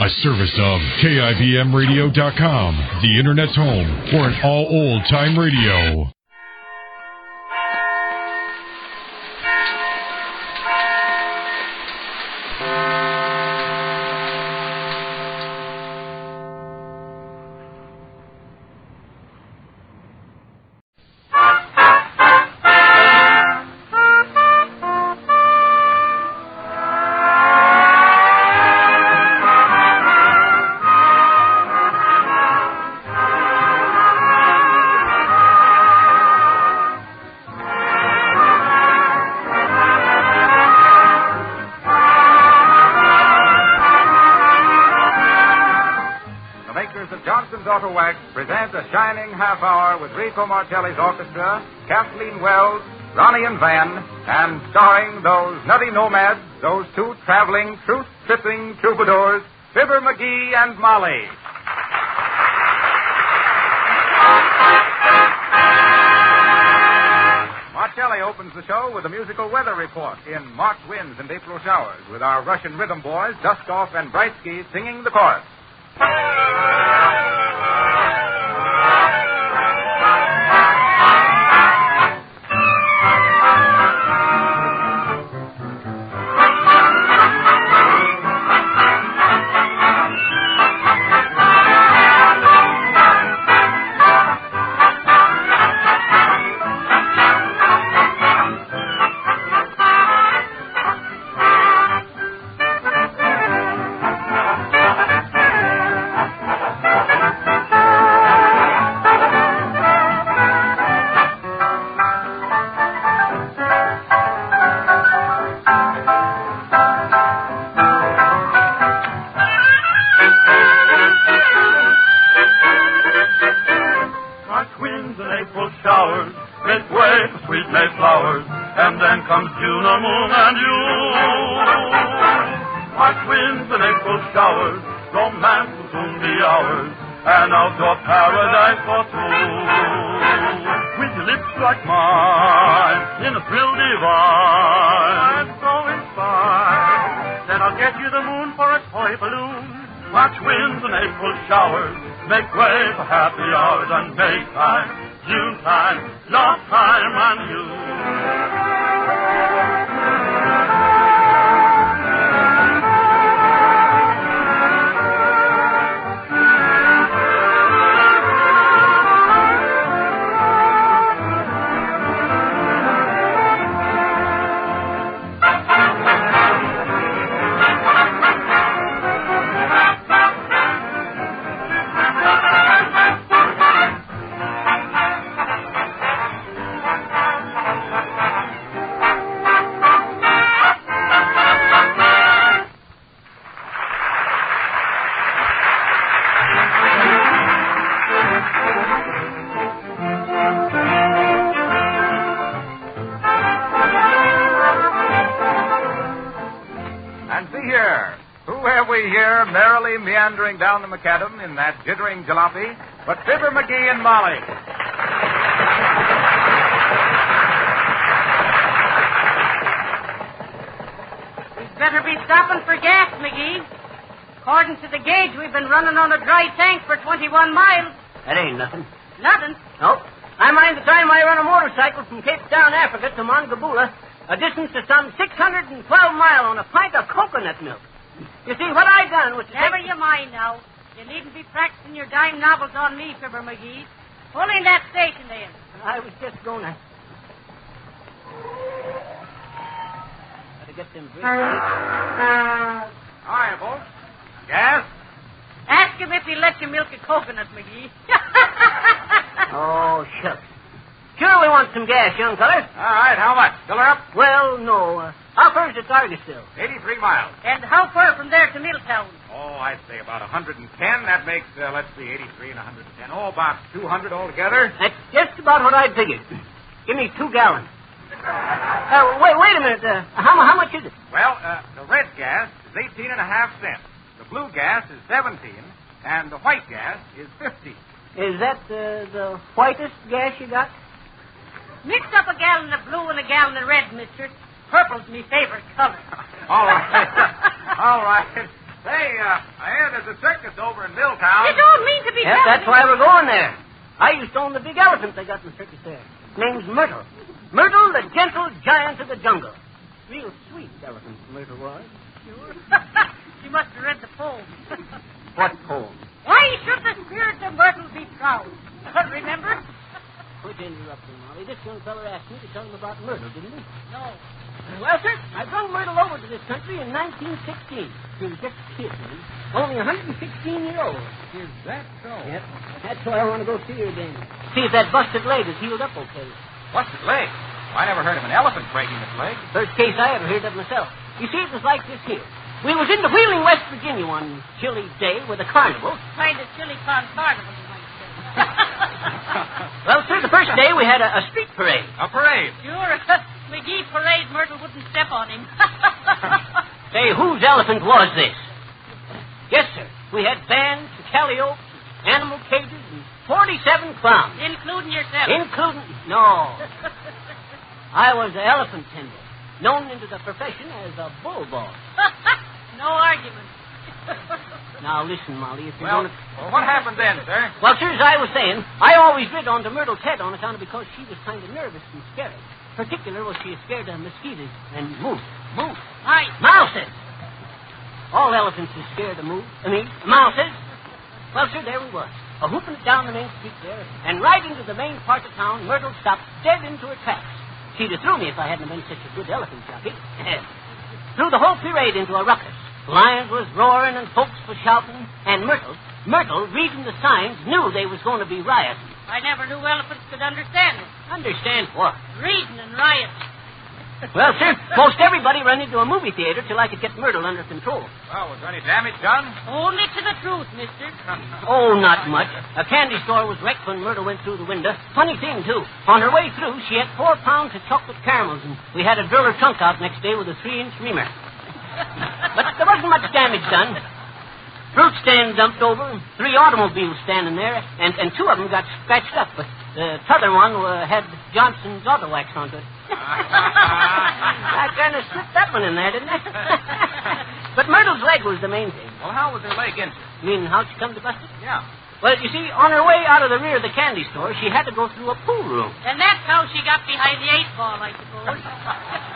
A service of KIBMradio.com, the Internet's home for an all old-time radio. Present a shining half hour with Rico Martelli's orchestra, Kathleen Wells, Ronnie and Van, and starring those nutty nomads, those two traveling, truth-tripping troubadours, Fibber McGee and Molly. Martelli opens the show with a musical weather report in March winds and April showers, with our Russian rhythm boys, Duskoff and Brightsky, singing the chorus. Meandering down the macadam in that jittering jalopy, but Fibber McGee and Molly. We'd better be stopping for gas, McGee. According to the gauge, we've been running on a dry tank for 21 miles. That ain't nothing. Nothing? Nope. I mind the time I run a motorcycle from Cape Town, Africa to Mongabula, a distance of some 612 miles on a pint of coconut milk. You see, what I done was... Never you mind now. You needn't be practicing your dime novels on me, Fibber McGee. Pull in that station then. I was just going to... Gotta get them brakes. Hiya, folks. Gas? Ask him if he lets you milk a coconut, McGee. Oh, shucks. Sure, we want some gas, young feller. All right, how much? Fill her up? Well, no. How far is it to Argosville? 83 miles. And how far from there to Middletown? Oh, I'd say about 110. That makes, 83 and 110. Oh, about 200 altogether. That's just about what I figured. Give me 2 gallons. Wait a minute. How much is it? Well, the red gas is 18 and a half cents. The blue gas is 17, and the white gas is 50. Is that the whitest gas you got? Mix up a gallon of blue and a gallon of red, mister. Purple's me favorite color. All right. All right. Hey, I hear there's a circus over in Milltown. You don't mean to be Yes, that's why we're going there. I used to own the big elephant they got in the circus there. His name's Myrtle. Myrtle, the gentle giant of the jungle. Real sweet elephant, Myrtle was. Sure. You must have read the poem. What poem? Why should the spirit of Myrtle be proud? Remember? Quit interrupting, Molly. This young feller asked me to tell him about Myrtle, didn't he? No. Well, sir, I brought Myrtle over to this country in 1916. She was just a kid, man. Only 116 years old. Is that so? Yep. That's why I want to go see her again. See if that busted leg is healed up okay. Busted leg? I never heard of an elephant breaking its leg. First case I ever heard of myself. You see, it was like this here. We was into Wheeling, West Virginia one chilly day with a carnival. Kind of silly carnival, you might say. Well, sir, the first day we had a street parade. A parade? Sure. McGee parade, Myrtle wouldn't step on him. Say, whose elephant was this? Yes, sir. We had bands, calliope, animal cages, and 47 clowns. Including yourself. No. I was an elephant tender, known into the profession as a bull boss. No argument. Now, listen, Molly, if you're Well, going to... well, what happened then, sir? Well, sir, as I was saying, I always rid onto Myrtle's head on account of because she was kind of nervous and scary. Particular was she scared of mosquitoes and moose. Moose. Right. Mouses! All elephants are scared of mouses. Well, sir, there we was. A-hooping it down the main street there, and right into the main part of town, Myrtle stopped dead into her tracks. She'd have threw me if I hadn't been such a good elephant jockey. Threw the whole parade into a ruckus. Lions was roaring and folks was shouting, and Myrtle, reading the signs, knew they was going to be rioting. I never knew elephants could understand it. Understand what? Reading and rioting. Well, sir, most everybody ran into a movie theater till I could get Myrtle under control. Well, was there any damage done? Only to the truth, mister. Oh, not much. A candy store was wrecked when Myrtle went through the window. Funny thing, too. On her way through, she had 4 pounds of chocolate caramels, and we had to drill her trunk out next day with a 3-inch reamer. But there wasn't much damage done. Fruit stand dumped over, 3 automobiles standing there, and 2 of them got scratched up, but the t'other one had Johnson's auto wax onto it. I kind of slipped that one in there, didn't I? But Myrtle's leg was the main thing. Well, how was her leg injured? You mean how'd she come to bust it? Yeah. Well, you see, on her way out of the rear of the candy store, she had to go through a pool room. And that's how she got behind the 8-ball, I suppose.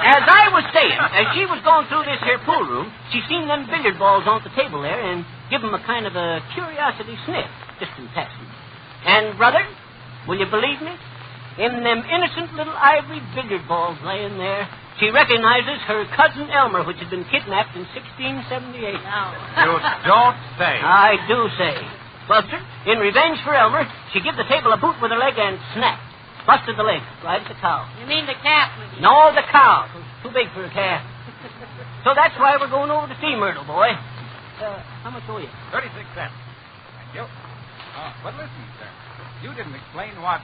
As I was saying, as she was going through this here pool room, she seen them billiard balls on the table there and give them a kind of a curiosity sniff, just in passing. And, brother, will you believe me? In them innocent little ivory billiard balls laying there, she recognizes her cousin Elmer, which had been kidnapped in 1678. Now. You don't say. I do say. Well, sir, in revenge for Elmer, she give the table a boot with her leg and snapped. Busted the leg, right at the cow. You mean the calf, McGee? No, the cow. It was too big for a calf. So that's why we're going over to see Myrtle, boy. How much owe you? 36 cents. Thank you. But listen, sir. You didn't explain what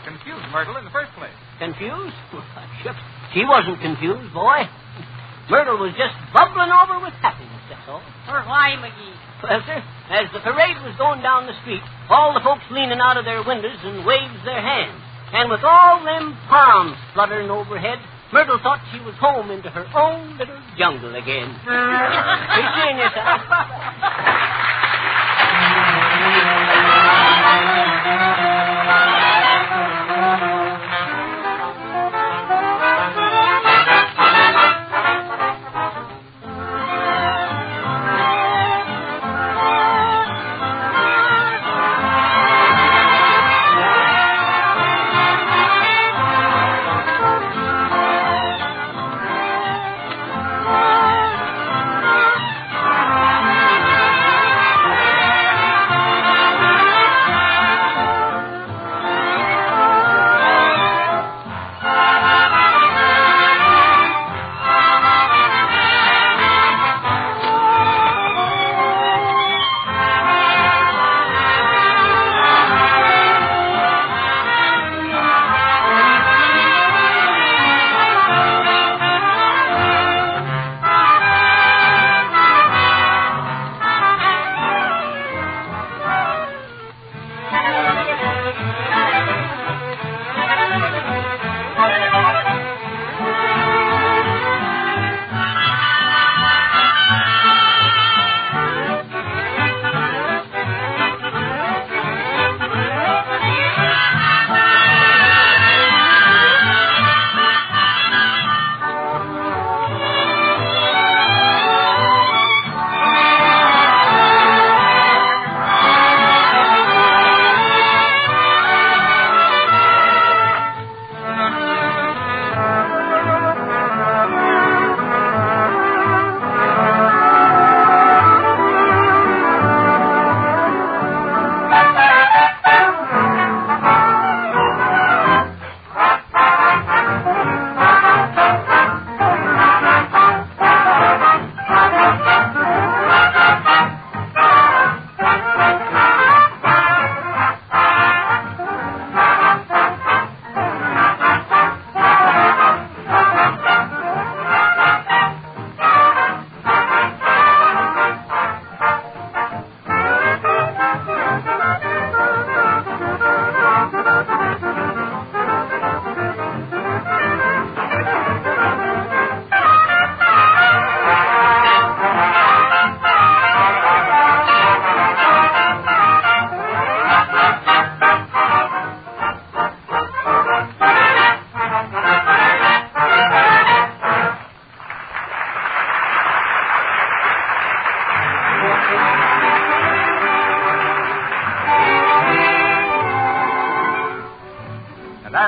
confused Myrtle in the first place. Confused? Shucks. She wasn't confused, boy. Myrtle was just bubbling over with happiness, that's all. Or why, McGee? Well, sir, as the parade was going down the street, all the folks leaning out of their windows and waved their hands. And with all them palms fluttering overhead, Myrtle thought she was home into her own little jungle again. Be seeing yourself.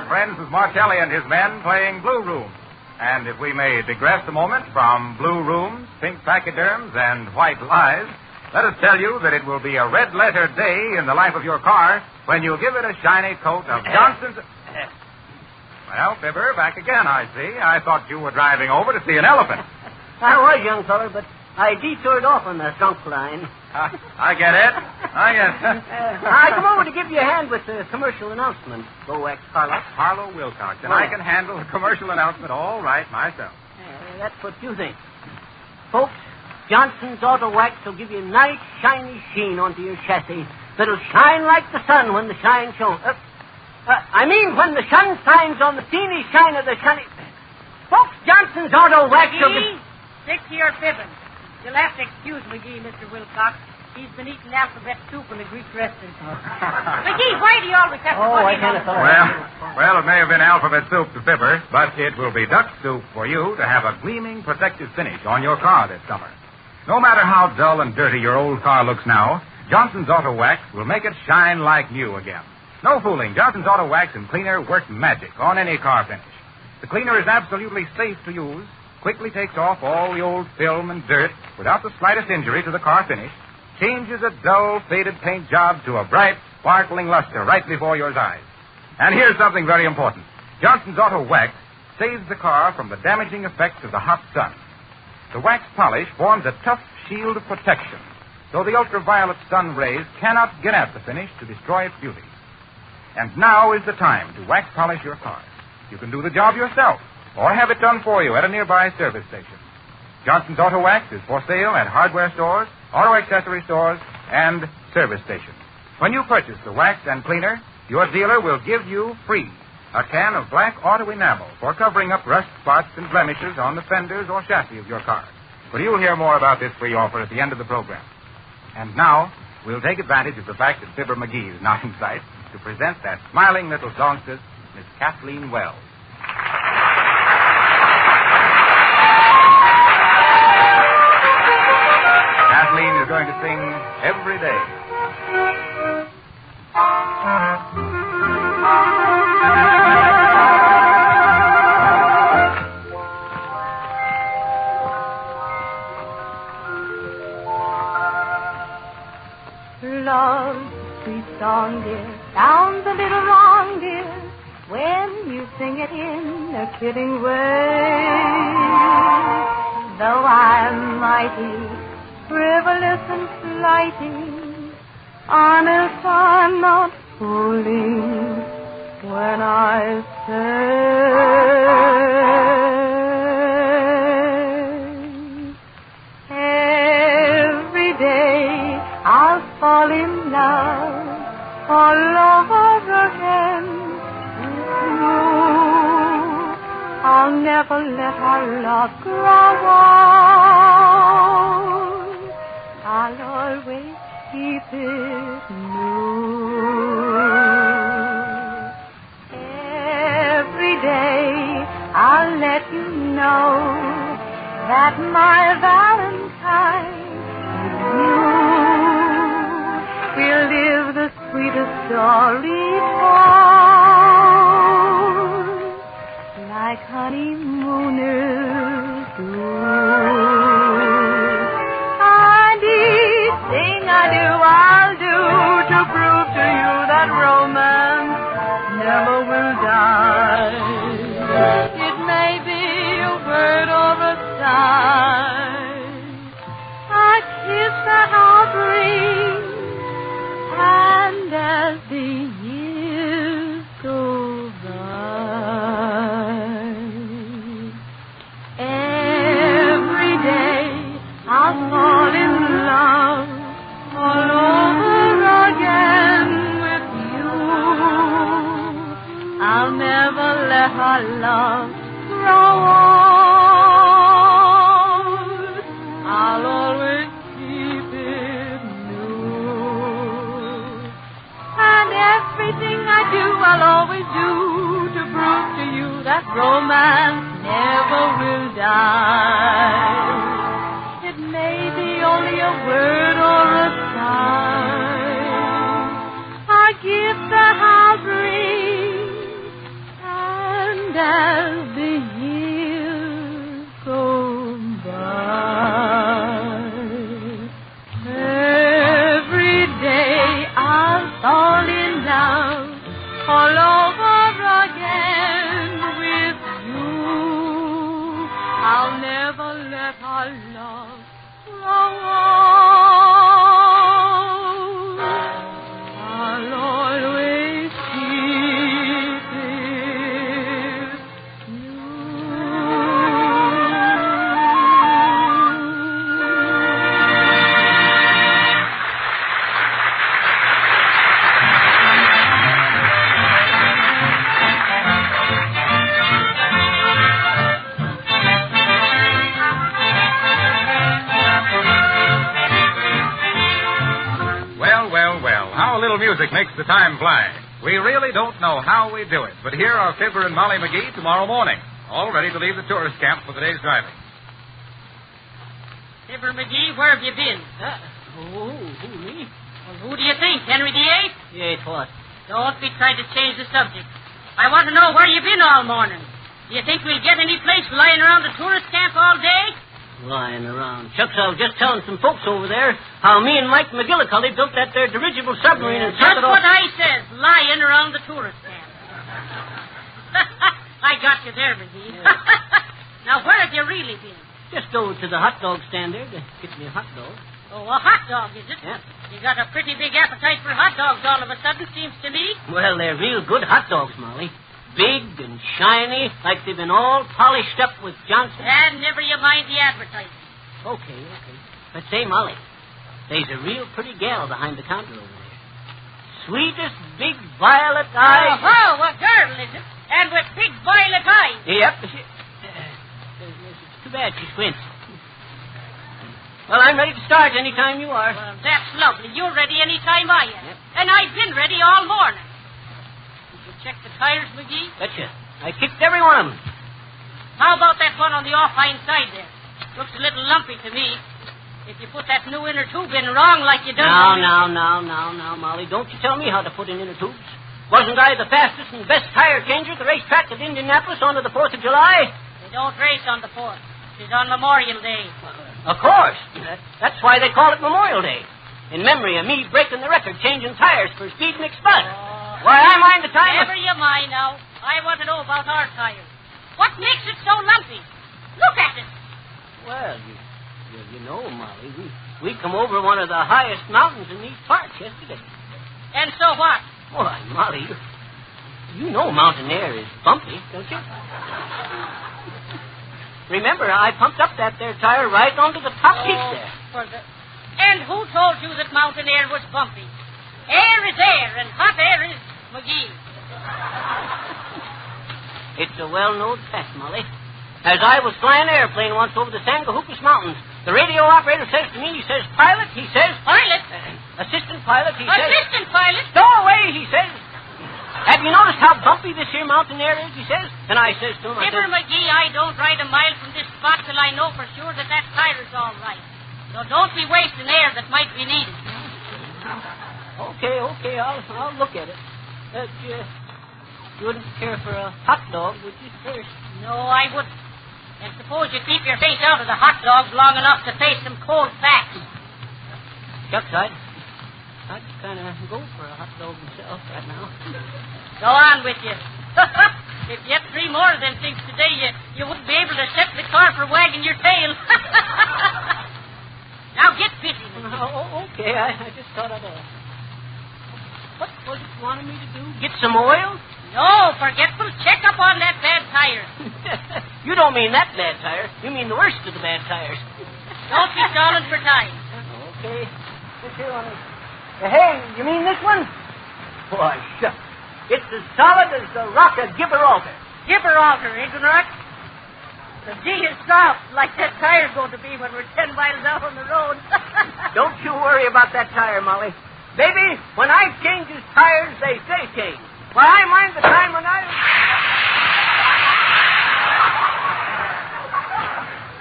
our friends with Martelli and his men playing Blue Room. And if we may digress a moment from blue rooms, pink pachyderms, and white lies, let us tell you that it will be a red-letter day in the life of your car when you give it a shiny coat of Johnson's... Well, Fibber, back again, I see. I thought you were driving over to see an elephant. I was, young feller, but I detoured off on the trunk line. I get it. I come over to give you a hand with the commercial announcement. Go, Carlo. Harlow Wilcox, and I can handle the commercial announcement all right myself. That's what you think. Folks, Johnson's Auto Wax will give you a nice, shiny sheen onto your chassis that'll shine like the sun when the shine shows. When the sun shines on the teeny shine of the shiny... Folks, Johnson's Auto Wax will be... Stick to your fibbing. You'll have to excuse McGee, Mr. Wilcox. He's been eating alphabet soup in the Greek restaurant. McGee, why do you always have to I can't afford Well, it may have been alphabet soup to Fibber, but it will be duck soup for you to have a gleaming protective finish on your car this summer. No matter how dull and dirty your old car looks now, Johnson's Auto Wax will make it shine like new again. No fooling. Johnson's Auto Wax and Cleaner work magic on any car finish. The cleaner is absolutely safe to use, quickly takes off all the old film and dirt without the slightest injury to the car finish, changes a dull, faded paint job to a bright, sparkling luster right before your eyes. And here's something very important. Johnson's Auto Wax saves the car from the damaging effects of the hot sun. The wax polish forms a tough shield of protection, so the ultraviolet sun rays cannot get at the finish to destroy its beauty. And now is the time to wax polish your car. You can do the job yourself, or have it done for you at a nearby service station. Johnson's Auto Wax is for sale at hardware stores, auto accessory stores, and service stations. When you purchase the wax and cleaner, your dealer will give you free a can of black auto enamel for covering up rust spots and blemishes on the fenders or chassis of your car. But you'll hear more about this free offer at the end of the program. And now, we'll take advantage of the fact that Fibber McGee is not in sight to present that smiling little songstress, Miss Kathleen Wells. Kathleen is going to sing Every Day. Love, sweet song, dear, sounds a little wrong, dear, when you sing it in a kidding way. Though I'm mighty frivolous and flighty, honest, I'm not fooling when I say every day I'll fall in love all over again with you. I'll never let our love grow old. I'll always keep it new. Every day I'll let you know that my Valentine is you. We'll live the sweetest story told, like honeymooners do. I'll do to prove to you that romance never will die. It may be a word or a sigh, a kiss that I'll bring, and as the years go by, every day I'll fall in love all over again with you. I'll never let our love grow old. I'll always keep it new. And everything I do, I'll always do to prove to you that romance never will die. It may be only a word or a sigh, a gift that I'll bring, Now a little music makes the time fly. We really don't know how we do it, but here are Fibber and Molly McGee tomorrow morning, all ready to leave the tourist camp for the day's driving. Fibber McGee, where have you been? Who, me? Well, who do you think? Henry VIII? Yeah, what? Don't be trying to change the subject. I want to know where you've been all morning. Do you think we'll get any place lying around the tourist camp all day? Lying around. Shucks, I was just telling some folks over there how me and Mike McGillicuddy built that there dirigible submarine and Just sent it off. what I says, lying around the tourist camp. I got you there, McGee. Now, where have you really been? Just over to the hot dog stand there to get me a hot dog. Oh, a hot dog, is it? Yeah. You got a pretty big appetite for hot dogs all of a sudden, seems to me. Well, they're real good hot dogs, Molly. Big and shiny, like they've been all polished up with Johnson. And never you mind the advertising. Okay. But say, Molly, there's a real pretty gal behind the counter over there. Sweetest big violet eyes. Oh, a girl, is it? And with big violet eyes. Yep. It's too bad she squints. Well, I'm ready to start any time you are. Well, that's lovely. You're ready any time I am. Yep. And I've been ready all morning. Did you check the tires, McGee? Betcha. I kicked every one of them. How about that one on the off-hind side there? Looks a little lumpy to me. If you put that new inner tube in wrong like you done... Now, Molly. Don't you tell me how to put in inner tubes. Wasn't I the fastest and best tire changer at the racetrack at Indianapolis on the 4th of July? They don't race on the 4th. It's on Memorial Day. Of course. That's why they call it Memorial Day. In memory of me breaking the record changing tires for Speed McSpud. Why, I mind the time... Never you mind now. I want to know about our tires. What makes it so lumpy? Look at it. Well, you know, Molly, we come over one of the highest mountains in these parts yesterday. And so what? Why, Molly, you know mountain air is bumpy, don't you? Remember, I pumped up that there tire right onto the top peak there. And who told you that mountain air was bumpy? Air is air, and hot air is McGee. It's a well-known fact, Molly. As I was flying an airplane once over the Sangahookus Mountains, the radio operator says to me, he says, pilot, he says... Pilot? Assistant pilot, he says... Assistant pilot? Stow away, he says. Have you noticed how bumpy this here mountain air is, he says? And I says to him, Fibber McGee, I don't ride a mile from this spot till I know for sure that tire's all right. So don't be wasting air that might be needed. Okay, I'll look at it. You wouldn't care for a hot dog, would you, first? No, I wouldn't. And suppose you keep your face out of the hot dogs long enough to face some cold facts. Shucks, I'd kind of go for a hot dog myself right now. Go on with you. If you had 3 more of them things today, you wouldn't be able to set the car for wagging your tail. Now get busy. Okay, I just thought I'd ask. What was it you wanted me to do? Get some oil? No, forgetful. Check up on that bad tire. You don't mean that bad tire. You mean the worst of the bad tires. Don't be stalling for time. Okay. This here one is... Hey, you mean this one? Boy, shucks. It's as solid as the rock of Gibraltar. Gibraltar, isn't it? The G is soft, like that tire's going to be when we're 10 miles out on the road. Don't you worry about that tire, Molly. Baby, when I change his tires, they say change. Why, I mind the time when I...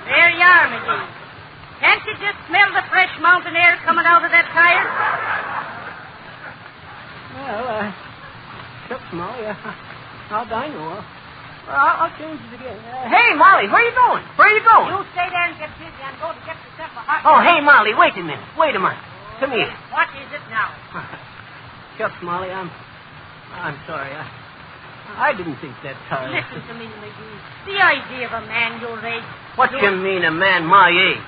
There you are, McGee. Can't you just smell the fresh mountain air coming out of that tire? Well, shucks, Molly. How'd I know? I'll change it again. Hey, Molly, where you going? Where you going? You stay there and get busy. I'm going to get yourself a hot... Oh, hey, Molly, wait a minute. Come here. What is it now? Shucks, Molly, I'm sorry. I didn't think that tire... Listen to me, McGee. The idea of a man your age... What you mean, a man my age?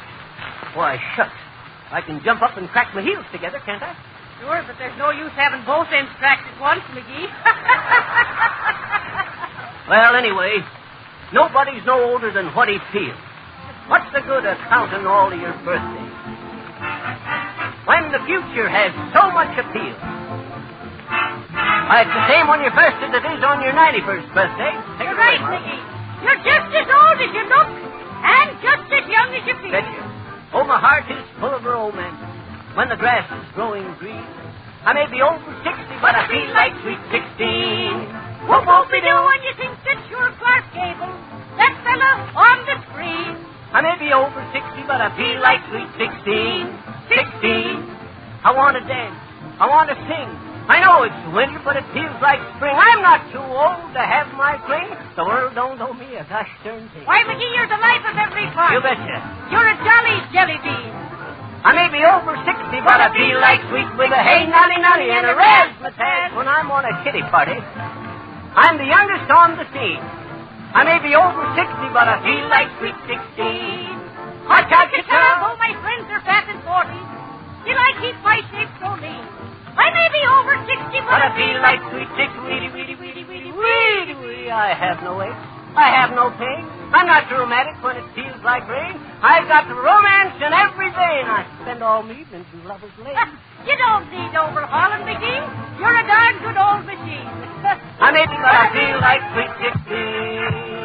Why, shucks. I can jump up and crack my heels together, can't I? Sure, but there's no use having both ends cracked at once, McGee. Well, anyway, nobody's no older than what he feels. What's the good of counting all of your birthdays? When the future has so much appeal. Why, it's the same on your first as it is on your 91st birthday. You're right, McGee. You're just as old as you look, and just as young as you feel. Bet you. Oh, my heart is full of romance. When the grass is growing green, I may be over 60, but I feel like sweet 16. What won't we do when you think that you're Clark Gable, that fella on the screen? I may be over 60, but I feel like sweet 16. 16. I want to dance. I want to sing. I know it's winter, but it feels like spring. I'm not too old to have my fling. The world don't owe me a gosh darn thing. Why, McGee, you're the life of every part. You betcha. You're a jolly jelly bean. I may be over 60, but I feel like sweet with a hey nolly nolly and a razzmatazz when I'm on a kitty party. I'm the youngest on the scene. I may be over 60, but I feel like sweet 16. I can't get all my friends are fat and 40. Still I keep my shape so lean. I may be over 60, but I feel like sweet 6. Weedy. I have no aches. I have no pain. I'm not dramatic when it feels like rain. I've got romance in every vein. I spend all my evenings in Lover's Lane. You don't need overhauling, McGee. You're a darn good old machine. I may be, but I feel like sweet 16.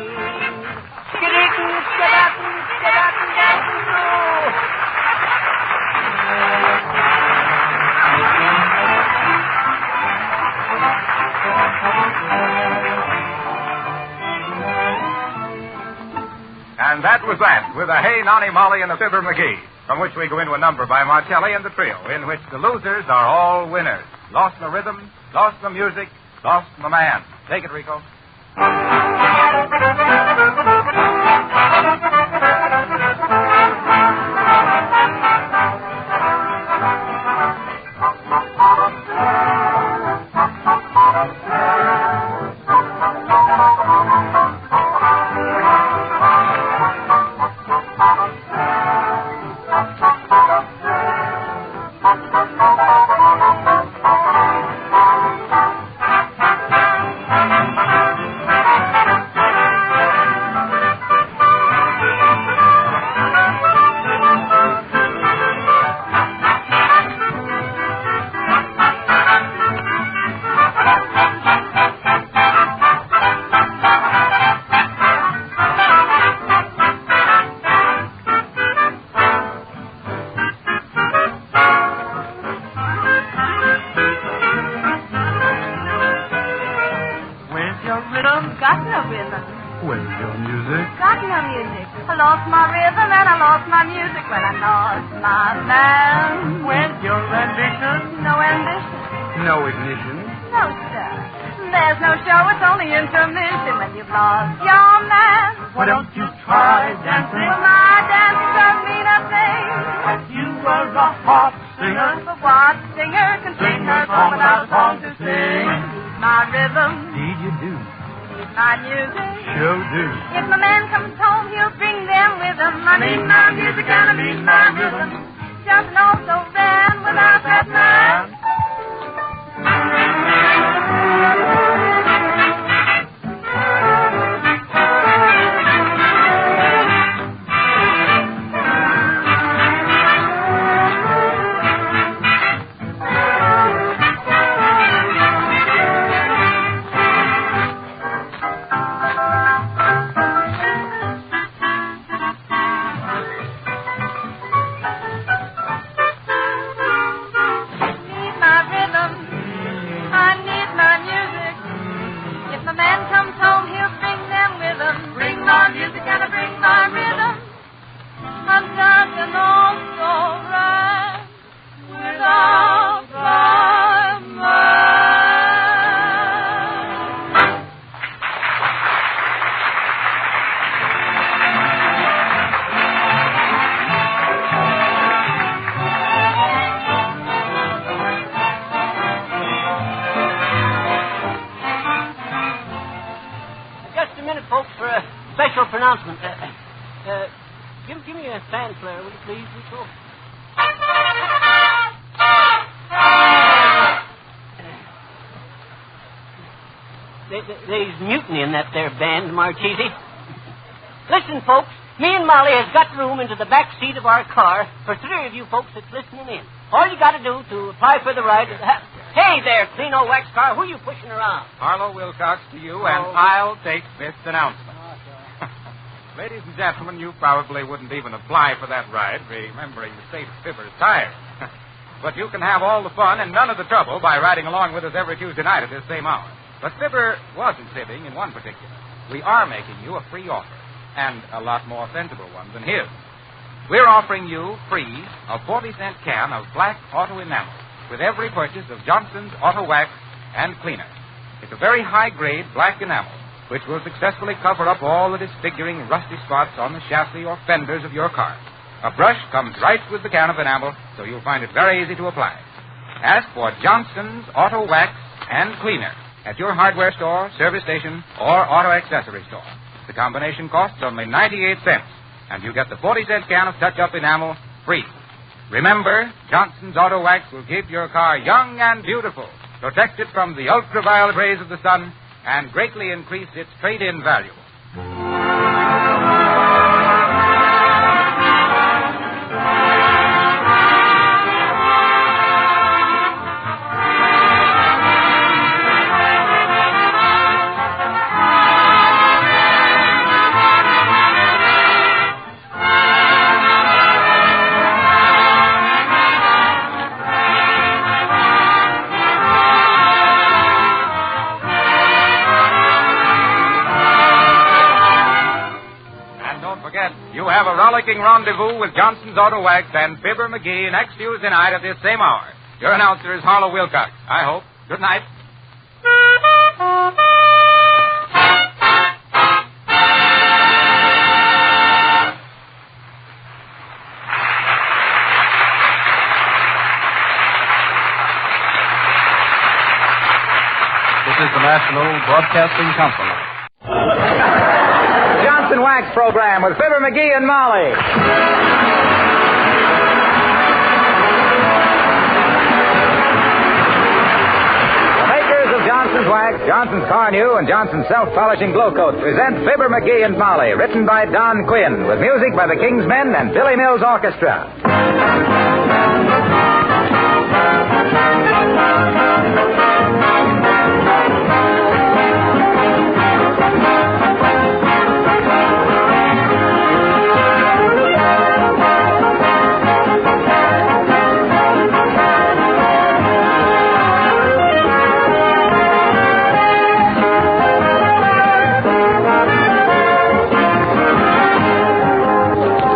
And that was that, with a Hey Nonny Molly and the Fibber McGee, from which we go into a number by Martelli and the trio, in which the losers are all winners. Lost the rhythm, lost the music, lost the man. Take it, Rico. Pronouncement. Give me a fanfare, will you please, Rico? There's mutiny in that there band, Marchese. Listen, folks, me and Molly has got room into the back seat of our car for 3 of you folks that's listening in. All you got to do to apply for the ride is... Hey there, clean old wax car, who are you pushing around? Harlow Wilcox to you, and I'll take this announcement. Ladies and gentlemen, you probably wouldn't even apply for that ride, remembering the state of Fibber's tires. but you can have all the fun and none of the trouble by riding along with us every Tuesday night at this same hour. But Fibber wasn't fibbing in one particular. We are making you a free offer, and a lot more sensible one than his. We're offering you free a 40-cent can of black auto enamel with every purchase of Johnson's Auto Wax and Cleaner. It's a very high-grade black enamel which will successfully cover up all the disfiguring rusty spots on the chassis or fenders of your car. A brush comes right with the can of enamel, so you'll find it very easy to apply. Ask for Johnson's Auto Wax and Cleaner at your hardware store, service station, or auto accessory store. The combination costs only 98 cents, and you get the 40-cent can of touch-up enamel free. Remember, Johnson's Auto Wax will keep your car young and beautiful, protect it from the ultraviolet rays of the sun, and greatly increase its trade-in value. You have a rollicking rendezvous with Johnson's Auto Wax and Fibber McGee next Tuesday night at this same hour. Your announcer is Harlow Wilcox. I hope. Good night. This is the National Broadcasting Company. Johnson Wax program with Fibber McGee and Molly. The makers of Johnson's Wax, Johnson's Carnival, and Johnson's Self-Polishing Glow Coat present Fibber McGee and Molly, written by Don Quinn, with music by the King's Men and Billy Mills Orchestra.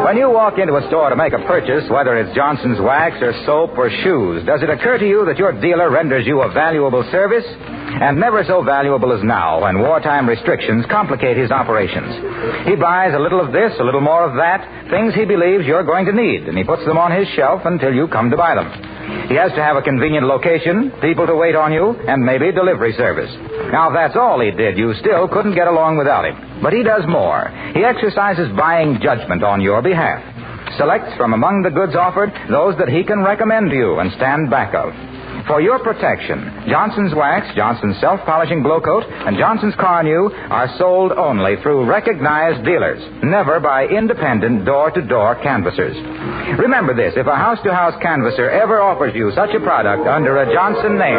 When you walk into a store to make a purchase, whether it's Johnson's Wax or soap or shoes, does it occur to you that your dealer renders you a valuable service? And never so valuable as now, when wartime restrictions complicate his operations. He buys a little of this, a little more of that, things he believes you're going to need, and he puts them on his shelf until you come to buy them. He has to have a convenient location, people to wait on you, and maybe delivery service. Now, if that's all he did, you still couldn't get along without him. But he does more. He exercises buying judgment on your behalf. Selects from among the goods offered those that he can recommend to you and stand back of. For your protection, Johnson's Wax, Johnson's Self-Polishing Glow Coat, and Johnson's Carnival are sold only through recognized dealers, never by independent door-to-door canvassers. Remember this, if a house-to-house canvasser ever offers you such a product under a Johnson name...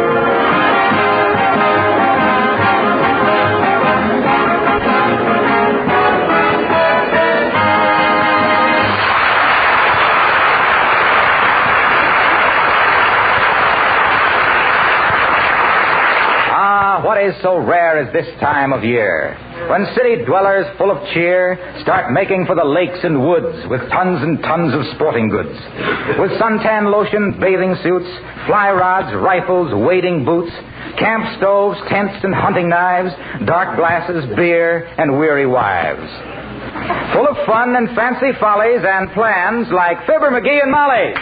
What is so rare as this time of year, when city dwellers full of cheer start making for the lakes and woods with tons and tons of sporting goods. With suntan lotion, bathing suits, fly rods, rifles, wading boots, camp stoves, tents, and hunting knives, dark glasses, beer, and weary wives. Full of fun and fancy follies and plans like Fibber McGee and Molly.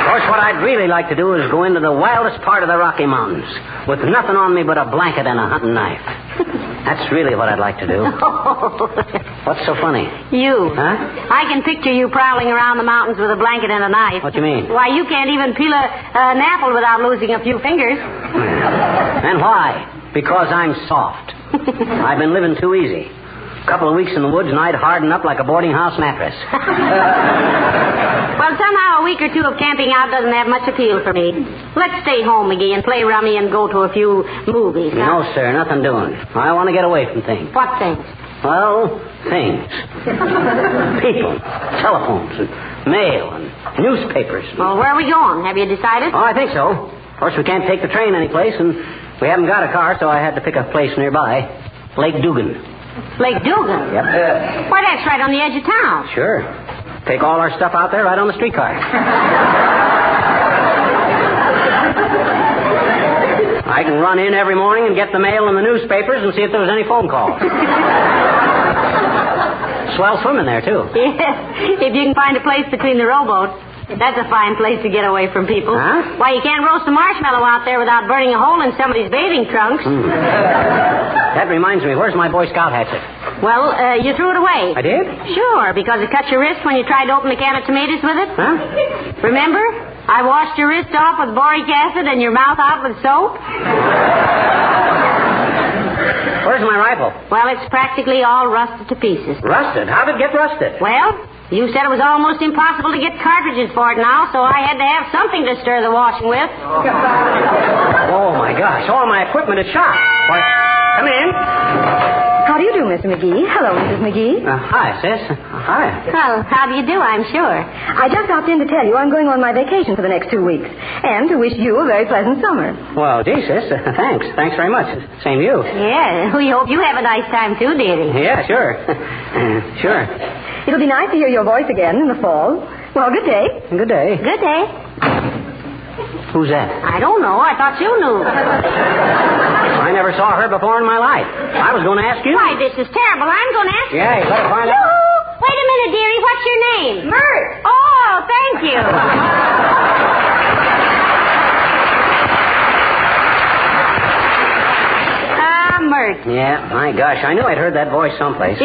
Of course, what I'd really like to do is go into the wildest part of the Rocky Mountains with nothing on me but a blanket and a hunting knife. That's really what I'd like to do. What's so funny? You. Huh? I can picture you prowling around the mountains with a blanket and a knife. What do you mean? Why, you can't even peel an apple without losing a few fingers. And why? Because I'm soft. I've been living too easy. A couple of weeks in the woods and I'd harden up like a boarding house mattress. Well, somehow a week or two of camping out doesn't have much appeal for me. Let's stay home, McGee, and play rummy and go to a few movies. No, sir, nothing doing. I want to get away from things. What things? Well, things. people, telephones, and mail, and newspapers. Well, where are we going? Have you decided? Oh, I think so. Of course, we can't take the train anyplace, and we haven't got a car, so I had to pick a place nearby. Lake Dugan. Lake Dugan? Yep. Why, that's right on the edge of town. Sure. Take all our stuff out there right on the streetcar. I can run in every morning and get the mail and the newspapers and see if there was any phone calls. Swell swimming there, too. Yes, if you can find a place between the rowboats. That's a fine place to get away from people. Huh? Why, you can't roast a marshmallow out there without burning a hole in somebody's bathing trunks. That reminds me, where's my Boy Scout hatchet? Well, you threw it away. I did? Sure, because it cut your wrist when you tried to open a can of tomatoes with it. Huh? Remember? I washed your wrist off with boric acid and your mouth out with soap. Where's my rifle? Well, it's practically all rusted to pieces. Rusted? How did it get rusted? Well, you said it was almost impossible to get cartridges for it now, so I had to have something to stir the washing with. Oh, my gosh. All my equipment is shot. Why, come in. How do you do, Mr. McGee? Hello, Mrs. McGee. Hi, sis. Hi. Well, how do you do, I'm sure. I just stopped in to tell you I'm going on my vacation for the next 2 weeks, and to wish you a very pleasant summer. Well, gee, sis, thanks. Thanks very much. Same to you. Yeah, we hope you have a nice time, too, dearie. Yeah, sure. Sure. It'll be nice to hear your voice again in the fall. Well, good day. Good day. Good day. Who's that? I don't know. I thought you knew. I never saw her before in my life. I was going to ask you. Why, this is terrible. I'm going to ask you. Yeah, you better find out. Wait a minute, dearie. What's your name? Mert! Oh, thank you. Mert. Yeah, my gosh. I knew I'd heard that voice someplace.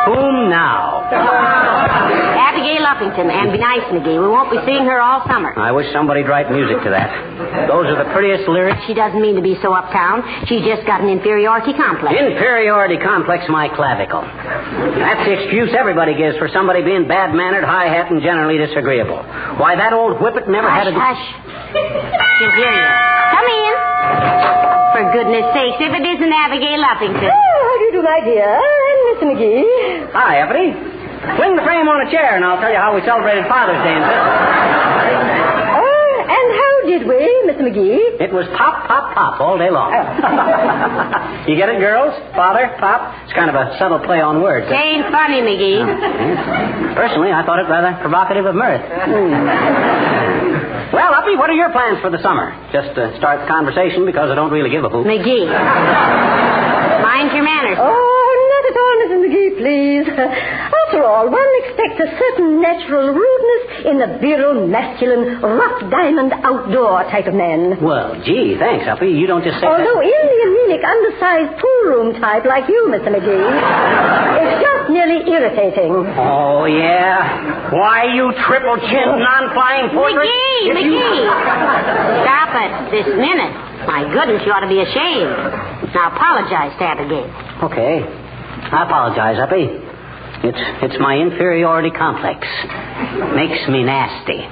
Whom now? Abigail Uppington, and be nice, McGee. We won't be seeing her all summer. I wish somebody'd write music to that. Those are the prettiest lyrics. She doesn't mean to be so uptown. She's just got an inferiority complex. Inferiority complex, my clavicle. That's the excuse everybody gives for somebody being bad-mannered, high-hat, and generally disagreeable. Why, that old whippet never had a... Hush. She'll hear you. Come in. For goodness sakes, if it isn't Abigail Uppington. Oh, how do you do, my dear? I'm Mr. McGee. Hi, Uppity. Swing the frame on a chair, and I'll tell you how we celebrated Father's Day in Christmas. And how did we, Mr. McGee? It was pop, pop, pop all day long. You get it, girls? Father, pop? It's kind of a subtle play on words. It ain't funny, McGee. Personally, I thought it rather provocative of mirth. Well, Uppy, what are your plans for the summer? Just to start the conversation because I don't really give a hoot. McGee. Mind your manners. Oh, not at all, Mrs. McGee, please. After all, one expects a certain natural rudeness in the virile, masculine, rough diamond outdoor type of man. Well, gee, thanks, Uppy. You don't just say Although in the anemic, undersized pool room type like you, Mr. McGee, it's just nearly irritating. Oh, yeah? Why, you triple-chinned, non-flying portrait? McGee! Stop it this minute. My goodness, you ought to be ashamed. Now, apologize to Abigail. Okay. I apologize, Uppy. It's my inferiority complex. Makes me nasty.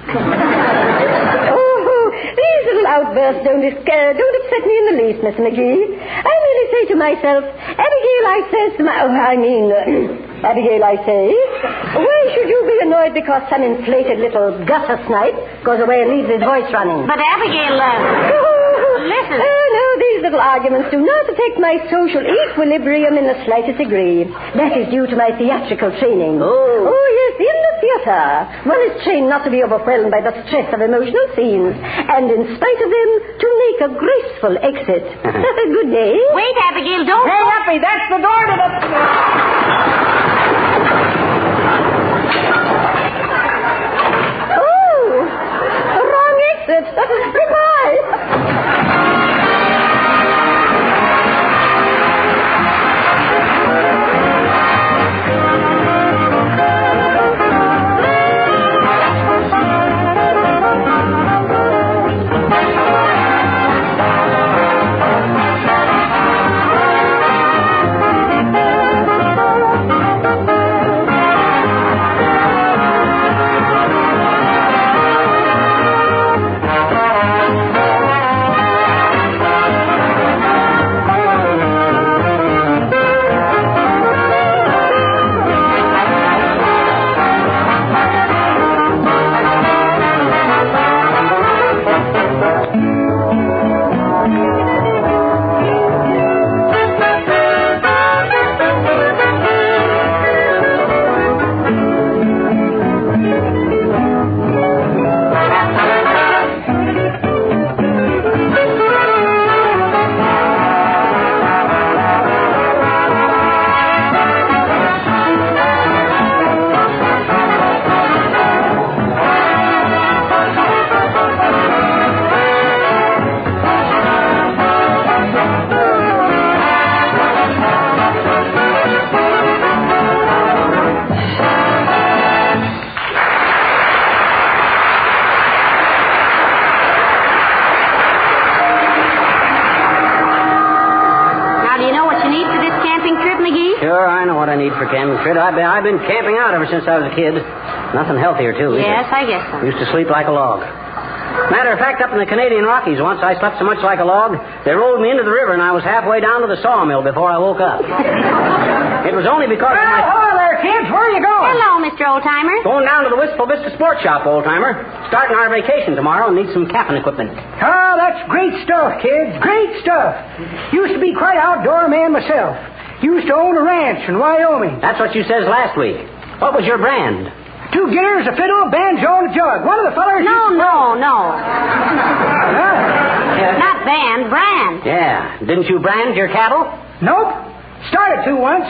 Oh, these little outbursts don't upset me in the least, Mr. McGee. I merely say to myself, Abigail, I say, why should you be annoyed because some inflated little gutter snipe goes away and leaves his voice running? But Abigail, listen. No, these little arguments do not affect my social equilibrium in the slightest degree. That is due to my theatrical training. Oh, yes, in the theater. One is trained not to be overwhelmed by the stress of emotional scenes, and in spite of them, to make a graceful exit. Good day. Wait, Abigail, don't... Hey, Uppy, that's the door to the... Wrong exit. Goodbye. Kid, I've been camping out ever since I was a kid. Nothing healthier, too. Yes, I guess so. Used to sleep like a log. Matter of fact, up in the Canadian Rockies once, I slept so much like a log, they rolled me into the river, and I was halfway down to the sawmill before I woke up. It was only because of my... Hello there, kids. Where are you going? Hello, Mr. Oldtimer. Going down to the Wistful Vista Sports Shop, Old-Timer. Starting our vacation tomorrow and need some camping equipment. Oh, that's great stuff, kids. Great stuff. Used to be quite an outdoor man myself. Used to own a ranch in Wyoming. That's what you says last week. What was your brand? 2 guitars, a fiddle, a banjo, and a jug. One of the fellers... No. Huh? Not band, brand. Yeah. Didn't you brand your cattle? Nope. Started to once,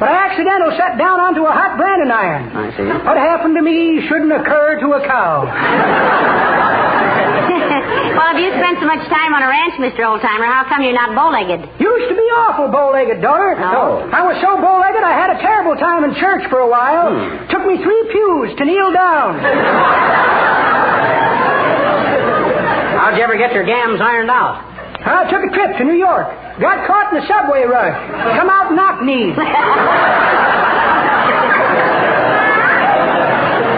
but I accidentally sat down onto a hot branding iron. I see. What happened to me shouldn't occur to a cow. Well, if you spend so much time on a ranch, Mr. Oldtimer, how come you're not bow-legged? Used to be awful bow-legged, daughter. Oh. I was so bow-legged I had a terrible time in church for a while. Took me 3 pews to kneel down. How'd you ever get your gams ironed out? I took a trip to New York. Got caught in the subway rush. Come out knock-kneed. Well,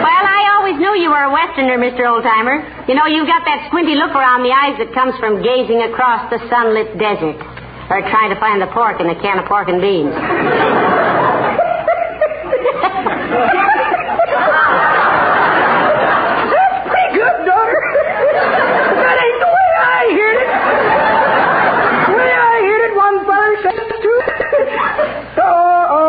I always knew you were a Westerner, Mr. Oldtimer. You know, you've got that squinty look around the eyes that comes from gazing across the sunlit desert. Or trying to find the pork in a can of pork and beans. That's pretty good, daughter. That ain't the way I heard it. The way I heard it, one feller says to...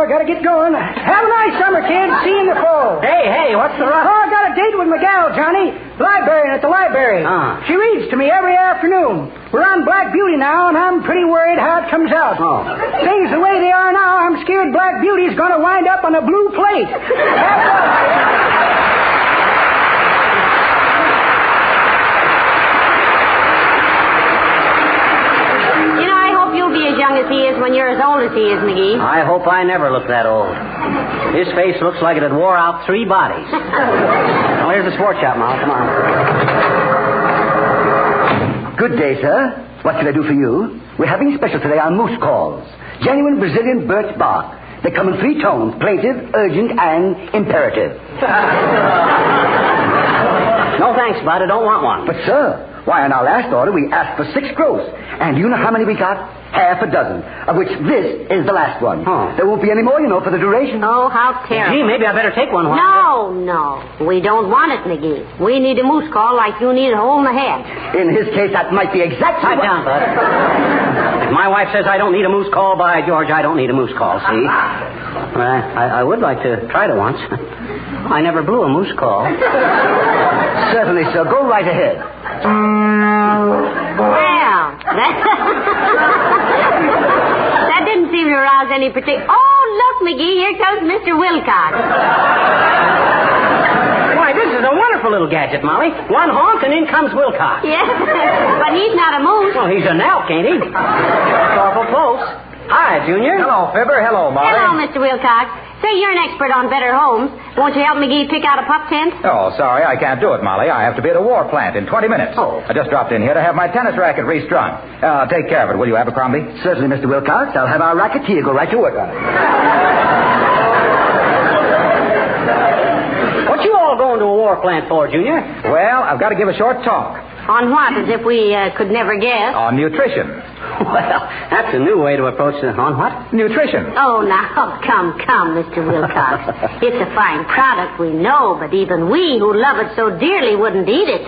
Gotta get going. Have a nice summer, kids. See you in the fall. Hey, what's the rush? I got a date with my gal, Johnny. Librarian at the library. She reads to me every afternoon. We're on Black Beauty now, and I'm pretty worried how it comes out. Things the way they are now, I'm scared Black Beauty's going to wind up on a blue plate. Be as young as he is when you're as old as he is, McGee. I hope I never look that old. His face looks like it had wore out 3 bodies. Well, here's the sports shop, Ma. Come on. Good day, sir. What can I do for you? We're having special today on moose calls. Genuine Brazilian birch bark. They come in 3 tones, plaintive, urgent, and imperative. No thanks, bud. I don't want one. But, sir, why, on our last order, we asked for 6 gross. And do you know how many we got? Half a dozen, of which this is the last one. There won't be any more, you know, for the duration. Oh, how terrible. Gee, maybe I better take one. No. We don't want it, McGee. We need a moose call like you need a hole in the head. In his case, that might be exactly Pipe down, bud. If my wife says I don't need a moose call, by George, I don't need a moose call, see? I would like to try it once. I never blew a moose call. Certainly, sir. Go right ahead. Well, that didn't seem to arouse any particular... Oh, look, McGee, here comes Mr. Wilcox. Why, this is a wonderful little gadget, Molly. One honk and in comes Wilcox. Yes, but he's not a moose. Well, he's an elk, ain't he? That's awful close. Hi, Junior. Hello, Fibber. Hello, Molly. Hello, Mr. Wilcox. Say, you're an expert on better homes. Won't you help McGee pick out a pup tent? Oh, sorry, I can't do it, Molly. I have to be at a war plant in 20 minutes. I just dropped in here to have my tennis racket restrung. Take care of it, will you, Abercrombie? Certainly, Mr. Wilcox. I'll have our racketeer go right to work on it. What you all going to a war plant for, Junior? Well, I've got to give a short talk. On what, as if we could never guess? On nutrition. Well, that's a new way to approach it. On what? Nutrition. Oh, now, come, Mr. Wilcox. It's a fine product, we know, but even we who love it so dearly wouldn't eat it.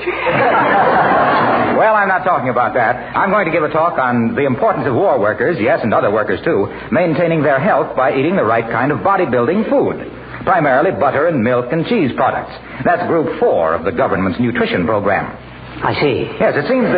Well, I'm not talking about that. I'm going to give a talk on the importance of war workers, yes, and other workers, too, maintaining their health by eating the right kind of bodybuilding food. Primarily butter and milk and cheese products. That's Group 4 of the government's nutrition program. I see. Yes, it seems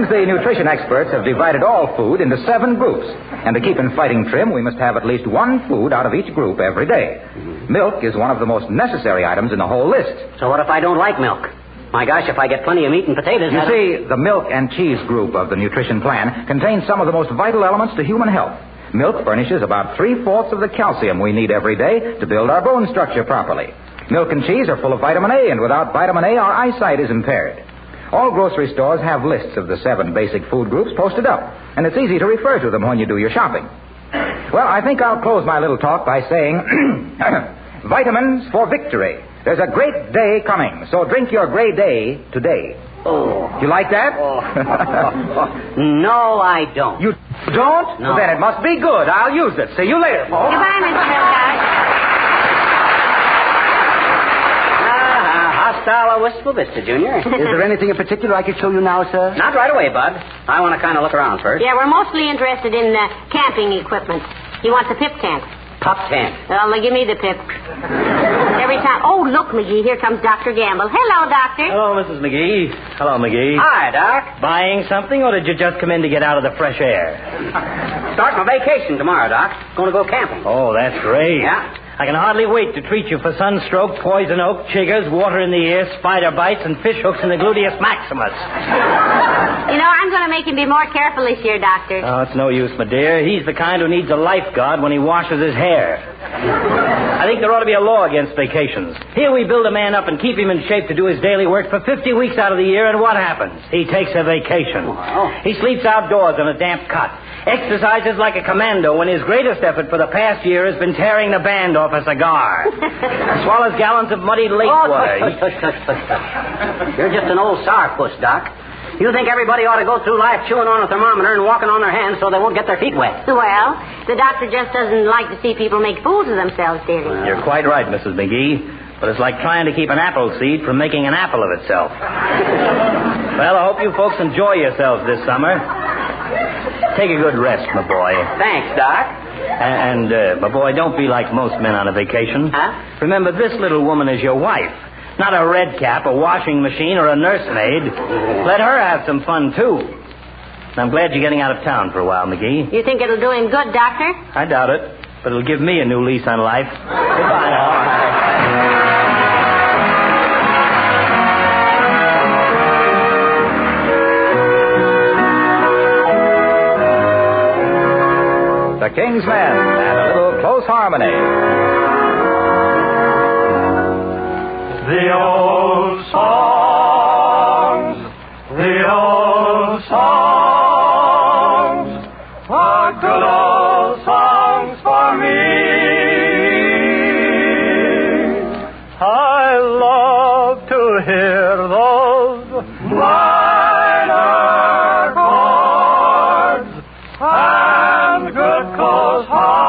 the nutrition experts have divided all food into 7 groups. And to keep in fighting trim, we must have at least one food out of each group every day. Milk is one of the most necessary items in the whole list. So what if I don't like milk? My gosh, if I get plenty of meat and potatoes... You see, the milk and cheese group of the nutrition plan contains some of the most vital elements to human health. Milk furnishes about 3/4 of the calcium we need every day to build our bone structure properly. Milk and cheese are full of vitamin A, and without vitamin A, our eyesight is impaired. All grocery stores have lists of the 7 basic food groups posted up, and it's easy to refer to them when you do your shopping. Well, I think I'll close my little talk by saying vitamins for victory. There's a great day coming, so drink your great day today. Oh. You like that? Oh. No, I don't. You don't? No. Well, then it must be good. I'll use it. See you later, folks. Goodbye, Mr. Wilcox. Hasta la wistful vista, Junior. Is there anything in particular I could show you now, sir? Not right away, Bud. I want to kind of look around first. Yeah, we're mostly interested in camping equipment. He wants a pip tent. Pop tent. Well, give me the pip. Every time. Oh, look, McGee, here comes Dr. Gamble. Hello, Doctor. Hello, Mrs. McGee. Hello, McGee. Hi, Doc. Buying something, or did you just come in to get out of the fresh air? Start my vacation tomorrow, Doc. Going to go camping. Oh, that's great. Yeah. I can hardly wait to treat you for sunstroke, poison oak, chiggers, water in the ear, spider bites, and fish hooks in the gluteus maximus. You know, I'm going to make him be more careful this year, Doctor. Oh, it's no use, my dear. He's the kind who needs a lifeguard when he washes his hair. I think there ought to be a law against vacations. Here we build a man up and keep him in shape to do his daily work for 50 weeks out of the year, and what happens? He takes a vacation. Wow. He sleeps outdoors on a damp cot, exercises like a commando when his greatest effort for the past year has been tearing the band off a cigar. Swallows gallons of muddy lake water. You're just an old sourpuss, Doc. You think everybody ought to go through life chewing on a thermometer and walking on their hands so they won't get their feet wet? Well, the doctor just doesn't like to see people make fools of themselves, dearie. You're quite right, Mrs. McGee. But it's like trying to keep an apple seed from making an apple of itself. Well, I hope you folks enjoy yourselves this summer. Take a good rest, my boy. Thanks, Doc. And my boy, don't be like most men on a vacation. Huh? Remember, this little woman is your wife. Not a red cap, a washing machine, or a nursemaid. Let her have some fun, too. I'm glad you're getting out of town for a while, McGee. You think it'll do him good, Doctor? I doubt it, but it'll give me a new lease on life. Goodbye now. The King's Men and a little close harmony. The old songs, the old songs, are good old songs for me. I love to hear those minor chords and good close harmony.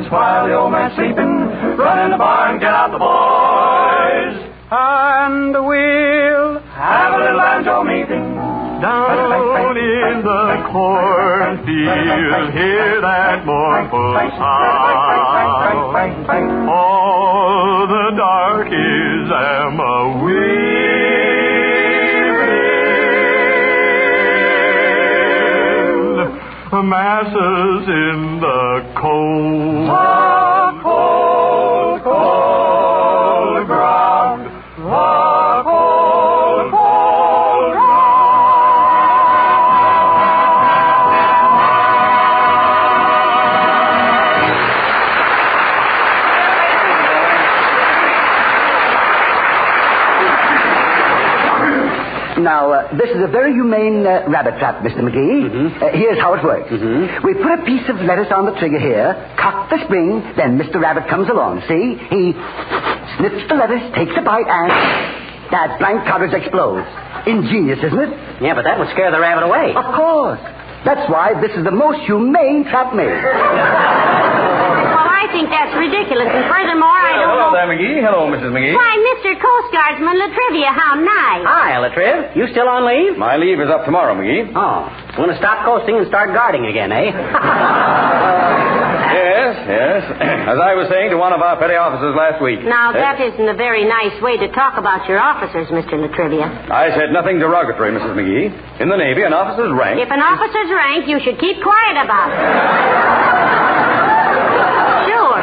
While the old man's sleeping, run in the barn, get out the boys, and we'll have a little banjo meeting down in the cornfield. Hear that mournful sound. Oh, the darkies am a weaving, masses in the cold, cold, cold ground, the cold, cold Now, this is a very humane rabbit trap, Mr. McGee. Mm-hmm. Here's how it works. Mm-hmm. We put a piece of lettuce on the trigger here, cock the spring, then Mr. Rabbit comes along. See? He snips the lettuce, takes a bite, and that blank cartridge explodes. Ingenious, isn't it? Yeah, but that would scare the rabbit away. Of course. That's why this is the most humane trap made. Well, I think that's ridiculous, and furthermore, I don't know... Hello there, McGee. Hello, Mrs. McGee. Why, Mr. Coast Guardsman Latrivia, how nice. Hi, Latriv. You still on leave? My leave is up tomorrow, McGee. Oh. Want to stop coasting and start guarding again, eh? Yes, yes. As I was saying to one of our petty officers last week. Now, that isn't a very nice way to talk about your officers, Mr. Latrivia. I said nothing derogatory, Mrs. McGee. In the Navy, an officer's rank... If an officer's rank, you should keep quiet about it. Sure.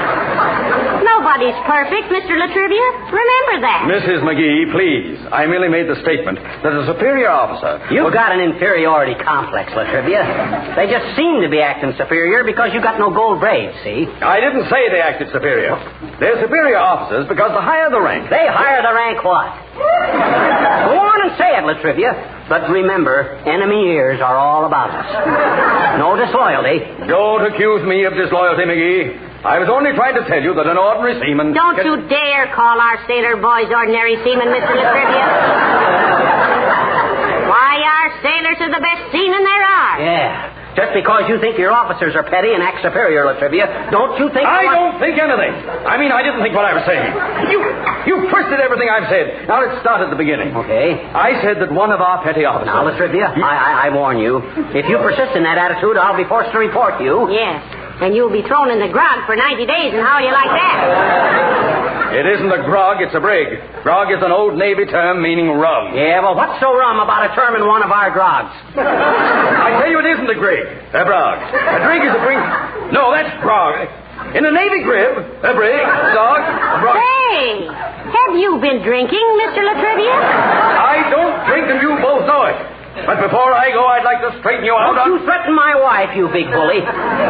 Nobody's perfect, Mr. Latrivia. Remember that. Mrs. McGee, please. I merely made the statement that a superior officer... You've got an inferiority complex, Latrivia. They just seem to be acting superior because you got no gold braids, see? I didn't say they acted superior. They're superior officers because the higher the rank... They hire the rank what? Go on and say it, Latrivia. But remember, enemy ears are all about us. No disloyalty. Don't accuse me of disloyalty, McGee. I was only trying to tell you that an ordinary seaman... Don't you dare call our sailor boys ordinary seamen, Mr. Latrivia. Why, our sailors are the best seamen there are. Yeah. Just because you think your officers are petty and act superior, Latrivia, don't you think... I don't think anything. I mean, I didn't think what I was saying. You twisted everything I've said. Now, let's start at the beginning. Okay. I said that one of our petty officers... Now, Latrivia, I warn you. If you persist in that attitude, I'll be forced to report you. Yes. And you'll be thrown in the grog for 90 days, and how do you like that? It isn't a grog, it's a brig. Grog is an old Navy term meaning rum. Yeah, well, what's so rum about a term in one of our grogs? I tell you, it isn't a grig. A grog. A drink is a drink. No, that's grog. In a Navy grib, a brig, a dog, a grog. Hey, have you been drinking, Mr. Latrivia? I don't drink, and you both know it. But before I go, I'd like to straighten you out. Don't you threaten my wife, you big bully.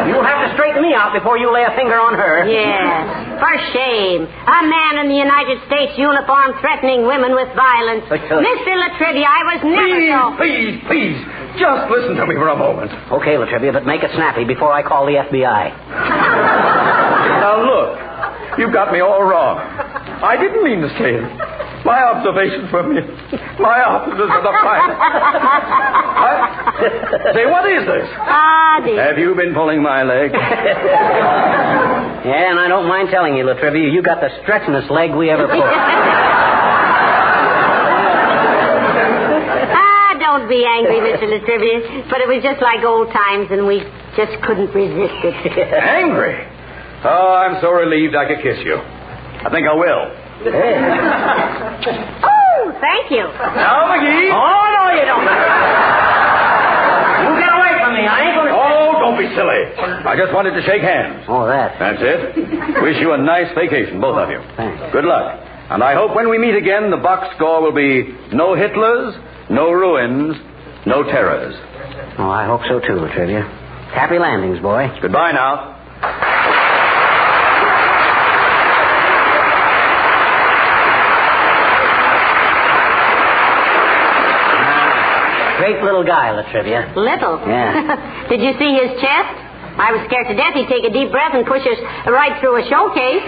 You'll have to straighten me out before you lay a finger on her. Yes, for shame. A man in the United States uniform threatening women with violence. Mr. Latrivia, I was never Please. Just listen to me for a moment. Okay, Latrivia, but make it snappy before I call the FBI. Now, look. You've got me all wrong. I didn't mean to say it. My observations were missed. My officers are the finest. Say, what is this? Dear. Have you been pulling my leg? Yeah, and I don't mind telling you, Latrivia, you got the stretchingest leg we ever pulled. Don't be angry, Mr. Latrivia, but it was just like old times, and we just couldn't resist it. Angry? Oh, I'm so relieved I could kiss you. I think I will. Hey. Oh, thank you. Now, McGee. Oh, no, you don't. You get away from me. I ain't going to... Oh, don't be silly. I just wanted to shake hands. Oh, that. That's it. Wish you a nice vacation, both of you. Thanks. Good luck. And I hope when we meet again, the box score will be no Hitlers, no ruins, no terrors. Oh, I hope so, too, Latrivia. Happy landings, boy. Goodbye now. Great little guy, Latrivia. Little? Yeah. Did you see his chest? I was scared to death he'd take a deep breath and push us right through a showcase.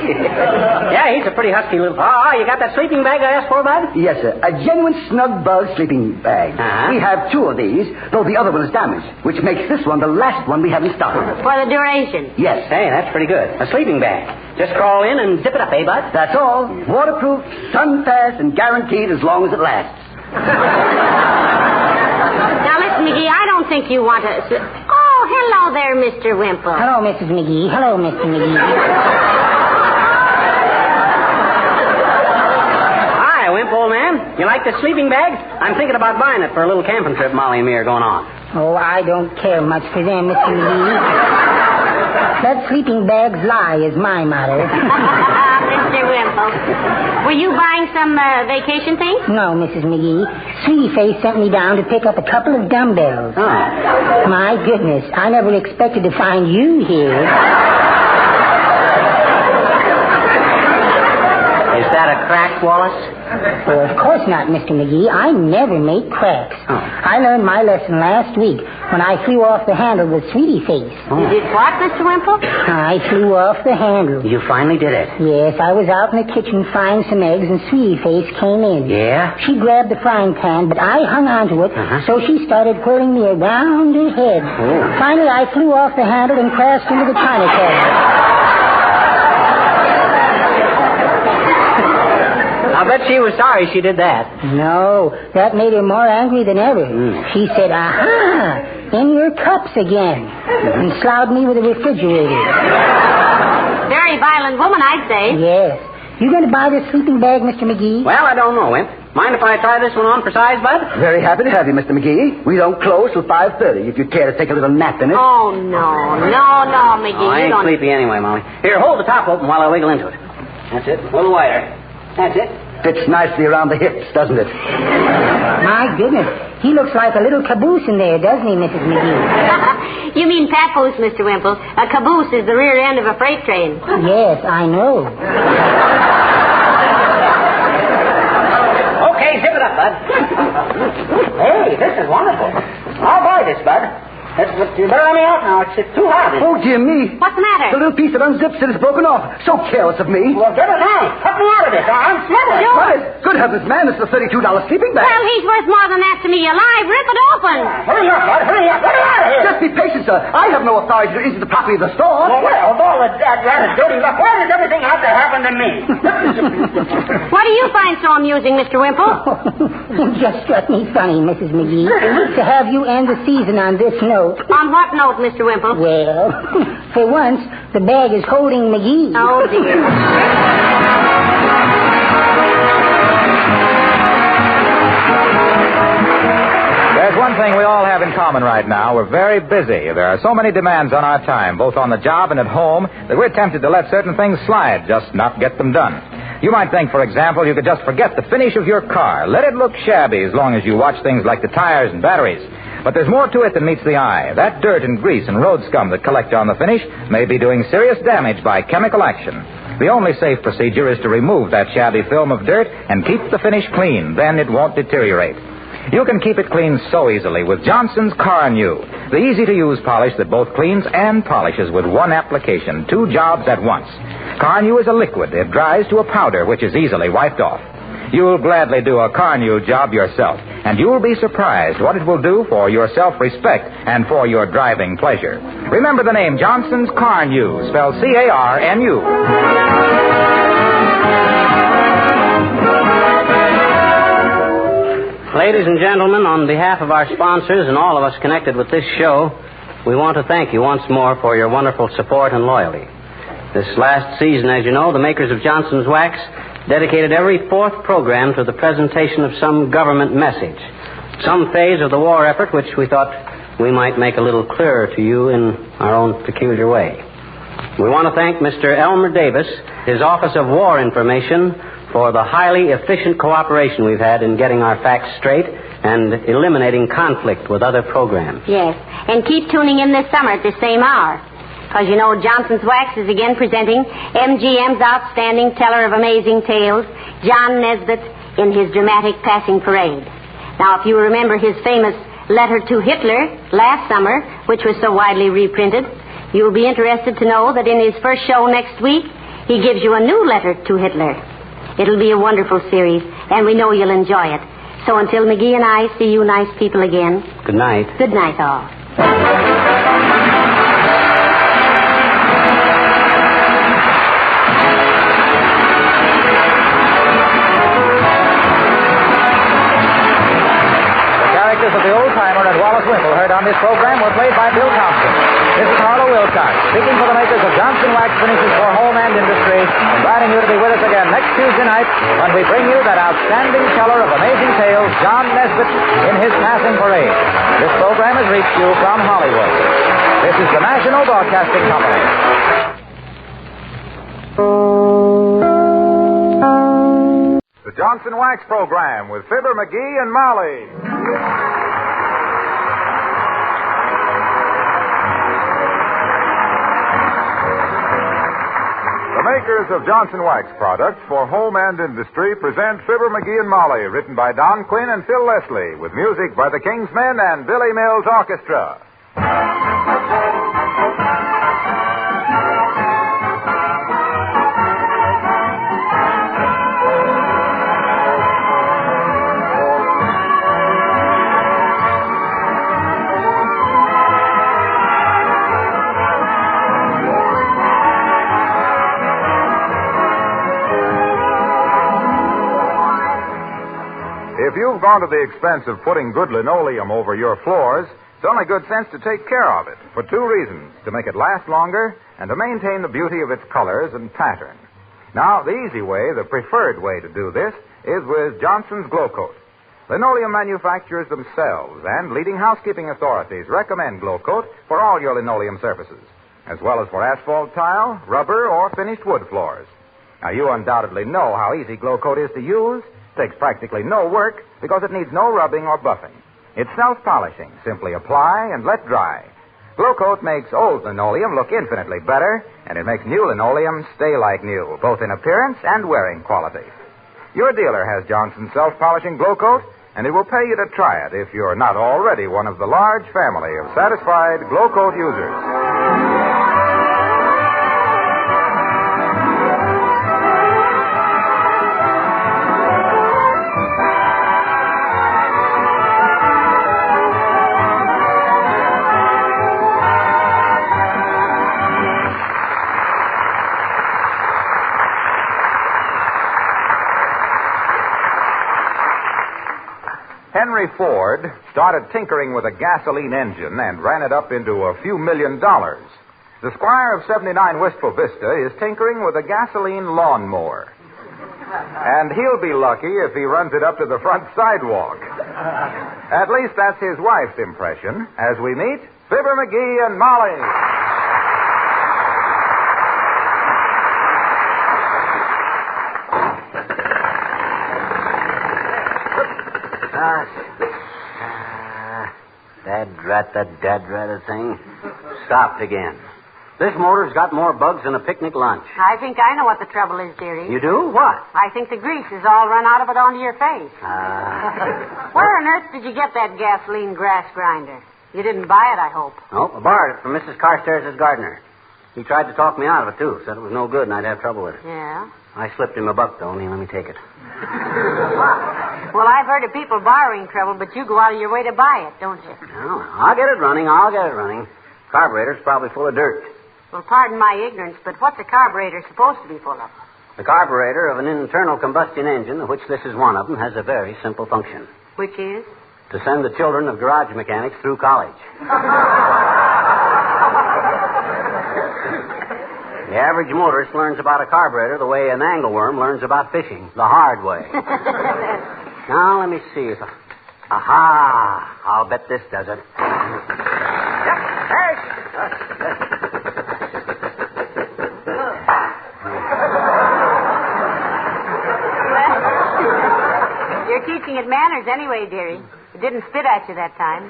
Yeah, he's a pretty husky little... Oh, you got that sleeping bag I asked for, Bud? Yes, sir. A genuine snug bug sleeping bag. Uh-huh. We have two of these, though the other one is damaged, which makes this one the last one we have in stock. For the duration? Yes. Hey, that's pretty good. A sleeping bag. Just crawl in and zip it up, eh, Bud? That's all. Waterproof, sun-fast, and guaranteed as long as it lasts. Now, listen, McGee, I don't think you want to... Oh, hello there, Mr. Wimple. Hello, Mrs. McGee. Hello, Mr. McGee. Hi, Wimp, old man. You like the sleeping bag? I'm thinking about buying it for a little camping trip Molly and me are going on. Oh, I don't care much for them, Mr. McGee. Let sleeping bags lie is my motto. Mr. Wimple, were you buying some vacation things? No, Mrs. McGee. Sweetie Face sent me down to pick up a couple of dumbbells. Oh. My goodness, I never expected to find you here. Is that a crack, Wallace? Well, of course not, Mr. McGee. I never make cracks. Oh. I learned my lesson last week when I flew off the handle with Sweetie Face. Oh. You did what, Mr. Wimple? I flew off the handle. You finally did it? Yes, I was out in the kitchen frying some eggs, and Sweetie Face came in. Yeah? She grabbed the frying pan, but I hung on to it, so she started whirling me around her head. Oh. Finally, I flew off the handle and crashed into the china cabinet. I bet she was sorry she did that. No, that made her more angry than ever. She said, aha, in your cups again, and sloughed me with a refrigerator. Very violent woman, I'd say. Yes. You going to buy this sleeping bag, Mr. McGee? Well, I don't know, Wimp. Mind if I try this one on for size, Bud? Very happy to have you, Mr. McGee. We don't close till 5:30 if you'd care to take a little nap in it. Oh, no, McGee. Oh, I you ain't don't... sleepy anyway, Molly. Here, hold the top open while I wiggle into it. That's it. A little wider. That's it. Fits nicely around the hips, doesn't it? My goodness. He looks like a little caboose in there, doesn't he, Mrs. McGee? You mean papoose, Mr. Wimple. A caboose is the rear end of a freight train. Yes, I know. Okay, zip it up, Bud. Hey, this is wonderful. I'll buy this, Bud. You better let me out now. It's too hard. Oh, dear me. What's the matter? The little piece that unzips it is broken off. So careless of me. Well, get it out. Cut me out of this. I'm smothered. What is? Good heavens, man, it's a $32 sleeping bag. Well, he's worth more than that to me alive. Rip it open. Hurry up, Bud. Hurry up. Let it out of here. Just be patient, sir. I have no authority to enter the property of the store. Well, with all that dirty luck, why does everything have to happen to me? What do you find so amusing, Mr. Wimple? It just struck me funny, Mrs. McGee, to have you end the season on this note. On what note, Mr. Wimple? Well, for once, the bag is holding McGee. Oh, dear. There's one thing we all have in common right now. We're very busy. There are so many demands on our time, both on the job and at home, that we're tempted to let certain things slide, just not get them done. You might think, for example, you could just forget the finish of your car. Let it look shabby as long as you watch things like the tires and batteries. But there's more to it than meets the eye. That dirt and grease and road scum that collect on the finish may be doing serious damage by chemical action. The only safe procedure is to remove that shabby film of dirt and keep the finish clean. Then it won't deteriorate. You can keep it clean so easily with Johnson's Carnival, the easy-to-use polish that both cleans and polishes with one application, 2 jobs at once. Carnival is a liquid. It dries to a powder which is easily wiped off. You'll gladly do a Carnival job yourself, and you'll be surprised what it will do for your self-respect and for your driving pleasure. Remember the name Johnson's Carnival, spelled C-A-R-N-U. Ladies and gentlemen, on behalf of our sponsors and all of us connected with this show, we want to thank you once more for your wonderful support and loyalty. This last season, as you know, the makers of Johnson's Wax dedicated every 4th program to the presentation of some government message, some phase of the war effort which we thought we might make a little clearer to you in our own peculiar way. We want to thank Mr. Elmer Davis, his Office of War Information, for the highly efficient cooperation we've had in getting our facts straight and eliminating conflict with other programs. Yes, and keep tuning in this summer at the same hour. Because you know Johnson's Wax is again presenting MGM's outstanding teller of amazing tales, John Nesbitt, in his dramatic passing parade. Now, if you remember his famous letter to Hitler last summer, which was so widely reprinted, you'll be interested to know that in his first show next week, he gives you a new letter to Hitler. It'll be a wonderful series, and we know you'll enjoy it. So until McGee and I see you nice people again. Good night. Good night, all. Of the old-timer and Wallace Wimple heard on this program were played by Bill Thompson. This is Harlow Wilcox, speaking for the makers of Johnson Wax Finishes for Home and Industry, inviting you to be with us again next Tuesday night when we bring you that outstanding teller of amazing tales, John Nesbitt, in his passing parade. This program has reached you from Hollywood. This is the National Broadcasting Company. The Johnson Wax Program with Fibber McGee and Molly. The makers of Johnson Wax products for home and industry present Fibber McGee and Molly, written by Don Quinn and Phil Leslie, with music by the Kingsmen and Billy Mills Orchestra. If you've gone to the expense of putting good linoleum over your floors, It's only good sense to take care of it for two reasons: to make it last longer and to maintain the beauty of its colors and pattern. Now, the easy way, the preferred way to do this, is with Johnson's Glow Coat. Linoleum manufacturers themselves and leading housekeeping authorities recommend Glow Coat for all your linoleum surfaces, as well as for asphalt tile, rubber, or finished wood floors. Now, you undoubtedly know how easy Glow Coat is to use. It takes practically no work because it needs no rubbing or buffing. It's self-polishing. Simply apply and let dry. Glow Coat makes old linoleum look infinitely better, and it makes new linoleum stay like new, both in appearance and wearing quality. Your dealer has Johnson's self-polishing Glow Coat, and it will pay you to try it if you're not already one of the large family of satisfied Glow Coat users. Henry Ford started tinkering with a gasoline engine and ran it up into a few $1 million. The Squire of 79 Wistful Vista is tinkering with a gasoline lawnmower. And he'll be lucky if he runs it up to the front sidewalk. At least that's his wife's impression as we meet Fibber McGee and Molly. That rather thing. Stopped again. This motor's got more bugs than a picnic lunch. I think I know what the trouble is, dearie. You do? What? I think the grease is all run out of it onto your face. Where on earth did you get that gasoline grass grinder? You didn't buy it, I hope. Nope, I borrowed it from Mrs. Carstairs' gardener. He tried to talk me out of it, too. Said it was no good and I'd have trouble with it. Yeah? I slipped him a buck, though, and he let me take it. Well, I've heard of people borrowing trouble, but you go out of your way to buy it, don't you? No, I'll get it running. Carburetor's probably full of dirt. Well, pardon my ignorance, but what's a carburetor supposed to be full of? The carburetor of an internal combustion engine, of which this is one of them, has a very simple function. Which is? To send the children of garage mechanics through college. The average motorist learns about a carburetor the way an angleworm learns about fishing, the hard way. Now, let me see if... Aha! I'll bet this does it. Yep, You're teaching it manners anyway, dearie. It didn't spit at you that time.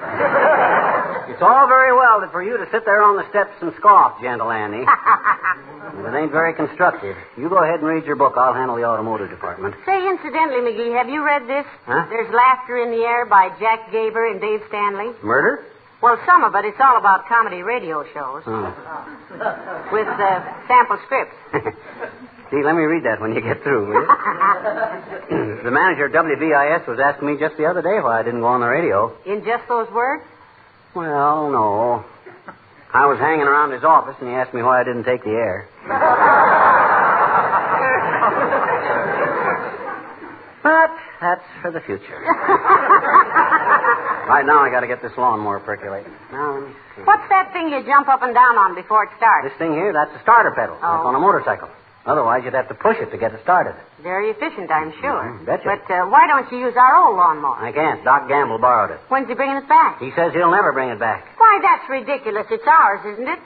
It's all very well for you to sit there on the steps and scoff, gentle Annie. It ain't very constructive. You go ahead and read your book. I'll handle the automotive department. Say, incidentally, McGee, have you read this? Huh? There's Laughter in the Air by Jack Gaber and Dave Stanley. Murder? Well, some of it. It's all about comedy radio shows. With sample scripts. Gee, let me read that when you get through, will you? The manager at WBIS was asking me just the other day why I didn't go on the radio. In just those words? Well, no. I was hanging around his office, and he asked me why I didn't take the air. But that's for the future. Right now, I got to get this lawnmower percolating. Now, let me see. What's that thing you jump up and down on before it starts? This thing here, that's a starter pedal. Like on a motorcycle. Otherwise, you'd have to push it to get it started. Very efficient, I'm sure. Betcha. But why don't you use our old lawnmower? I can't. Doc Gamble borrowed it. When's he bringing it back? He says he'll never bring it back. Why, that's ridiculous. It's ours, isn't it?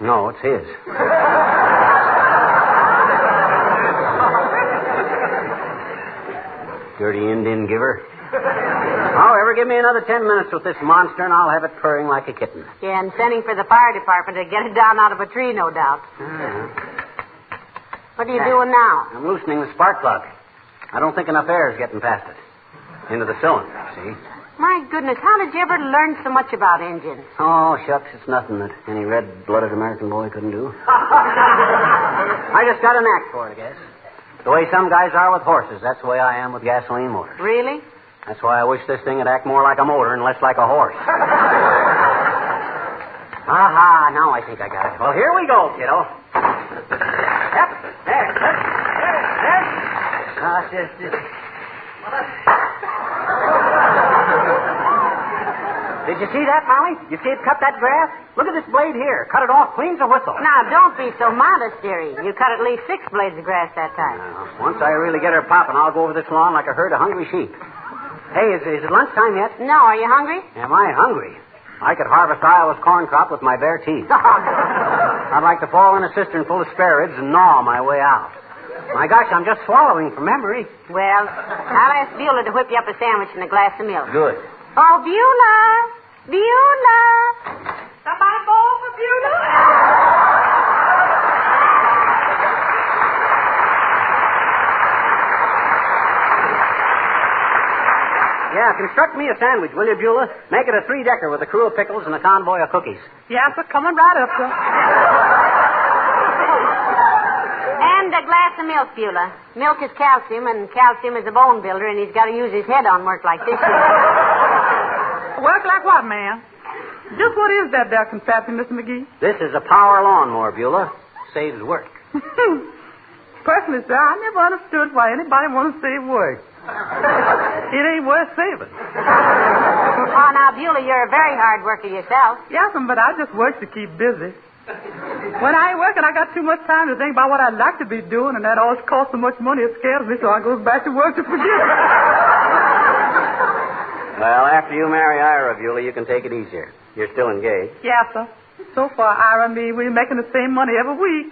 No, it's his. Dirty Indian giver. However, give me another 10 minutes with this monster, and I'll have it purring like a kitten. Yeah, and sending for the fire department to get it down out of a tree, no doubt. What are you doing now? I'm loosening the spark plug. I don't think enough air is getting past it. Into the cylinder, see? My goodness, how did you ever learn so much about engines? Oh, shucks, it's nothing that any red-blooded American boy couldn't do. I just got a knack for it, I guess. The way some guys are with horses, that's the way I am with gasoline motors. Really? That's why I wish this thing would act more like a motor and less like a horse. Aha, now I think I got it. Well, here we go, kiddo. Yep, there. Did you see that, Molly? You see it cut that grass? Look at this blade here. Cut it off clean as a whistle. Now, don't be so modest, dearie. You cut at least 6 blades of grass that time. Once I really get her popping, I'll go over this lawn like a herd of hungry sheep. Hey, is it lunchtime yet? No, are you hungry? Am I hungry? I could harvest Iowa's corn crop with my bare teeth. I'd like to fall in a cistern full of spare ribs and gnaw my way out. My gosh, I'm just swallowing from memory. Well, I'll ask Beulah to whip you up a sandwich and a glass of milk. Good. Oh, Beulah! Beulah! Somebody call for Beulah? Yeah, construct me a sandwich, will you, Beulah? Make it a 3-decker with a crew of pickles and a convoy of cookies. Yes, sir. Coming right up, sir. And a glass of milk, Beulah. Milk is calcium, and calcium is a bone builder, and he's got to use his head on work like this. Work like what, ma'am? Just what is that there contraption, Mr. McGee? This is a power lawnmower, Beulah. Saves work. Personally, sir, I never understood why anybody wants to save work. It ain't worth saving. Oh, now, Beulah, you're a very hard worker yourself. Yes, but I just work to keep busy. When I ain't working, I got too much time to think about what I'd like to be doing, and that always costs so much money it scares me, so I goes back to work to forget it. Well, after you marry Ira, Beulah, you can take it easier. You're still engaged. Yes, sir. So far, Ira and me, we're making the same money every week.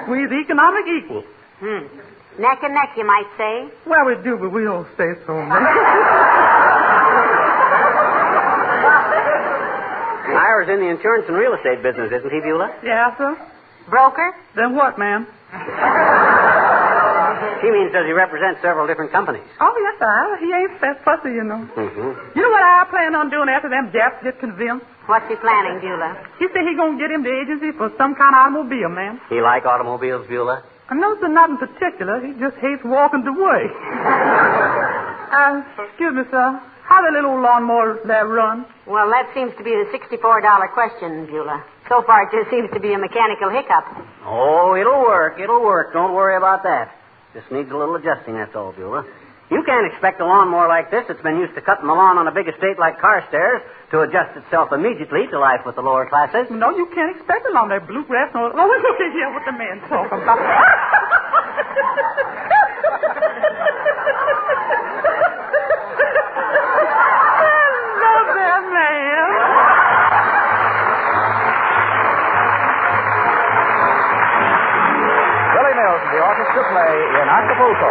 We're the economic equal. Neck and neck, you might say. Well, we do, but we don't say so much. Ira's in the insurance and real estate business, isn't he, Beulah? Yes, sir. Broker? Then what, ma'am? He means does he represent several different companies? Oh, yes, sir. He ain't that fussy, you know. Mm-hmm. You know what I plan on doing after them Japs get convinced? What's he planning, Beulah? He said he gonna get him the agency for some kind of automobile, ma'am. He like automobiles, Beulah? I know sir, not in particular. He just hates walking the way. Excuse me, sir. How the little lawnmower there run? Well, that seems to be the $64 question, Beulah. So far, it just seems to be a mechanical hiccup. Oh, it'll work. It'll work. Don't worry about that. Just needs a little adjusting, that's all, Beulah. You can't expect a lawnmower like this that's been used to cutting the lawn on a big estate like Carstairs to adjust itself immediately to life with the lower classes. No, you can't expect it on that bluegrass. No, look at here what the man's talking about. The orchestra play in Acapulco.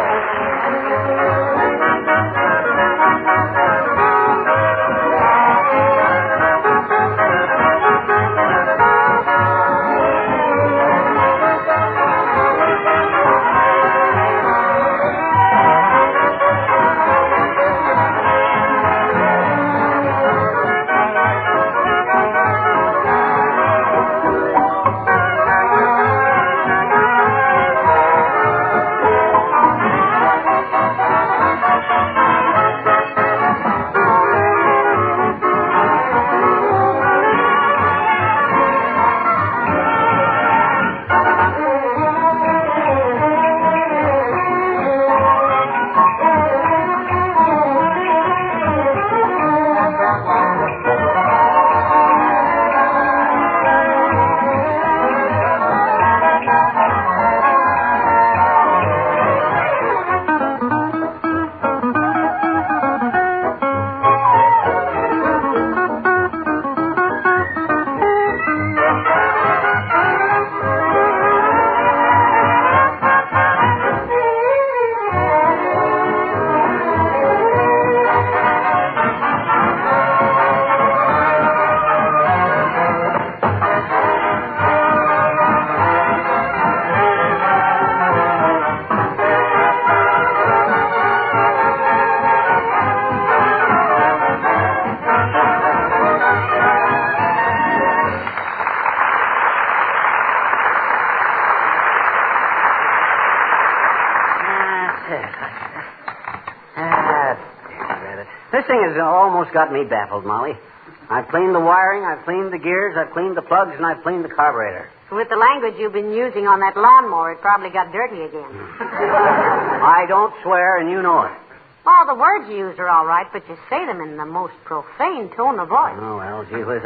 This thing has almost got me baffled, Molly. I've cleaned the wiring, I've cleaned the gears, I've cleaned the plugs, and I've cleaned the carburetor. With the language you've been using on that lawnmower, it probably got dirty again. I don't swear, and you know it. All the words you use are all right, but you say them in the most profane tone of voice. Oh, well, gee whiz,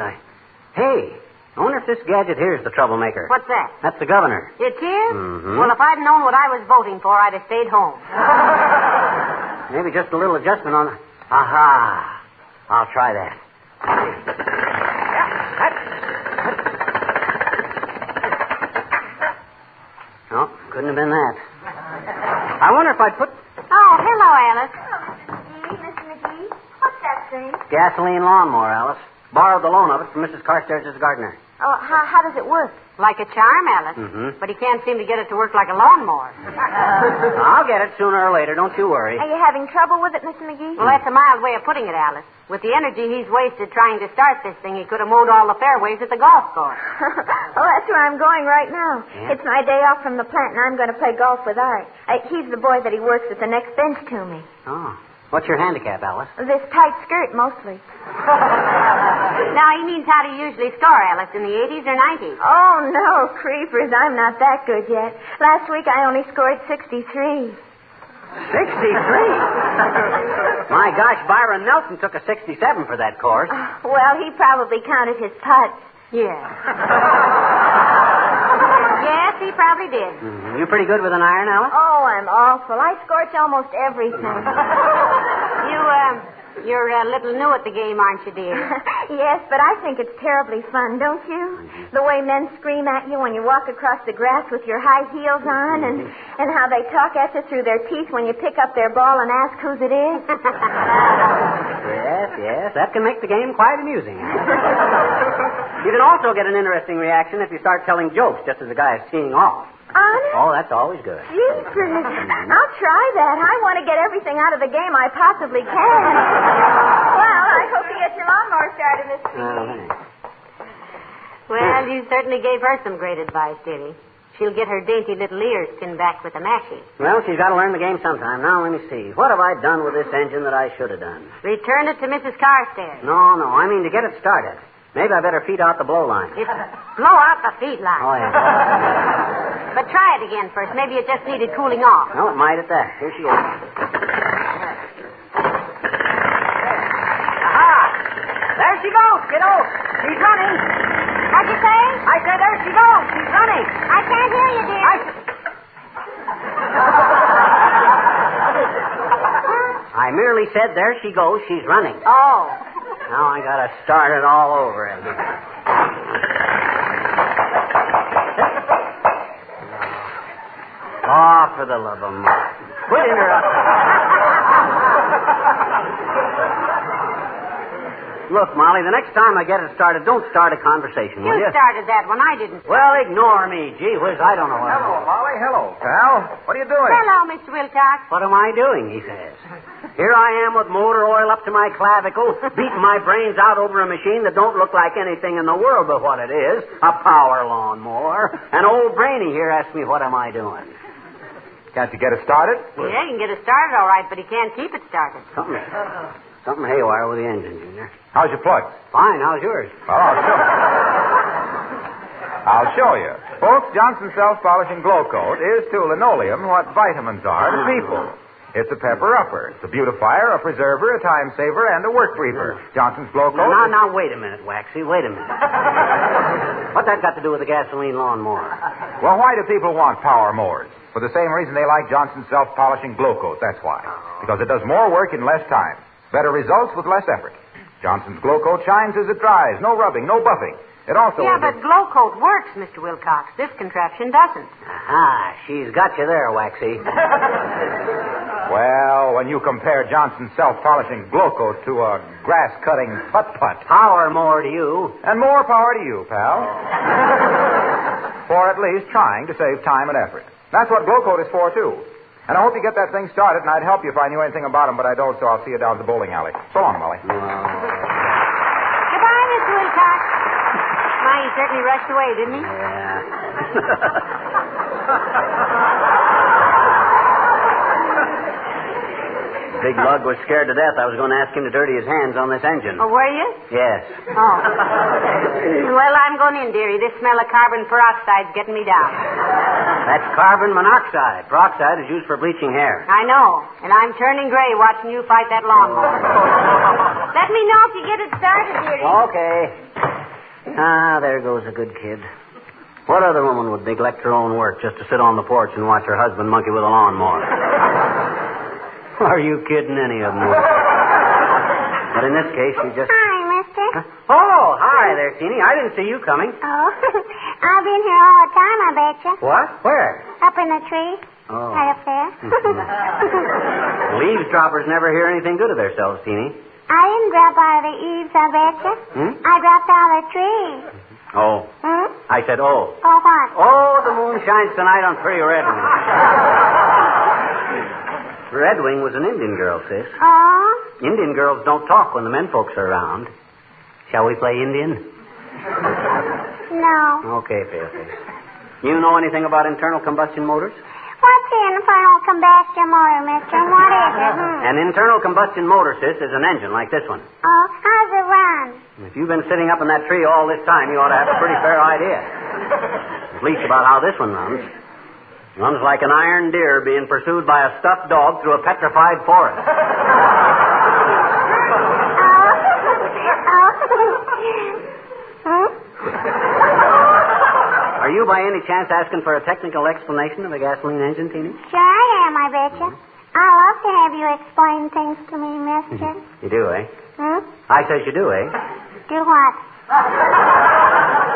Hey, I wonder if this gadget here is the troublemaker. What's that? That's the governor. It is? Mm-hmm. Well, if I'd known what I was voting for, I'd have stayed home. Maybe just a little adjustment on the... Aha! I'll try that. No, couldn't have been that. I wonder if I'd put... Oh, hello, Alice. Mr. McGee, what's that thing? Gasoline lawnmower, Alice. Borrowed the loan of it from Mrs. Carstairs' gardener. Oh, how does it work? Like a charm, Alice. Mm-hmm. But he can't seem to get it to work like a lawnmower. I'll get it sooner or later. Don't you worry. Are you having trouble with it, Mr. McGee? Well, that's a mild way of putting it, Alice. With the energy he's wasted trying to start this thing, he could have mowed all the fairways at the golf course. Oh, that's where I'm going right now. Yeah? It's my day off from the plant, and I'm going to play golf with Art. He's the boy that he works at the next bench to me. Oh. What's your handicap, Alice? This tight skirt, mostly. Now, he means how do you usually score, Alice, in the 80s or 90s? Oh, no, creepers. I'm not that good yet. Last week I only scored 63. 63? My gosh, Byron Nelson took a 67 for that course. Well, he probably counted his putts. Yeah. Yes, he probably did. Mm-hmm. You pretty good with an iron, Alice? Oh, I'm awful. I scorch almost everything. You're a little new at the game, aren't you, dear? Yes, but I think it's terribly fun, don't you? Mm-hmm. The way men scream at you when you walk across the grass with your high heels on, and how they talk at you through their teeth when you pick up their ball and ask whose it is. Yes, that can make the game quite amusing. You can also get an interesting reaction if you start telling jokes just as the guy is teeing off. Honest? Oh, that's always good. Jeepers. I'll try that. I want to get everything out of the game I possibly can. Well, I hope you get your lawnmower started, Miss McGee. Well, you certainly gave her some great advice, dearie. She'll get her dainty little ears pinned back with a mashie. Well, she's got to learn the game sometime. Now, let me see. What have I done with this engine that I should have done? Return it to Mrs. Carstairs. No. I mean to get it started. Maybe I better feed out the blow line. Blow out the feed line. Oh, yeah. But try it again first. Maybe it just needed cooling off. No, it might at that. Here she is. Aha! There she goes, kiddo. She's running. What'd you say? I said there she goes. She's running. I can't hear you, dear. I merely said there she goes. She's running. Oh. Now I gotta start it all over again. Oh, for the love of Martin. Quit interrupting. Look, Molly, the next time I get it started, don't start a conversation, will you? You started that one. I didn't. Well, ignore me. Gee whiz, I don't know what Hello, Molly. Hello, pal. What are you doing? Hello, Mr. Wilcox. What am I doing, he says. Here I am with motor oil up to my clavicle, beating my brains out over a machine that don't look like anything in the world but what it is, a power lawnmower. And old Brainy here asks me, what am I doing? Can't you get it started? Yeah, you can get it started all right, but he can't keep it started. Something haywire with the engine, Junior. How's your plugs? Fine. How's yours? Well, I'll show you. Folks, Johnson Self-Polishing Glow Coat is to linoleum what vitamins are to people. It's a pepper-upper. It's a beautifier, a preserver, a time-saver, and a work-briefer. Johnson's Glow Coat... Now, wait a minute, Waxy. Wait a minute. What's that got to do with the gasoline lawnmower? Well, why do people want power mowers? For the same reason they like Johnson's Self-Polishing Glow Coat, that's why. Because it does more work in less time. Better results with less effort. Johnson's Glow Coat shines as it dries. No rubbing, no buffing. It also... Yeah, but Glow Coat works, Mr. Wilcox. This contraption doesn't. Aha, she's got you there, Waxy. Well, when you compare Johnson's Self-Polishing Glow Coat to a grass-cutting putt-putt... Power more to you. And more power to you, pal. For at least trying to save time and effort. That's what Glow Coat is for, too. And I hope you get that thing started, and I'd help you if I knew anything about them, but I don't, so I'll see you down at the bowling alley. So long, Molly. Goodbye, Mr. Wilcox. My, he certainly rushed away, didn't he? Yeah. Big Lug was scared to death. I was going to ask him to dirty his hands on this engine. Oh, were you? Yes. Oh. Well, I'm going in, dearie. This smell of carbon peroxide's getting me down. That's carbon monoxide. Peroxide is used for bleaching hair. I know, and I'm turning gray watching you fight that lawnmower. Let me know if you get it started, dearie. Okay. There goes a good kid. What other woman would neglect her own work just to sit on the porch and watch her husband monkey with a lawnmower? Are you kidding? Any of them would. But in this case, she just... Hi, mister. Oh, hi there, Teeny. I didn't see you coming. Oh, I've been here all the time, I betcha. What? Where? Up in the tree. Oh. Right up there. Eavesdroppers never hear anything good of themselves, Teeny. I didn't drop out of the eaves, I betcha. I dropped out of the tree. Oh. I said, oh. Oh, what? Oh, the moon shines tonight on pretty Redwing. Redwing was an Indian girl, sis. Oh? Indian girls don't talk when the men folks are around. Shall we play Indian? No. Okay, Paleface. You know anything about internal combustion motors? What's the infernal combustion motor, mister? What is it? An internal combustion motor, sis, is an engine like this one. Oh, how's it run? If you've been sitting up in that tree all this time, you ought to have a pretty fair idea. At least about how this one runs. Runs like an iron deer being pursued by a stuffed dog through a petrified forest. Are you by any chance asking for a technical explanation of a gasoline engine, Teeny? Sure I am, I betcha. I love to have you explain things to me, mister. You do, eh? I says you do, eh? Do what?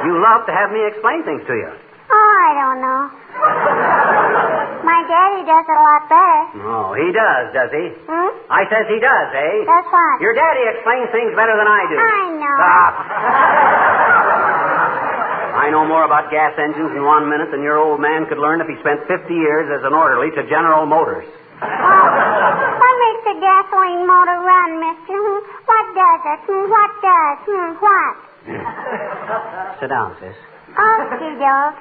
You love to have me explain things to you. Oh, I don't know. My daddy does it a lot better. Oh, he does he? I says he does, eh? Does what? Your daddy explains things better than I do. I know. Stop. I know more about gas engines in 1 minute than your old man could learn if he spent 50 years as an orderly to General Motors. What makes a gasoline motor run, mister? What does it? What does? What? Sit down, sis. Okay, dog.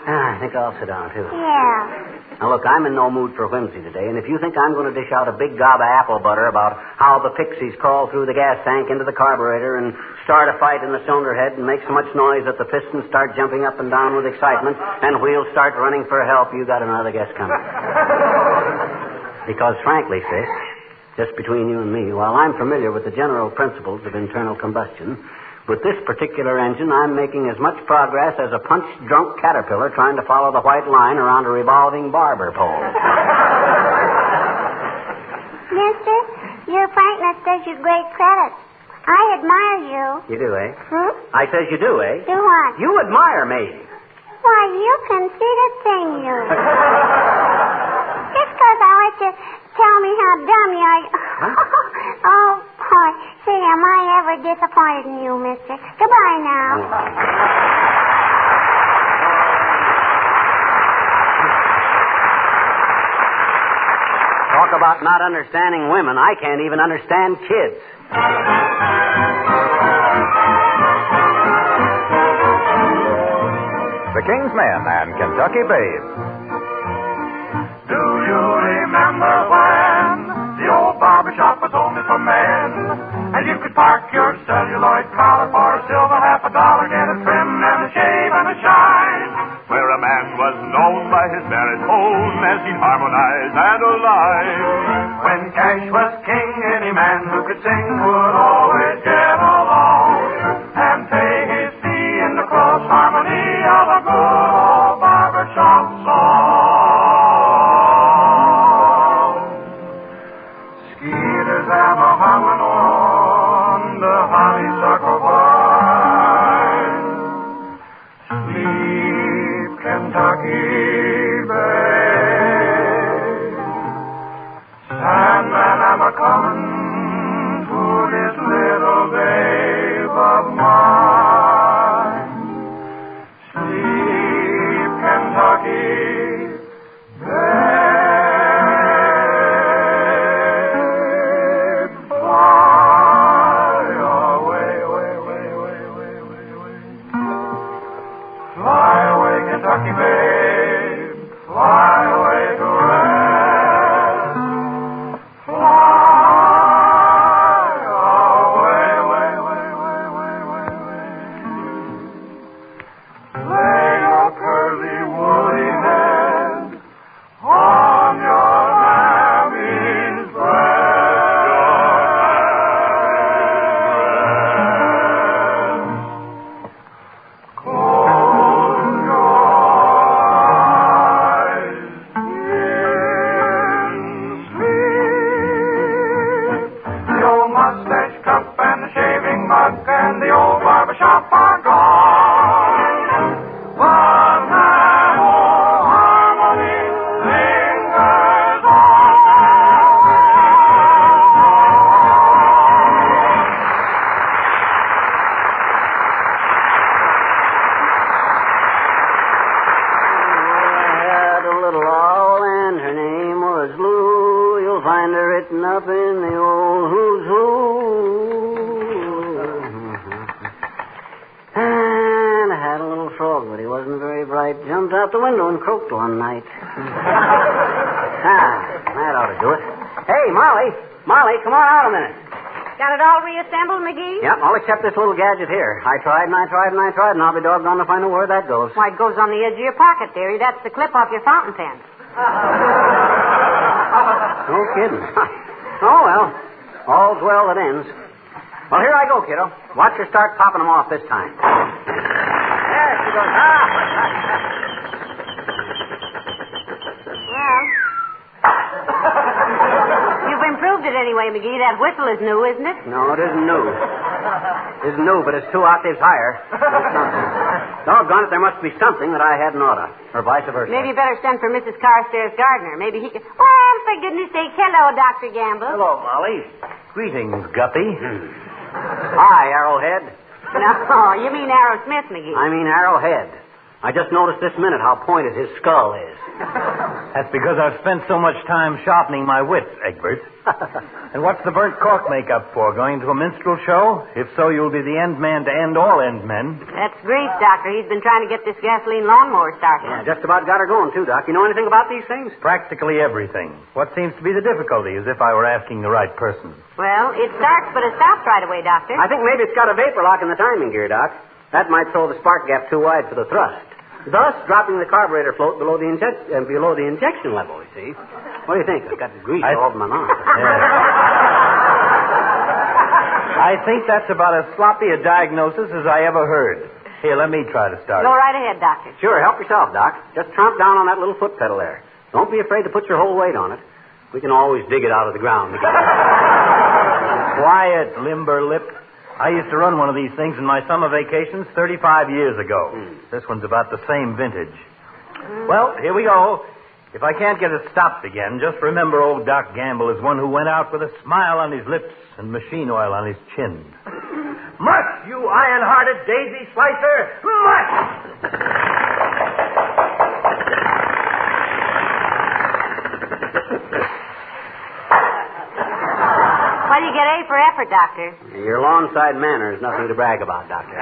I think I'll sit down, too. Yeah. Now, look, I'm in no mood for whimsy today, and if you think I'm going to dish out a big gob of apple butter about how the pixies crawl through the gas tank into the carburetor and start a fight in the cylinder head and make so much noise that the pistons start jumping up and down with excitement and wheels start running for help, you got another guess coming. Because, frankly, sis, just between you and me, while I'm familiar with the general principles of internal combustion, with this particular engine, I'm making as much progress as a punch-drunk caterpillar trying to follow the white line around a revolving barber pole. Mister, your frankness does you great credit. I admire you. You do, eh? I says you do, eh? Do what? You admire me. Why, you conceited thing, you. Just because I let you tell me how dumb you are. Oh, boy. Say, am I ever disappointed in you, mister? Goodbye now. Talk about not understanding women. I can't even understand kids. The King's Men and Kentucky Babe. Do you remember when the old barbershop was only for men? And you could park your celluloid collar for a silver $50, get a trim and a shave and a shine. Where a man was known by his baritone as he'd harmonize and align. When cash was king, any man who could sing would always get along and pay his fee in the close harmony of a good old barbershop song. Skeeters have a hanging on the honeysuckle vine. Sleep, Kentucky Bay. Sandman, I'm a-comin' to this little babe of mine. Sleep, Kentucky Babe. Fly away, away, away. up are gone. But that old harmony lingers on. Find her written up in the old Who's Who. And I had a little frog, but he wasn't very bright. Jumped out the window and croaked one night. That ought to do it. Hey, Molly, come on out a minute. Got it all reassembled, McGee? Yep, all except this little gadget here. I tried, and I'll be doggone if I know where that goes. Why, it goes on the edge of your pocket, dearie. That's the clip off your fountain pen. No kidding. Oh, well. All's well that ends. Well, here I go, kiddo. Watch her start popping them off this time. There she goes. Well, you've improved it anyway, McGee. That whistle is new, isn't it? No, it isn't new. It isn't new, but it's 2 octaves higher. Doggone it, there must be something that I hadn't oughta, or vice versa. Maybe you better send for Mrs. Carstairs' gardener. Maybe he can... Well, for goodness sake, hello, Dr. Gamble. Hello, Molly. Greetings, Guppy. Hi, Arrowhead. No, you mean Arrowsmith, McGee. I mean Arrowhead. I just noticed this minute how pointed his skull is. That's because I've spent so much time sharpening my wits, Egbert. And what's the burnt cork make up for? Going to a minstrel show? If so, you'll be the end man to end all end men. That's great, Doctor. He's been trying to get this gasoline lawnmower started. Yeah, just about got her going, too, Doc. You know anything about these things? Practically everything. What seems to be the difficulty, as if I were asking the right person. Well, it starts, but it stops right away, Doctor. I think maybe it's got a vapor lock in the timing gear, Doc. That might throw the spark gap too wide for the thrust, thus dropping the carburetor float below the injection level, you see. What do you think? I've got grease all over my mouth. I think that's about as sloppy a diagnosis as I ever heard. Here, let me try to start. Go right ahead, Doctor. Sure, help yourself, Doc. Just tromp down on that little foot pedal there. Don't be afraid to put your whole weight on it. We can always dig it out of the ground. Quiet, limber lip. I used to run one of these things in my summer vacations 35 years ago. This one's about the same vintage. Well, here we go. If I can't get it stopped again, just remember old Doc Gamble is one who went out with a smile on his lips and machine oil on his chin. Mush, you iron-hearted daisy slicer! Mush! What do you get A for effort, Doctor? Your lawn-side manner is nothing to brag about, Doctor.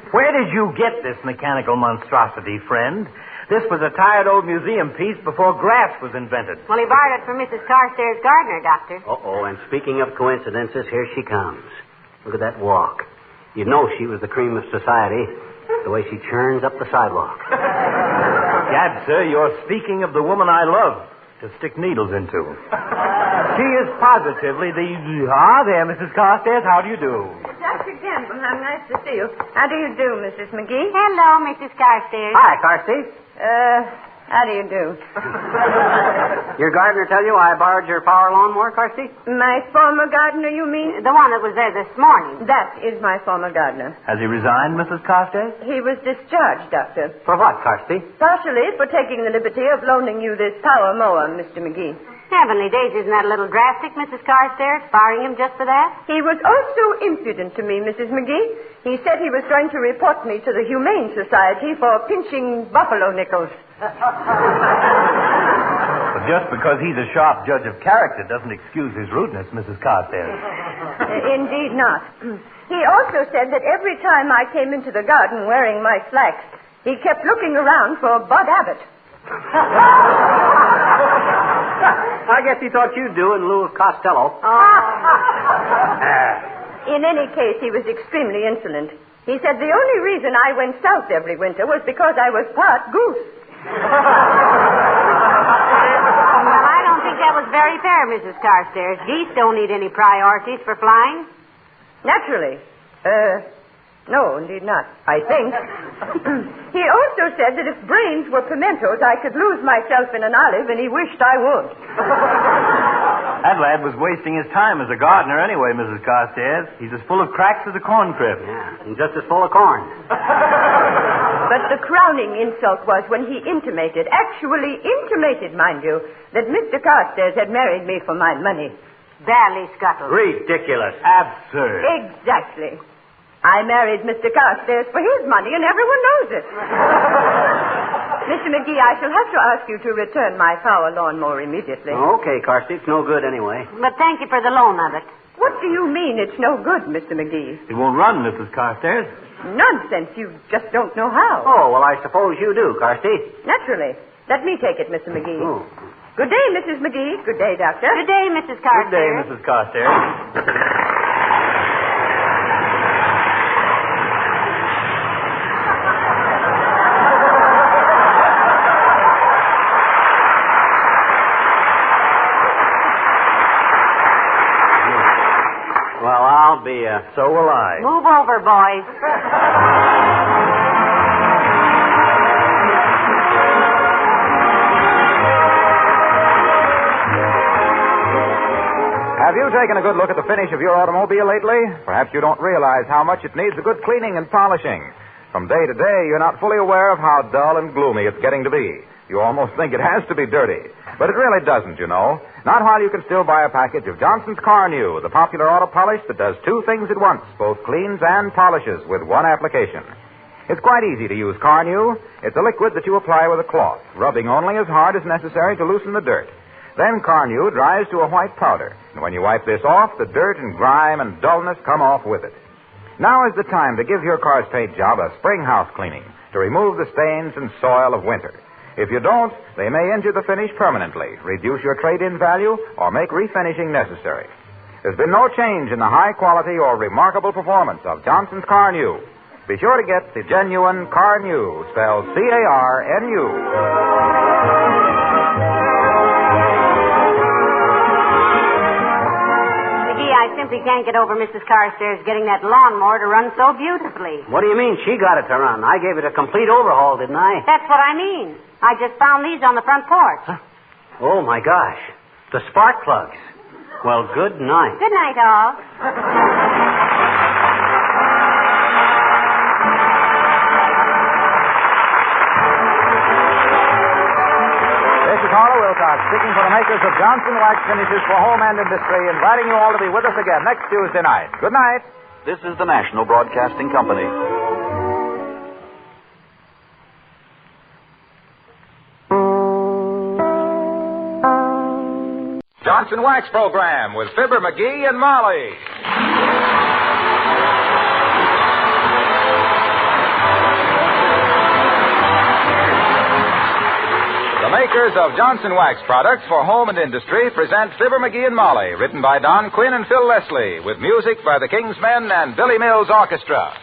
Where did you get this mechanical monstrosity, friend? This was a tired old museum piece before grass was invented. Well, he borrowed it from Mrs. Carstairs' gardener, Doctor. Uh-oh, and speaking of coincidences, here she comes. Look at that walk. You'd know she was the cream of society, the way she churns up the sidewalk. Gad, sir, you're speaking of the woman I love to stick needles into. She is positively the... Ah, there, Mrs. Carstairs, how do you do? Dr. Gamble, how nice to see you. How do you do, Mrs. McGee? Hello, Mrs. Carstairs. Hi, Carstairs. How do you do? Your gardener tell you I borrowed your power lawnmower, Carstairs? My former gardener, you mean? The one that was there this morning. That is my former gardener. Has he resigned, Mrs. Carstairs? He was discharged, Doctor. For what, Carstairs? Partially for taking the liberty of loaning you this power mower, Mr. McGee. Heavenly days, isn't that a little drastic, Mrs. Carstairs, firing him just for that? He was also impudent to me, Mrs. McGee. He said he was going to report me to the Humane Society for pinching buffalo nickels. But just because he's a sharp judge of character doesn't excuse his rudeness, Mrs. Carstairs. Indeed not. He also said that every time I came into the garden wearing my slacks, he kept looking around for Bud Abbott. I guess he thought you'd do in lieu of Costello. In any case, he was extremely insolent. He said the only reason I went south every winter was because I was part goose. Well, I don't think that was very fair, Mrs. Carstairs. Geese don't need any priorities for flying. Naturally. No, indeed not. I think. He also said that if brains were pimentos, I could lose myself in an olive, and he wished I would. That lad was wasting his time as a gardener anyway, Mrs. Carstairs. He's as full of cracks as a corn crib. Yeah, and just as full of corn. But the crowning insult was when he actually intimated, mind you, that Mr. Carstairs had married me for my money. Barely scuttled. Ridiculous. Absurd. Exactly. I married Mr. Carstairs for his money, and everyone knows it. Mr. McGee, I shall have to ask you to return my power lawnmower immediately. Okay, Carstairs. It's no good anyway. But thank you for the loan of it. What do you mean it's no good, Mr. McGee? It won't run, Mrs. Carstairs. Nonsense. You just don't know how. Oh, well, I suppose you do, Carstairs. Naturally. Let me take it, Mr. McGee. Oh. Good day, Mrs. McGee. Good day, Doctor. Good day, Mrs. Carstairs. Good day, Mrs. Carstairs. Well, I'll be, So will I. Move over, boys. Have you taken a good look at the finish of your automobile lately? Perhaps you don't realize how much it needs a good cleaning and polishing. From day to day, you're not fully aware of how dull and gloomy it's getting to be. You almost think it has to be dirty. But it really doesn't, you know. Not while you can still buy a package of Johnson's Car New, the popular auto polish that does two things at once, both cleans and polishes with one application. It's quite easy to use Car New. It's a liquid that you apply with a cloth, rubbing only as hard as necessary to loosen the dirt. Then Car New dries to a white powder, and when you wipe this off, the dirt and grime and dullness come off with it. Now is the time to give your car's paint job a spring house cleaning to remove the stains and soil of winter. If you don't, they may injure the finish permanently, reduce your trade-in value, or make refinishing necessary. There's been no change in the high quality or remarkable performance of Johnson's Car New. Be sure to get the genuine Car New, spelled C-A-R-N-U. I simply can't get over Mrs. Carstairs getting that lawnmower to run so beautifully. What do you mean she got it to run? I gave it a complete overhaul, didn't I? That's what I mean. I just found these on the front porch. Huh? Oh, my gosh. The spark plugs. Well, good night. Good night, all. This is Harlow Wilcox, speaking for the makers of Johnson Wax Finishes for Home and Industry, inviting you all to be with us again next Tuesday night. Good night. This is the National Broadcasting Company. Johnson Wax Program with Fibber McGee and Molly. The makers of Johnson Wax products for home and industry present Fibber McGee and Molly, written by Don Quinn and Phil Leslie, with music by the King's Men and Billy Mills Orchestra.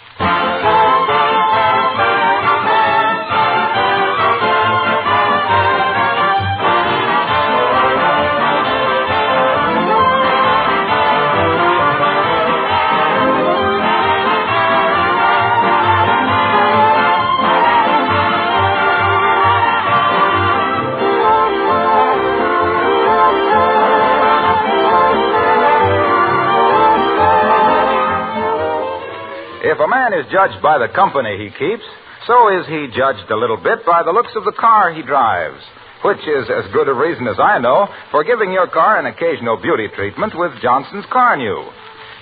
If a man is judged by the company he keeps, so is he judged a little bit by the looks of the car he drives, which is as good a reason as I know for giving your car an occasional beauty treatment with Johnson's Car New.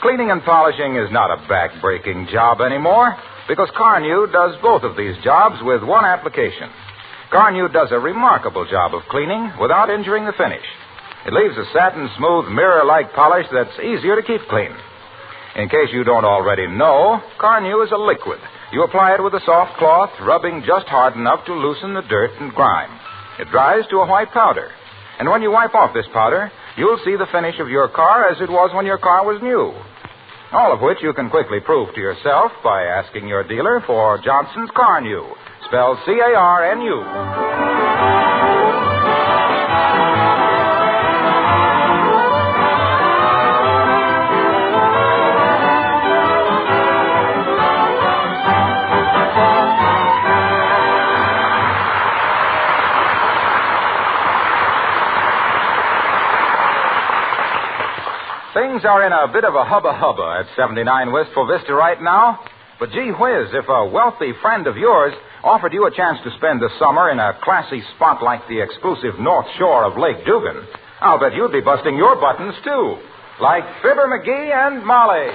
Cleaning and polishing is not a back-breaking job anymore, because Car New does both of these jobs with one application. Car New does a remarkable job of cleaning without injuring the finish. It leaves a satin-smooth, mirror-like polish that's easier to keep clean. In case you don't already know, Car New is a liquid. You apply it with a soft cloth, rubbing just hard enough to loosen the dirt and grime. It dries to a white powder. And when you wipe off this powder, you'll see the finish of your car as it was when your car was new. All of which you can quickly prove to yourself by asking your dealer for Johnson's Car New, spelled C-A-R-N-U. Things are in a bit of a hubba-hubba at 79 Wistful Vista right now. But gee whiz, if a wealthy friend of yours offered you a chance to spend the summer in a classy spot like the exclusive North Shore of Lake Dugan, I'll bet you'd be busting your buttons, too. Like Fibber McGee and Molly.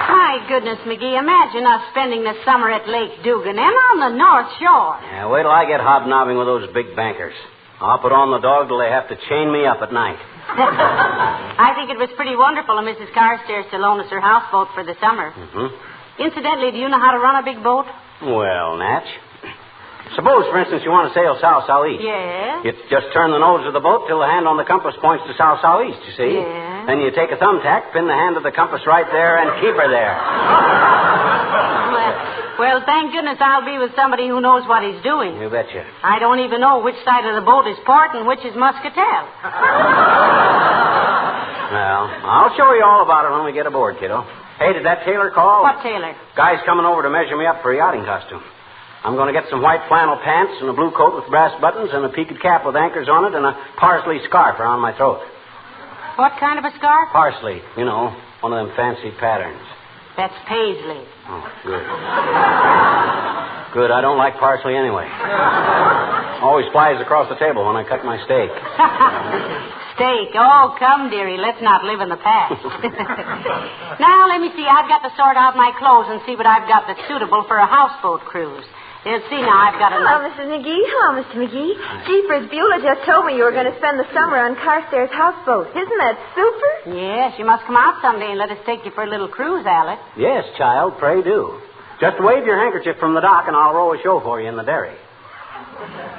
My goodness, McGee, imagine us spending the summer at Lake Dugan and on the North Shore. Yeah, wait till I get hobnobbing with those big bankers. I'll put on the dog till they have to chain me up at night. I think it was pretty wonderful of Mrs. Carstairs to loan us her houseboat for the summer. Mm-hmm. Incidentally, do you know how to run a big boat? Well, Natch. Suppose, for instance, you want to sail south-southeast. Yes. You just turn the nose of the boat till the hand on the compass points to south-southeast, you see? Yes. Then you take a thumbtack, pin the hand of the compass right there, and keep her there. Well, thank goodness I'll be with somebody who knows what he's doing. You betcha. I don't even know which side of the boat is port and which is muscatel. Well, I'll show you all about it when we get aboard, kiddo. Hey, did that tailor call? What tailor? Guy's coming over to measure me up for a yachting costume. I'm going to get some white flannel pants and a blue coat with brass buttons and a peaked cap with anchors on it and a parsley scarf around my throat. What kind of a scarf? Parsley, you know, one of them fancy patterns. That's paisley. Oh, good. Good, I don't like parsley anyway. Always flies across the table when I cut my steak. Steak. Oh, come, dearie, let's not live in the past. Now, let me see. I've got to sort out my clothes and see what I've got that's suitable for a houseboat cruise. Let's see now, I've got a... Hello, Mrs. McGee. Hello, Mr. McGee. Jeepers, Beulah just told me you were going to spend the summer on Carstairs' houseboat. Isn't that super? Yes, you must come out someday and let us take you for a little cruise, Alice. Yes, child, pray do. Just wave your handkerchief from the dock and I'll row a show for you in the dairy.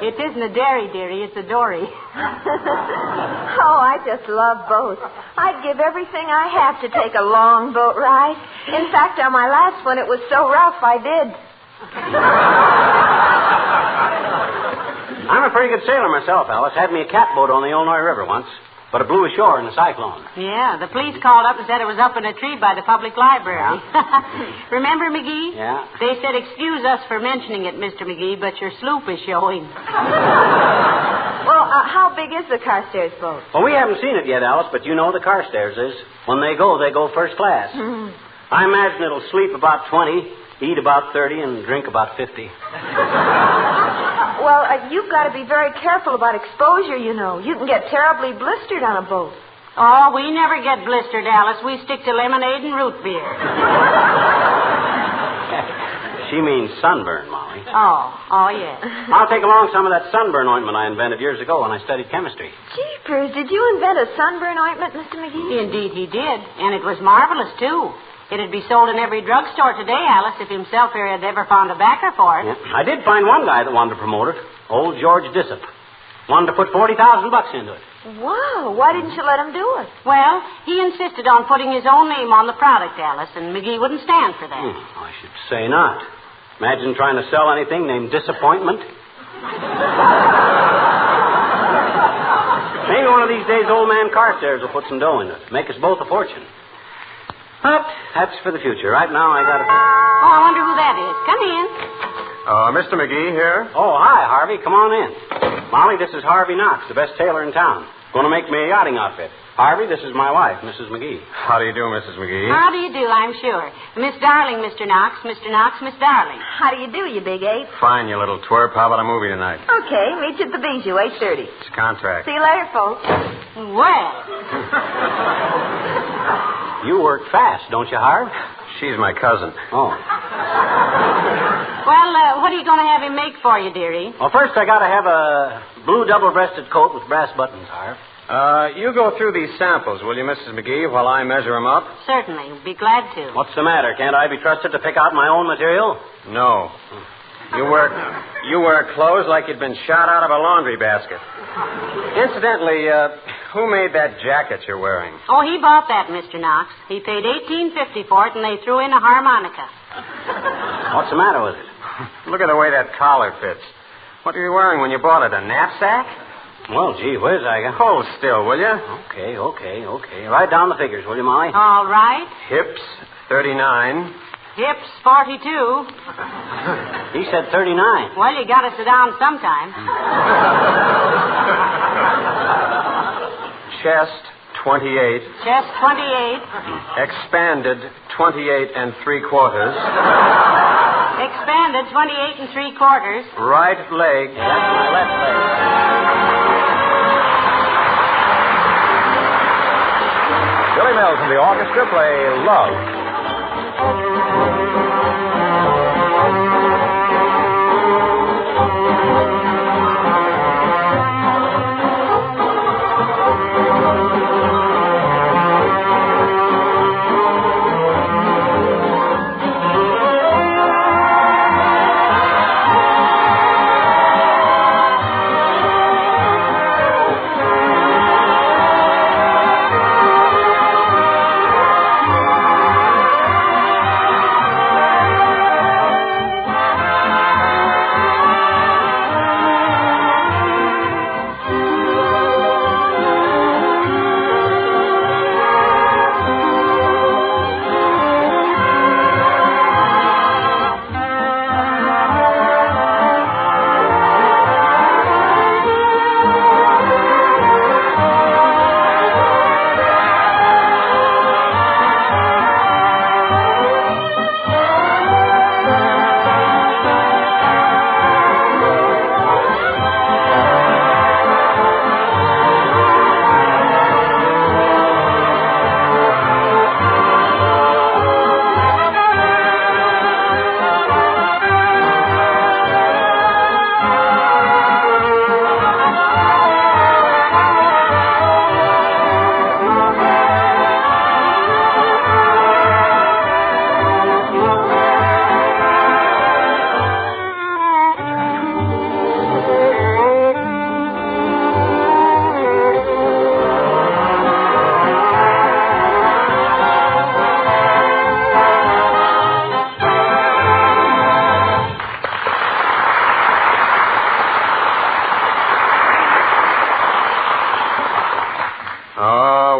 It isn't a dairy, dearie. It's a dory. Oh, I just love boats. I'd give everything I have to take a long boat ride. In fact, on my last one, it was so rough, I did. I'm a pretty good sailor myself, Alice. Had me a catboat on the Illinois River once, but it blew ashore in a cyclone. Yeah, the police called up and said it was up in a tree by the public library. Remember, McGee? Yeah. They said, excuse us for mentioning it, Mr. McGee, but your sloop is showing. Well, how big is the Carstairs boat? Well, we haven't seen it yet, Alice, but you know the Carstairs is. When they go first class. Mm-hmm. I imagine it'll sleep about 20, eat about 30, and drink about 50. Well, you've got to be very careful about exposure, you know. You can get terribly blistered on a boat. Oh, we never get blistered, Alice. We stick to lemonade and root beer. She means sunburn, Molly. Oh, yes. I'll take along some of that sunburn ointment I invented years ago when I studied chemistry. Jeepers, did you invent a sunburn ointment, Mr. McGee? Indeed he did, and it was marvelous, too. It'd be sold in every drugstore today, Alice, if himself here had ever found a backer for it. Yeah. I did find one guy that wanted to promote it, old George Dissop. Wanted to put $40,000 into it. Wow, why didn't you let him do it? Well, he insisted on putting his own name on the product, Alice, and McGee wouldn't stand for that. I should say not. Imagine trying to sell anything named Disappointment. Maybe one of these days old man Carstairs will put some dough in it. Make us both a fortune. But that's for the future. Right now, I got to... Oh, I wonder who that is. Come in. Mr. McGee here. Oh, hi, Harvey. Come on in. Molly, this is Harvey Knox, the best tailor in town. Going to make me a yachting outfit. Harvey, this is my wife, Mrs. McGee. How do you do, Mrs. McGee? How do you do, I'm sure. Miss Darling, Mr. Knox. Mr. Knox, Miss Darling. How do you do, you big ape? Fine, you little twerp. How about a movie tonight? Okay, meet you at the Bijou, 8:30. It's a contract. See you later, folks. Well. You work fast, don't you, Harv? She's my cousin. Oh. Well, what are you going to have him make for you, dearie? Well, first I got to have a blue double-breasted coat with brass buttons, Harv. You go through these samples, will you, Mrs. McGee, while I measure them up? Certainly. Be glad to. What's the matter? Can't I be trusted to pick out my own material? No. You wear clothes like you'd been shot out of a laundry basket. Incidentally, who made that jacket you're wearing? Oh, he bought that, Mr. Knox. He paid $18.50 for it, and they threw in a harmonica. What's the matter with it? Look at the way that collar fits. What were you wearing when you bought it, a knapsack? Well, gee whiz, I got... Hold still, will you? Okay. Write down the figures, will you, Molly? All right. Hips, 39. Hips, 42. He said 39. Well, you gotta sit down sometime. Chest, 28. Chest, 28. Expanded, 28 3/4. Expanded, 28 3/4. Right leg. That's my left leg. Billy Mills and the orchestra play Love.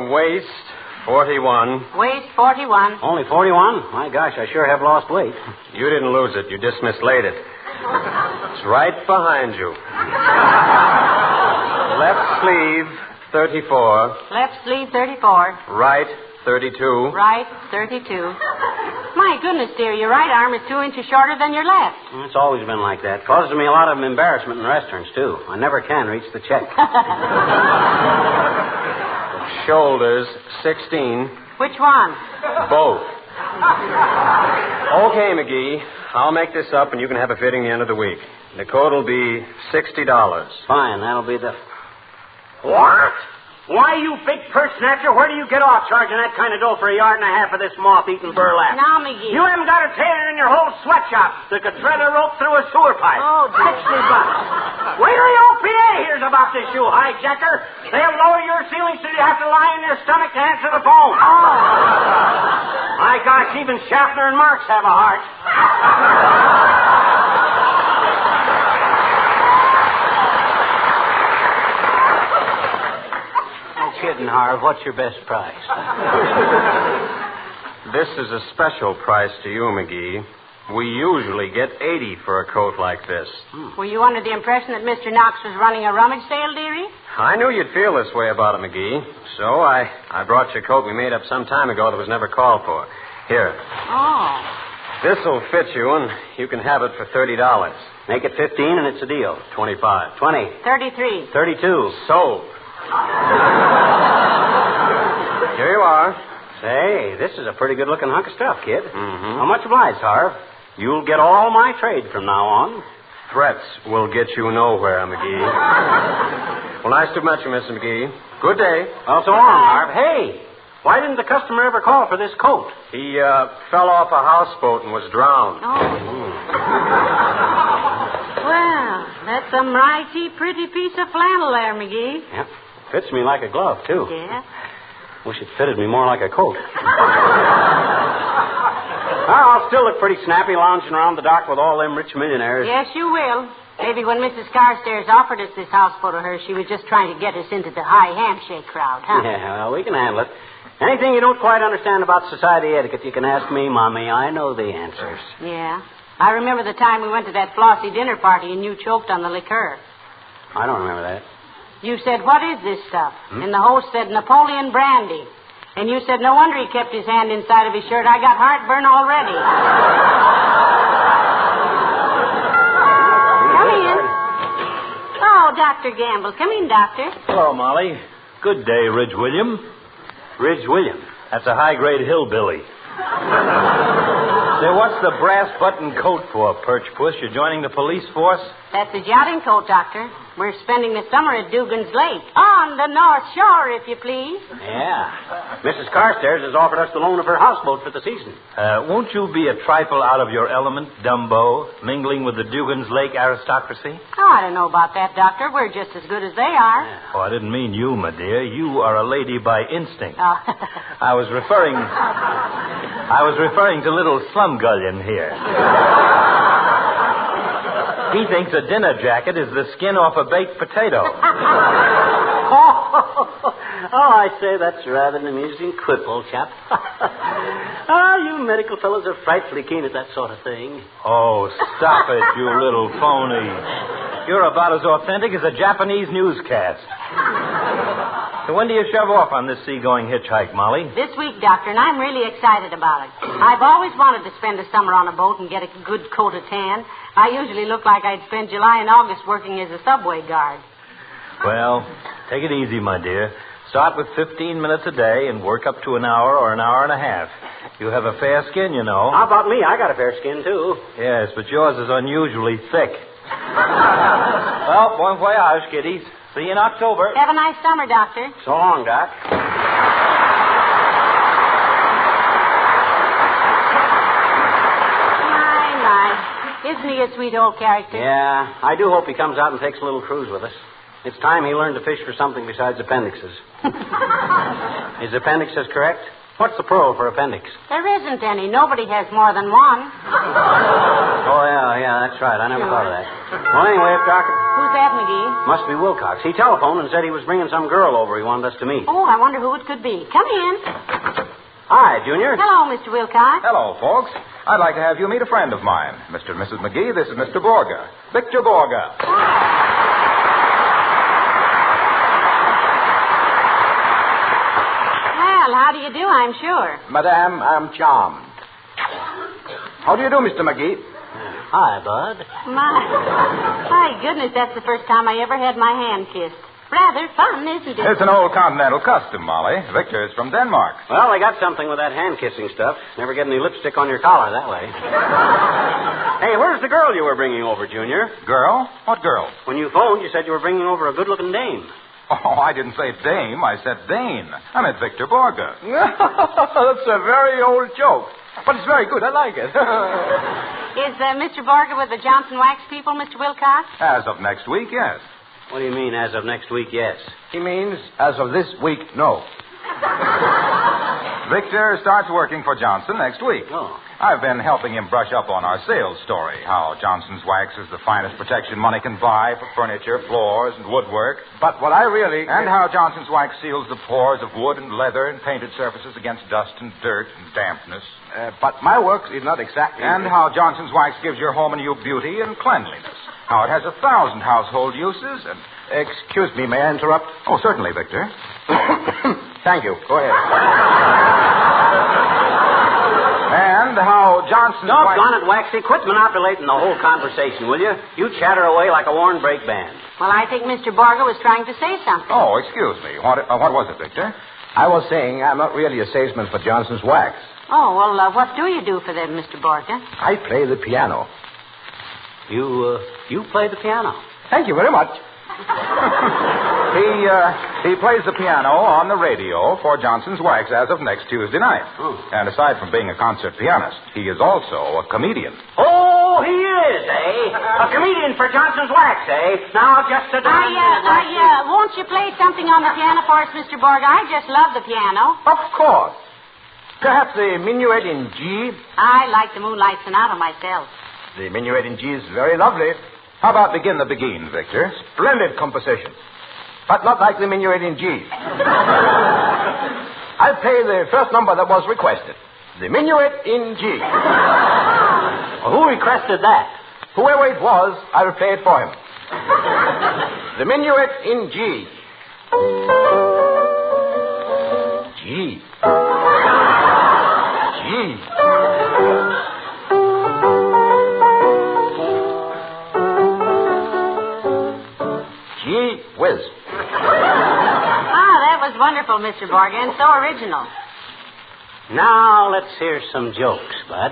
Waist, 41. Waist, 41. Only 41? My gosh, I sure have lost weight. You didn't lose it. You just mislaid it. It's right behind you. Left sleeve, 34. Left sleeve, 34. Right, 32. Right, 32. My goodness, dear, your right arm is 2 inches shorter than your left. It's always been like that. Causes me a lot of embarrassment in restaurants, too. I never can reach the check. Shoulders, 16. Which one? Both. Okay, McGee. I'll make this up, and you can have a fitting the end of the week. The quote will be $60. Fine, that'll be the... What? Why, you big purse snatcher, where do you get off charging that kind of dough for 1.5 yards of this moth-eaten burlap? Now, McGee. You haven't got a tailor in your whole sweatshop that could thread a rope through a sewer pipe. Oh, $60. Wait till the OPA hears about this, you hijacker. They'll lower your ceiling so you have to lie on your stomach to answer the phone. Oh. My gosh, even Schaffner and Marx have a heart. Kidding, Harv. What's your best price? This is a special price to you, McGee. We usually get $80 for a coat like this. Were you under the impression that Mr. Knox was running a rummage sale, dearie? I knew you'd feel this way about it, McGee. So I brought you a coat we made up some time ago that was never called for. Here. Oh. This'll fit you, and you can have it for $30. Make it 15, and it's a deal. 25. 20. 33. 32. Sold. Here you are. Say, this is a pretty good-looking hunk of stuff, kid. Mm-hmm. How much obliged, Harv? You'll get all my trade from now on. Threats will get you nowhere, McGee. Well, nice to meet you, Mr. McGee. Good day. Well, so long, Harv. Hey, why didn't the customer ever call for this coat? He fell off a houseboat and was drowned. Well, that's a mighty pretty piece of flannel there, McGee. Yep. Fits me like a glove, too. Yeah? Wish it fitted me more like a coat. I'll still look pretty snappy lounging around the dock with all them rich millionaires. Yes, you will. Maybe when Mrs. Carstairs offered us this houseboat of hers, she was just trying to get us into the high handshake crowd, huh? Yeah, well, we can handle it. Anything you don't quite understand about society etiquette, you can ask me, Mommy. I know the answers. Yeah. I remember the time we went to that Flossie dinner party and you choked on the liqueur. I don't remember that. You said, what is this stuff? And the host said, Napoleon brandy. And you said, no wonder he kept his hand inside of his shirt. I got heartburn already. Come in. Oh, Dr. Gamble. Come in, Doctor. Hello, Molly. Good day, Ridge William. Ridge William? That's a high-grade hillbilly. Say, what's the brass button coat for, Perch Puss? You're joining the police force? That's a yachting coat, Doctor. We're spending the summer at Dugans Lake. On the North Shore, if you please. Yeah. Mrs. Carstairs has offered us the loan of her houseboat for the season. Won't you be a trifle out of your element, Dumbo, mingling with the Dugans Lake aristocracy? Oh, I don't know about that, Doctor. We're just as good as they are. Oh, I didn't mean you, my dear. You are a lady by instinct. Oh. I was referring to little Slumgullion here. He thinks a dinner jacket is the skin off a baked potato. I say, that's rather an amusing quip, old chap. You medical fellows are frightfully keen at that sort of thing. Oh, stop it, you little phony. You're about as authentic as a Japanese newscast. So when do you shove off on this seagoing hitchhike, Molly? This week, Doctor, and I'm really excited about it. I've always wanted to spend a summer on a boat and get a good coat of tan. I usually look like I'd spend July and August working as a subway guard. Well, take it easy, my dear. Start with 15 minutes a day and work up to an hour or an hour and a half. You have a fair skin, you know. How about me? I got a fair skin, too. Yes, but yours is unusually thick. Well, bon voyage, kiddies. See you in October. Have a nice summer, Doctor. So long, Doc. Isn't he a sweet old character? Yeah, I do hope he comes out and takes a little cruise with us. It's time he learned to fish for something besides appendixes. Is appendixes correct? What's the plural for appendix? There isn't any. Nobody has more than one. Oh, yeah, that's right. I never thought of that. Well, anyway, Doctor... Who's that, McGee? Must be Wilcox. He telephoned and said he was bringing some girl over he wanted us to meet. Oh, I wonder who it could be. Come in. Hi, Junior. Hello, Mr. Wilcox. Hello, folks. I'd like to have you meet a friend of mine. Mr. and Mrs. McGee, this is Mr. Borga. Victor Borga. Well, how do you do, I'm sure. Madame, I'm charmed. How do you do, Mr. McGee? Hi, Bud. My goodness, that's the first time I ever had my hand kissed. Rather fun, isn't it? It's an old continental custom, Molly. Victor is from Denmark. Well, they got something with that hand-kissing stuff. Never get any lipstick on your collar that way. Hey, where's the girl you were bringing over, Junior? Girl? What girl? When you phoned, you said you were bringing over a good-looking dame. Oh, I didn't say dame. I said Dane. I meant Victor Borga. That's a very old joke. But it's very good. I like it. Is Mr. Borga with the Johnson Wax people, Mr. Wilcox? As of next week, yes. What do you mean, as of next week, yes? He means, as of this week, no. Victor starts working for Johnson next week. Oh. I've been helping him brush up on our sales story, how Johnson's Wax is the finest protection money can buy for furniture, floors, and woodwork. But what I really... And how Johnson's Wax seals the pores of wood and leather and painted surfaces against dust and dirt and dampness. But my work is not exactly... And how Johnson's Wax gives your home a new beauty and cleanliness. How it has 1,000 household uses and... Excuse me, may I interrupt? Oh, certainly, Victor. Thank you. Go ahead. And how Johnson's Wax... Doggone it, Waxy. Quit manipulating the whole conversation, will you? You chatter away like a worn brake band. Well, I think Mr. Borga was trying to say something. Oh, excuse me. What was it, Victor? I was saying I'm not really a salesman for Johnson's Wax. Oh, well, what do you do for them, Mr. Borga? I play the piano. You play the piano? Thank you very much. He plays the piano on the radio for Johnson's Wax as of next Tuesday night. Oh. And aside from being a concert pianist, he is also a comedian. Oh, he is, eh? A comedian for Johnson's Wax, eh? Now, just a won't you play something on the piano for us, Mr. Borga? I just love the piano. Of course. Perhaps the minuet in G? I like the Moonlight Sonata myself. The minuet in G is very lovely. How about Begin the Beguine, Victor? Splendid composition. But not like the minuet in G. I'll play the first number that was requested. The minuet in G. Well, who requested that? Whoever it was, I will play it for him. The minuet in G. G. G. Gee whiz. That was wonderful, Mr. Borgen. So original. Now, let's hear some jokes, Bud.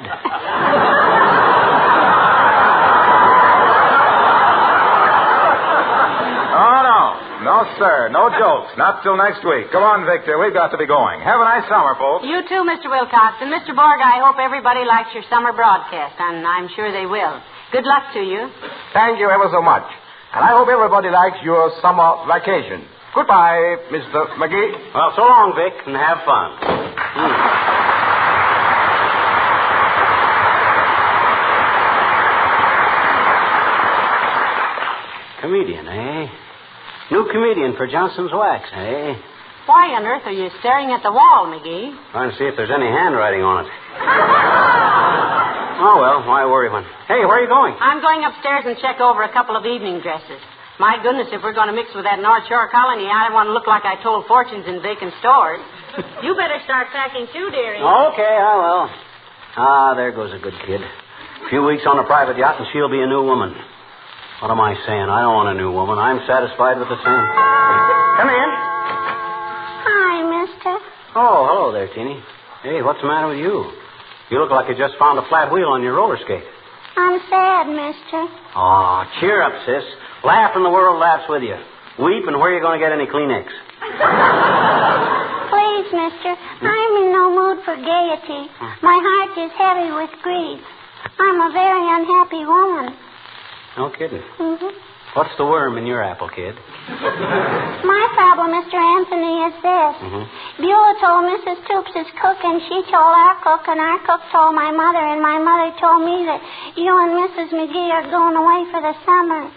No, sir. No jokes. Not till next week. Come on, Victor. We've got to be going. Have a nice summer, folks. You too, Mr. Wilcox. And Mr. Borg, I hope everybody likes your summer broadcast, and I'm sure they will. Good luck to you. Thank you ever so much. And I hope everybody likes your summer vacation. Goodbye, Mr. McGee. Well, so long, Vic, and have fun. Comedian, eh? New comedian for Johnson's Wax, eh? Why on earth are you staring at the wall, McGee? Trying to see if there's any handwriting on it. Oh, well, why worry when... Hey, where are you going? I'm going upstairs and check over a couple of evening dresses. My goodness, if we're going to mix with that North Shore colony, I don't want to look like I told fortunes in vacant stores. You better start packing too, dearie. Okay, I will. There goes a good kid. A few weeks on a private yacht and she'll be a new woman. What am I saying? I don't want a new woman. I'm satisfied with the same. Come in. Hi, mister. Oh, hello there, Teeny. Hey, what's the matter with you? You look like you just found a flat wheel on your roller skate. I'm sad, mister. Oh, cheer up, sis. Laugh and the world laughs with you. Weep and where are you going to get any Kleenex? Please, mister. I'm in no mood for gaiety. My heart is heavy with grief. I'm a very unhappy woman. No kidding. Mm-hmm. What's the worm in your apple, kid? My problem, Mr. Anthony, is this. Beulah told Mrs. Toops' cook, and she told our cook, and our cook told my mother, and my mother told me that you and Mrs. McGee are going away for the summer.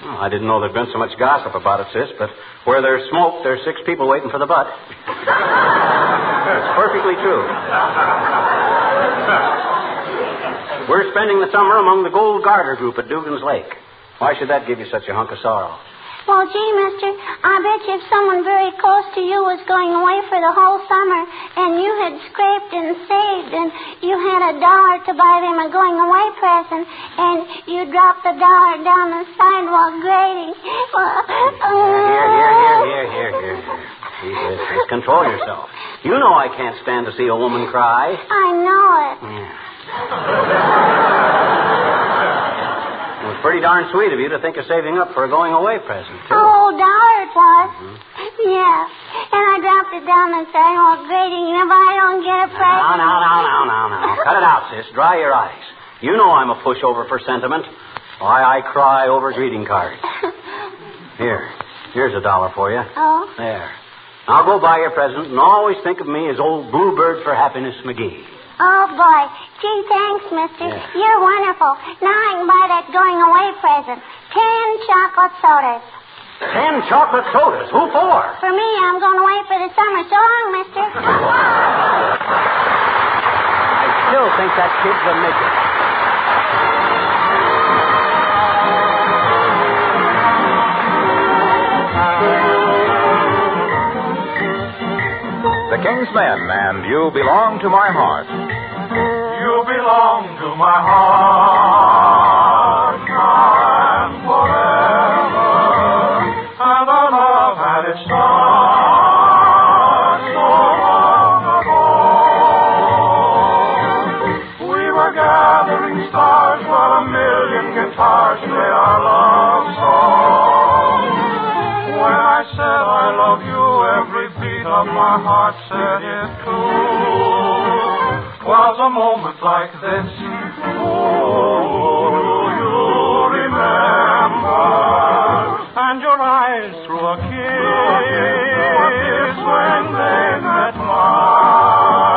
Oh, I didn't know there'd been so much gossip about it, sis, but where there's smoke, there's 6 people waiting for the butt. It's perfectly true. We're spending the summer among the Gold Garter group at Dugans Lake. Why should that give you such a hunk of sorrow? Well, gee, mister, I bet you if someone very close to you was going away for the whole summer and you had scraped and saved and you had $1 to buy them a going-away present and you dropped the $1 down the sidewalk grating. Here. Jesus, control yourself. You know I can't stand to see a woman cry. I know it. Yeah. It was pretty darn sweet of you to think of saving up for a going-away present, too. Oh, $1 it was. Yeah. And I dropped it down the sidewalk grating, and if I don't get a present... Now. Cut it out, sis. Dry your eyes. You know I'm a pushover for sentiment. Why, I cry over greeting cards. Here's $1 for you. Oh? There. Now go buy your present and always think of me as old Bluebird for Happiness McGee. Oh, boy. Gee, thanks, mister. Yeah. You're wonderful. Now I can buy that going-away present. 10 chocolate sodas. 10 chocolate sodas? Who for? For me, I'm going away for the summer. So long, mister. I still think that kid's a midget. The King's Men and You Belong to My Heart. You belong to my heart, and forever. And our love had its start so long ago. We were gathering stars while a million guitars played our love song. When I said I love you, every beat of my heart said it too. 'Twas a moment like this. Oh, do you remember? And your eyes threw a kiss when they met mine.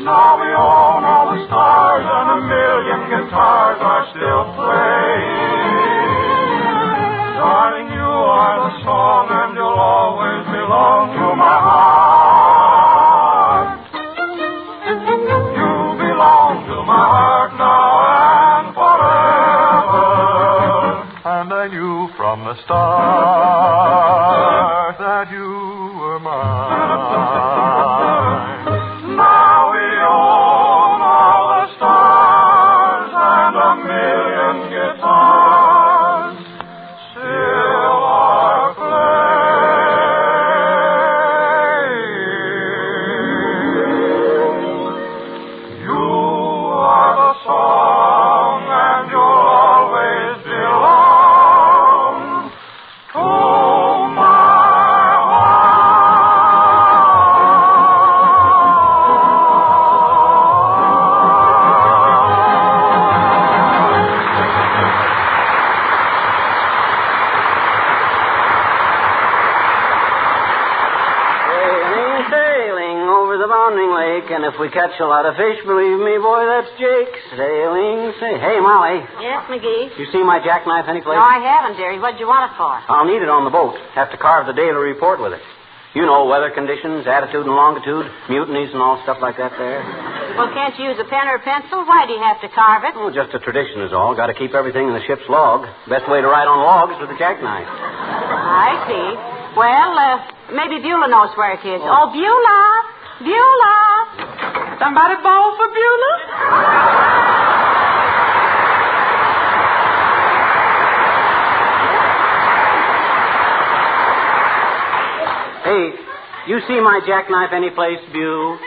Now we own all the stars and a million guitars are still playing. were mine. Now we own all the stars and a million guitars. Still are playing. You are the song and you'll always belong to my Sailing over the bounding lake, and if we catch a lot of fish, believe me, boy, that's Jake. Sailing, Hey, Molly. Yes, McGee? You see my jackknife anyplace? No, I haven't, dearie. What'd you want it for? I'll need it on the boat. Have to carve the daily report with it. You know, weather conditions, attitude and longitude, mutinies and all stuff like that there. Well, can't you use a pen or a pencil? Why do you have to carve it? Oh, just a tradition is all. Got to keep everything in the ship's log. Best way to write on logs is with a jackknife. I see. Well, maybe Beulah knows where it is. Oh, Beulah! Beulah! Somebody bawl for Beulah? Hey, you see my jackknife anyplace, Bew?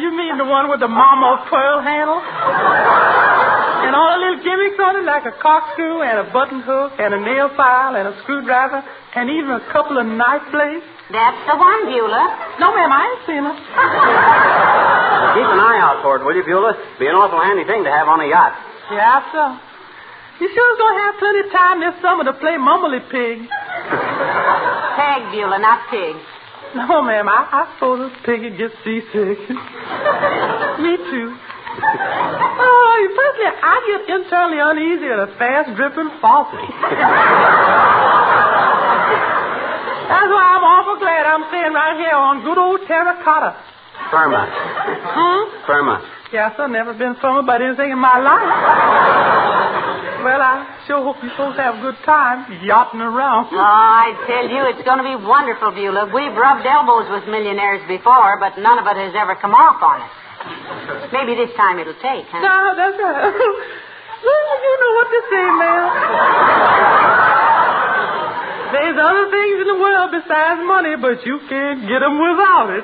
You mean the one with the mama pearl handle? And all the little gimmicks on it, like a corkscrew and a button hook and a nail file and a screwdriver and even a couple of knife blades? That's the one, Beulah. No, ma'am, I ain't seen her. Well, keep an eye out for it, will you, Beulah? Be an awful handy thing to have on a yacht. Yeah, sir. You sure is going to have plenty of time this summer to play mumbly pig. Peg, Beulah, not pig. No, ma'am, I suppose a piggy gets seasick. Me too. Oh, firstly, I get internally uneasy at a fast-dripping faucet. That's why I'm awful glad I'm staying right here on good old terracotta. Firma. Firma. Yes, sir. Never been firmer about anything in my life. Well, I sure hope you're supposed to have a good time yachting around. Oh, I tell you, it's going to be wonderful, Beulah. We've rubbed elbows with millionaires before, but none of it has ever come off on us. Maybe this time it'll take, huh? No, that's right. Well, you know what to say, ma'am. There's other things in the world besides money, but you can't get them without it.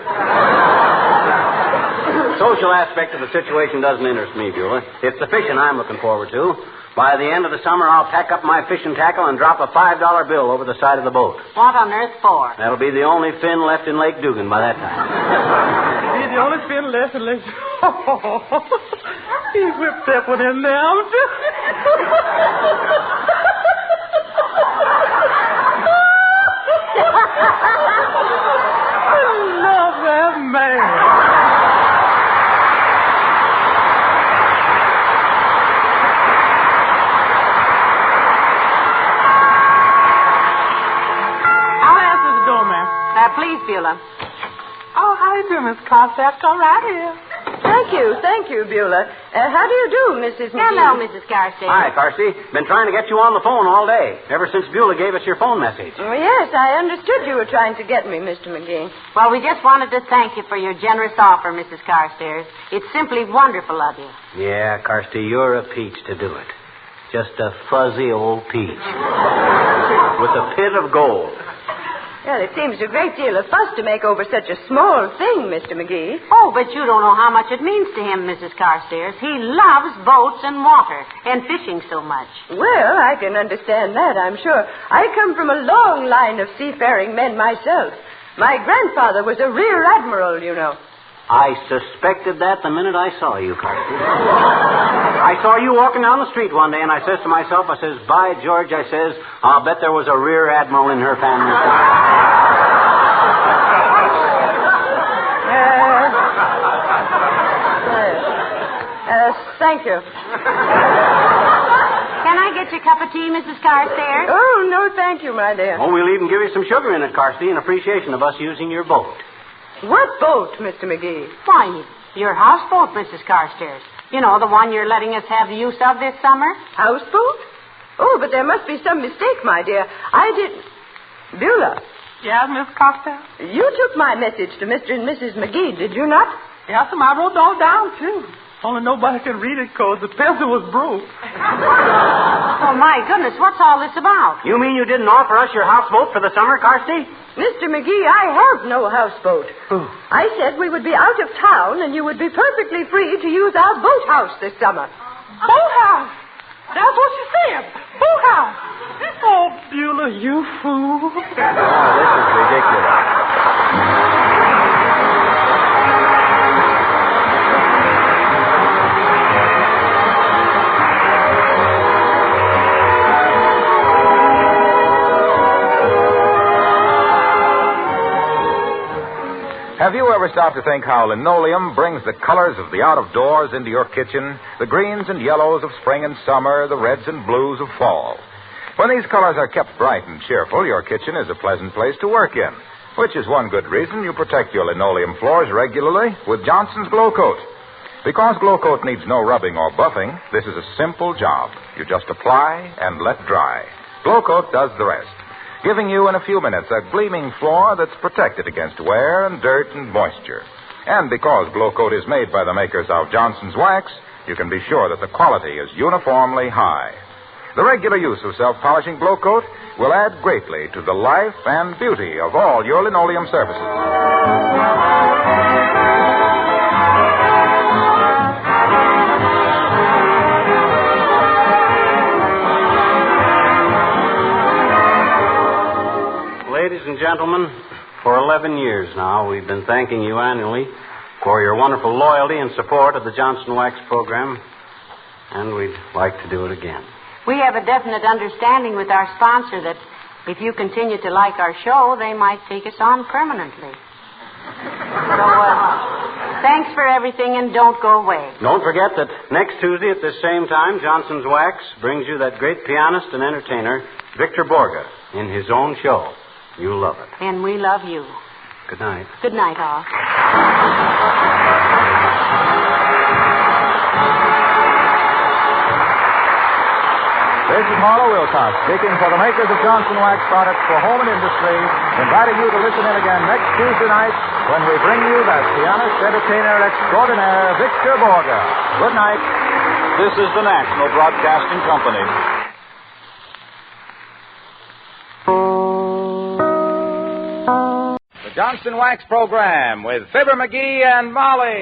The social aspect of the situation doesn't interest me, Beulah. It's the fishing I'm looking forward to. By the end of the summer, I'll pack up my fishing tackle and drop a $5 bill over the side of the boat. What on earth for? That'll be the only fin left in Lake Dugan by that time. Be the only fin left in Lake Dugan. He whipped that one in there. I love that man. Please, Beulah. Oh, how do you do, Miss Carstairs? Come right here. Thank you, Beulah. How do you do, Mrs. McGee? Hello, Mrs. Carstairs. Hi, Carsty. Been trying to get you on the phone all day, ever since Beulah gave us your phone message. Oh, yes, I understood you were trying to get me, Mr. McGee. Well, we just wanted to thank you for your generous offer, Mrs. Carstairs. It's simply wonderful of you. Yeah, Carsty, you're a peach to do it. Just a fuzzy old peach. With a pit of gold. Well, it seems a great deal of fuss to make over such a small thing, Mr. McGee. Oh, but you don't know how much it means to him, Mrs. Carstairs. He loves boats and water and fishing so much. Well, I can understand that, I'm sure. I come from a long line of seafaring men myself. My grandfather was a rear admiral, you know. I suspected that the minute I saw you, Carstairs. I saw you walking down the street one day, and I says to myself, I says, by George, I says, I'll bet there was a rear admiral in her family. Thank you. Can I get you a cup of tea, Mrs. Carstairs? Oh, no, thank you, my dear. Oh, we'll even give you some sugar in it, Carsty, in appreciation of us using your boat. What boat, Mr. McGee? Why, your houseboat, Mrs. Carstairs. You know, the one you're letting us have the use of this summer. Houseboat? Oh, but there must be some mistake, my dear. I didn't... Beulah, Yeah, Miss Carstairs? You took my message to Mr. and Mrs. McGee, did you not? Yes, I wrote it all down, too. Only nobody could read it because the pencil was broke. Oh, my goodness, what's all this about? You mean you didn't offer us your houseboat for the summer, Carsty? Mr. McGee, I have no houseboat. I said we would be out of town and you would be perfectly free to use our boathouse this summer. Boathouse? That's what you said. Boathouse. Oh, Beulah, you fool. Oh, this is ridiculous. Have you ever stopped to think how linoleum brings the colors of the out-of-doors into your kitchen? The greens and yellows of spring and summer, the reds and blues of fall. When these colors are kept bright and cheerful, your kitchen is a pleasant place to work in, which is one good reason you protect your linoleum floors regularly with Johnson's Glow Coat. Because Glow Coat needs no rubbing or buffing, this is a simple job. You just apply and let dry. Glow Coat does the rest, giving you in a few minutes a gleaming floor that's protected against wear and dirt and moisture. And because Glow Coat is made by the makers of Johnson's Wax, you can be sure that the quality is uniformly high. The regular use of self-polishing Glow Coat will add greatly to the life and beauty of all your linoleum surfaces. Ladies and gentlemen, for 11 years now, we've been thanking you annually for your wonderful loyalty and support of the Johnson Wax program, and we'd like to do it again. We have a definite understanding with our sponsor that if you continue to like our show, they might take us on permanently. So, thanks for everything, and don't go away. Don't forget that next Tuesday at this same time, Johnson's Wax brings you that great pianist and entertainer, Victor Borga, in his own show. You'll love it. And we love you. Good night. Good night, all. This is Harlow Wilcox speaking for the makers of Johnson Wax products for home and industry, inviting you to listen in again next Tuesday night when we bring you that pianist, entertainer extraordinaire, Victor Borga. Good night. This is the National Broadcasting Company. The Johnson Wax Program with Fibber McGee and Molly.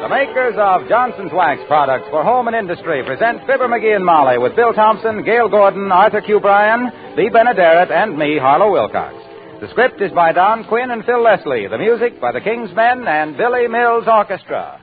The makers of Johnson's Wax products for home and industry present Fibber McGee and Molly with Bill Thompson, Gail Gordon, Arthur Q. Bryan, Lee Benaderet, and me, Harlow Wilcox. The script is by Don Quinn and Phil Leslie. The music by the King's Men and Billy Mills Orchestra.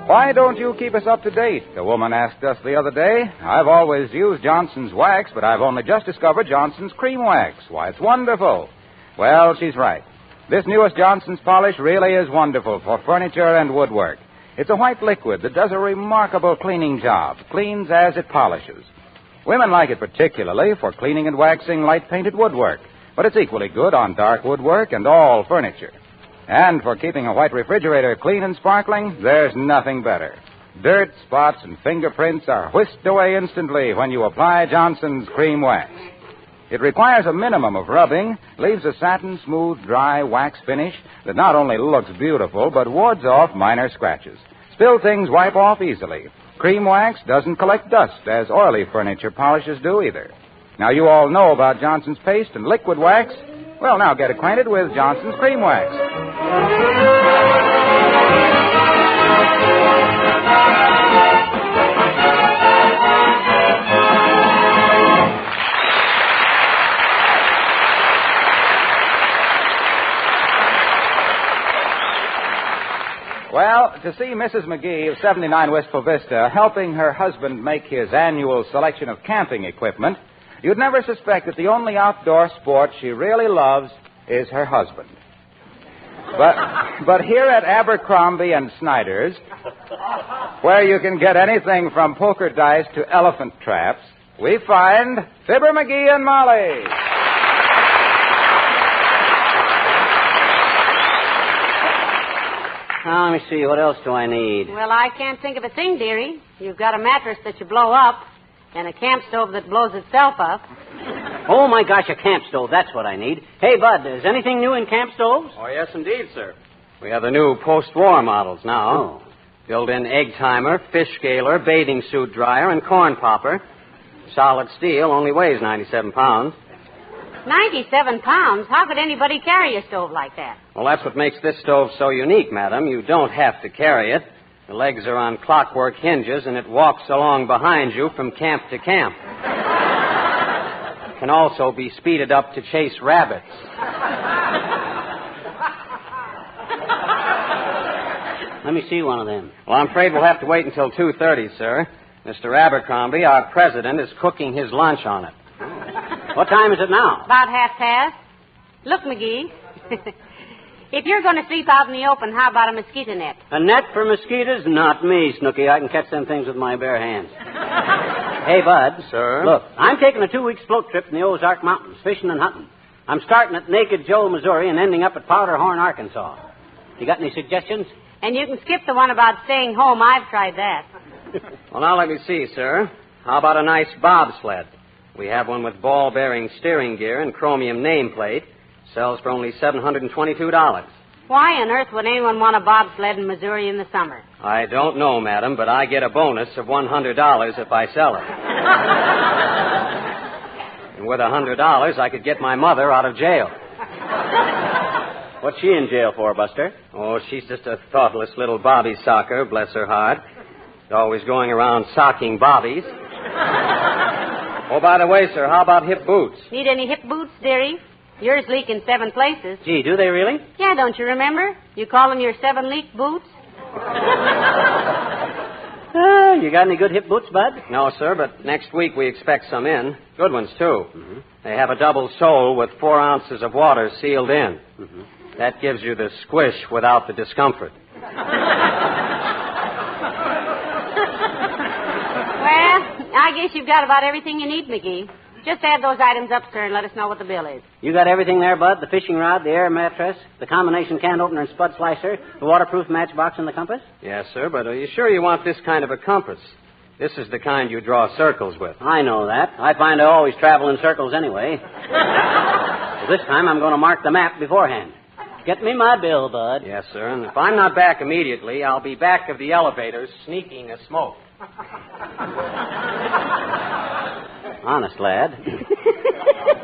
Why don't you keep us up to date? A woman asked us the other day. I've always used Johnson's Wax, but I've only just discovered Johnson's Cream Wax. Why, it's wonderful. Well, she's right. This newest Johnson's polish really is wonderful for furniture and woodwork. It's a white liquid that does a remarkable cleaning job, cleans as it polishes. Women like it particularly for cleaning and waxing light-painted woodwork, but it's equally good on dark woodwork and all furniture. And for keeping a white refrigerator clean and sparkling, there's nothing better. Dirt, spots, and fingerprints are whisked away instantly when you apply Johnson's Cream Wax. It requires a minimum of rubbing, leaves a satin, smooth, dry wax finish that not only looks beautiful, but wards off minor scratches. Spilled things wipe off easily. Cream Wax doesn't collect dust, as oily furniture polishes do either. Now, you all know about Johnson's paste and liquid wax. Well, now get acquainted with Johnson's Cream Wax. Well, to see Mrs. McGee of 79 Wistful Vista helping her husband make his annual selection of camping equipment, you'd never suspect that the only outdoor sport she really loves is her husband. But here at Abercrombie and Snyder's, where you can get anything from poker dice to elephant traps, we find Fibber McGee and Molly. Now, let me see. What else do I need? Well, I can't think of a thing, dearie. You've got a mattress that you blow up and a camp stove that blows itself up. Oh, my gosh, a camp stove. That's what I need. Hey, Bud, is anything new in camp stoves? Oh, yes, indeed, sir. We have the new post-war models now. Oh. Built-in egg timer, fish scaler, bathing suit dryer, and corn popper. Solid steel, only weighs 97 pounds. 97 pounds? How could anybody carry a stove like that? Well, that's what makes this stove so unique, madam. You don't have to carry it. The legs are on clockwork hinges, and it walks along behind you from camp to camp. It can also be speeded up to chase rabbits. Let me see one of them. Well, I'm afraid we'll have to wait until 2:30, sir. Mr. Abercrombie, our president, is cooking his lunch on it. What time is it now? About 1:30. Look, McGee, if you're going to sleep out in the open, how about a mosquito net? A net for mosquitoes? Not me, Snooky. I can catch them things with my bare hands. Hey, Bud. Sir? Look, I'm taking a 2-week float trip in the Ozark Mountains, fishing and hunting. I'm starting at Naked Joe, Missouri, and ending up at Powder Horn, Arkansas. You got any suggestions? And you can skip the one about staying home. I've tried that. Well, now let me see, sir. How about a nice bobsled? We have one with ball-bearing steering gear and chromium nameplate. Sells for only $722. Why on earth would anyone want a bobsled in Missouri in the summer? I don't know, madam, but I get a bonus of $100 if I sell it. And with $100, I could get my mother out of jail. What's she in jail for, Buster? Oh, she's just a thoughtless little bobby socker, bless her heart. Always going around socking bobbies. Oh, by the way, sir, how about hip boots? Need any hip boots, dearie? Yours leak in 7 places. Gee, do they really? Yeah, don't you remember? You call them your 7-leak boots? You got any good hip boots, Bud? No, sir, but next week we expect some in. Good ones, too. Mm-hmm. They have a double sole with 4 ounces of water sealed in. Mm-hmm. That gives you the squish without the discomfort. Well, I guess you've got about everything you need, McGee. Just add those items up, sir, and let us know what the bill is. You got everything there, Bud? The fishing rod, the air mattress, the combination can opener and spud slicer, the waterproof matchbox, and the compass? Yes, sir, but are you sure you want this kind of a compass? This is the kind you draw circles with. I know that. I find I always travel in circles anyway. Well, this time I'm going to mark the map beforehand. Get me my bill, Bud. Yes, sir, and if I'm not back immediately, I'll be back of the elevator sneaking a smoke. Honest, lad.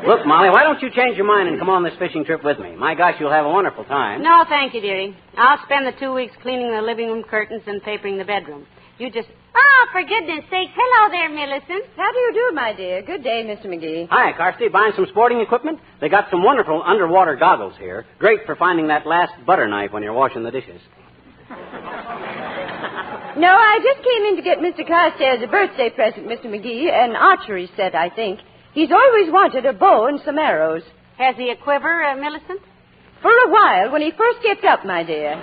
Look, Molly, why don't you change your mind and come on this fishing trip with me? My gosh, you'll have a wonderful time. No, thank you, dearie. I'll spend the 2 weeks cleaning the living room curtains and papering the bedroom. You just... Oh, for goodness sake. Hello there, Millicent. How do you do, my dear? Good day, Mr. McGee. Hi, Carstairs. Buying some sporting equipment? They got some wonderful underwater goggles here. Great for finding that last butter knife when you're washing the dishes. No, I just came in to get Mr. Carstairs a birthday present, Mr. McGee, an archery set, I think. He's always wanted a bow and some arrows. Has he a quiver, Millicent? For a while, when he first kept up, my dear.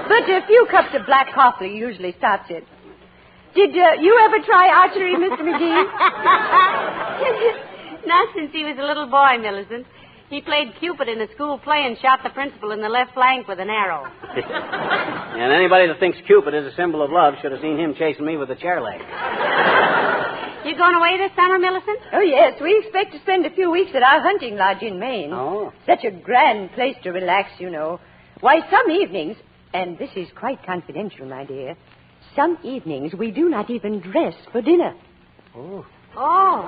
But a few cups of black coffee usually stops it. Did you ever try archery, Mr. McGee? Not since he was a little boy, Millicent. He played Cupid in a school play and shot the principal in the left flank with an arrow. And anybody that thinks Cupid is a symbol of love should have seen him chasing me with a chair leg. You going away this summer, Millicent? Oh, yes. We expect to spend a few weeks at our hunting lodge in Maine. Oh. Such a grand place to relax, you know. Why, some evenings, and this is quite confidential, my dear, some evenings we do not even dress for dinner. Oh. Oh.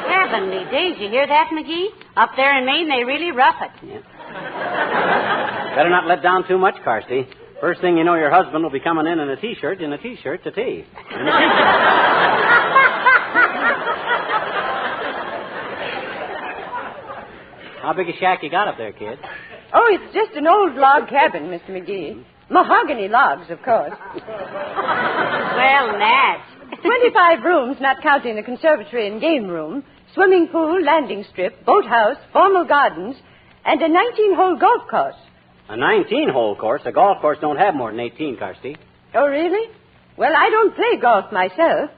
Heavenly days. You hear that, McGee? Up there in Maine, they really rough it. Yeah. Better not let down too much, Carsty. First thing you know, your husband will be coming in a T-shirt to tea. How big a shack you got up there, kid? Oh, it's just an old log cabin, Mr. McGee. Mahogany logs, of course. Well, Natch. 25 rooms, not counting the conservatory and game room, swimming pool, landing strip, boathouse, formal gardens, and a 19-hole golf course. A 19-hole course? A golf course don't have more than 18, Carsty. Oh, really? Well, I don't play golf myself.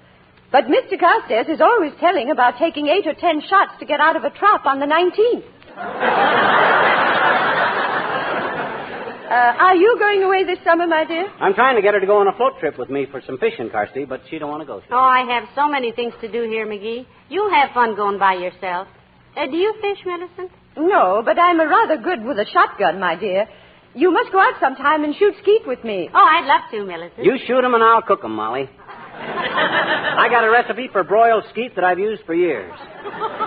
But Mr. Carstairs is always telling about taking 8 or 10 shots to get out of a trap on the 19th. Are you going away this summer, my dear? I'm trying to get her to go on a float trip with me for some fishing, Carsty, but she don't want to go. Oh, I have so many things to do here, McGee. You'll have fun going by yourself. Do you fish, Millicent? No, but I'm rather good with a shotgun, my dear. You must go out sometime and shoot skeet with me. Oh, I'd love to, Millicent. You shoot 'em and I'll cook 'em, Molly. I got a recipe for broiled skeet that I've used for years.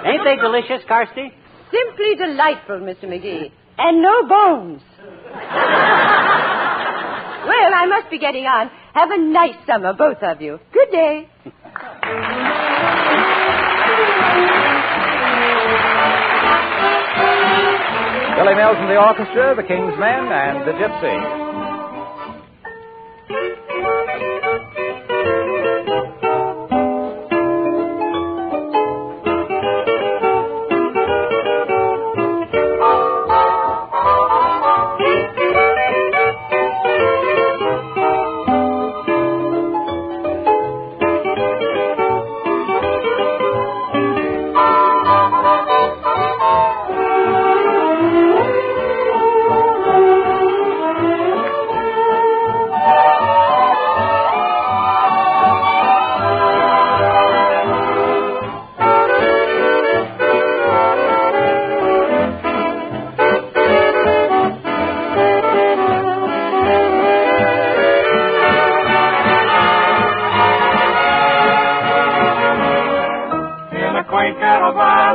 Ain't they delicious, Carsty? Simply delightful, Mr. McGee. And no bones. Well, I must be getting on. Have a nice summer, both of you. Good day. Billy Mills and the orchestra, the King's Men, and the Gypsy.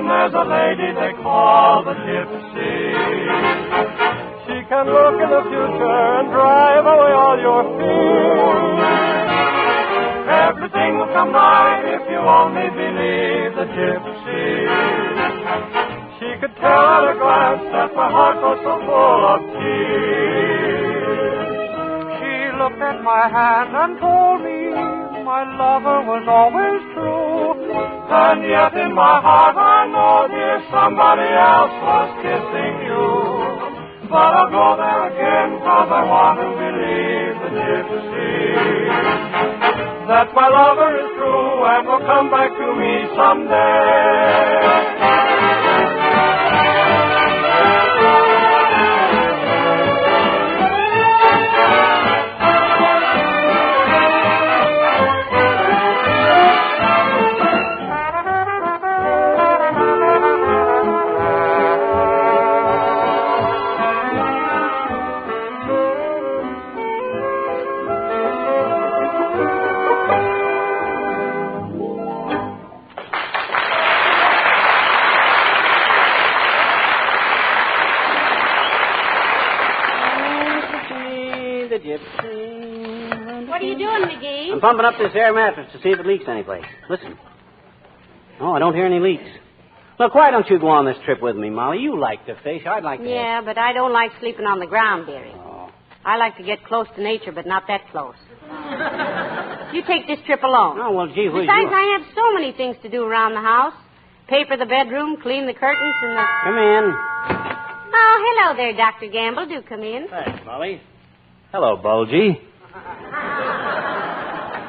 There's a lady they call the Gypsy. She can look in the future and drive away all your fears. Everything will come right if you only believe the Gypsy. She could tell at a glance that my heart was so full of tears. She looked at my hand and told me my lover was always true. And yet in my heart I know, dear, somebody else was kissing you. But I'll go there again, 'cause I want to believe the Gypsy. That my lover is true and will come back to me someday. What are you doing, McGee? I'm pumping up this air mattress to see if it leaks anyplace. Listen. Oh, I don't hear any leaks. Look, why don't you go on this trip with me, Molly? You like to fish. I'd like to. Yeah, but I don't like sleeping on the ground, dearie. Oh. I like to get close to nature, but not that close. You take this trip alone. Oh, well, gee whiz. Besides, I have so many things to do around the house. Paper the bedroom, clean the curtains, and the... Come in. Oh, hello there, Dr. Gamble. Do come in. Thanks, Molly. Hello, Bulgy.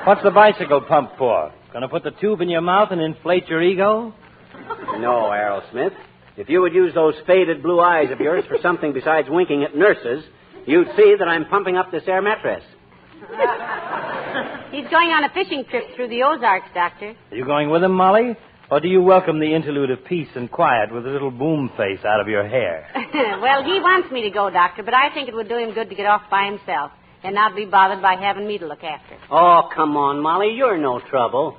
What's the bicycle pump for? Gonna put the tube in your mouth and inflate your ego? No, Errol Smith. If you would use those faded blue eyes of yours for something besides winking at nurses, you'd see that I'm pumping up this air mattress. He's going on a fishing trip through the Ozarks, Doctor. Are you going with him, Molly? Or do you welcome the interlude of peace and quiet with a little boom face out of your hair? Well, he wants me to go, Doctor, but I think it would do him good to get off by himself and not be bothered by having me to look after. Oh, come on, Molly. You're no trouble.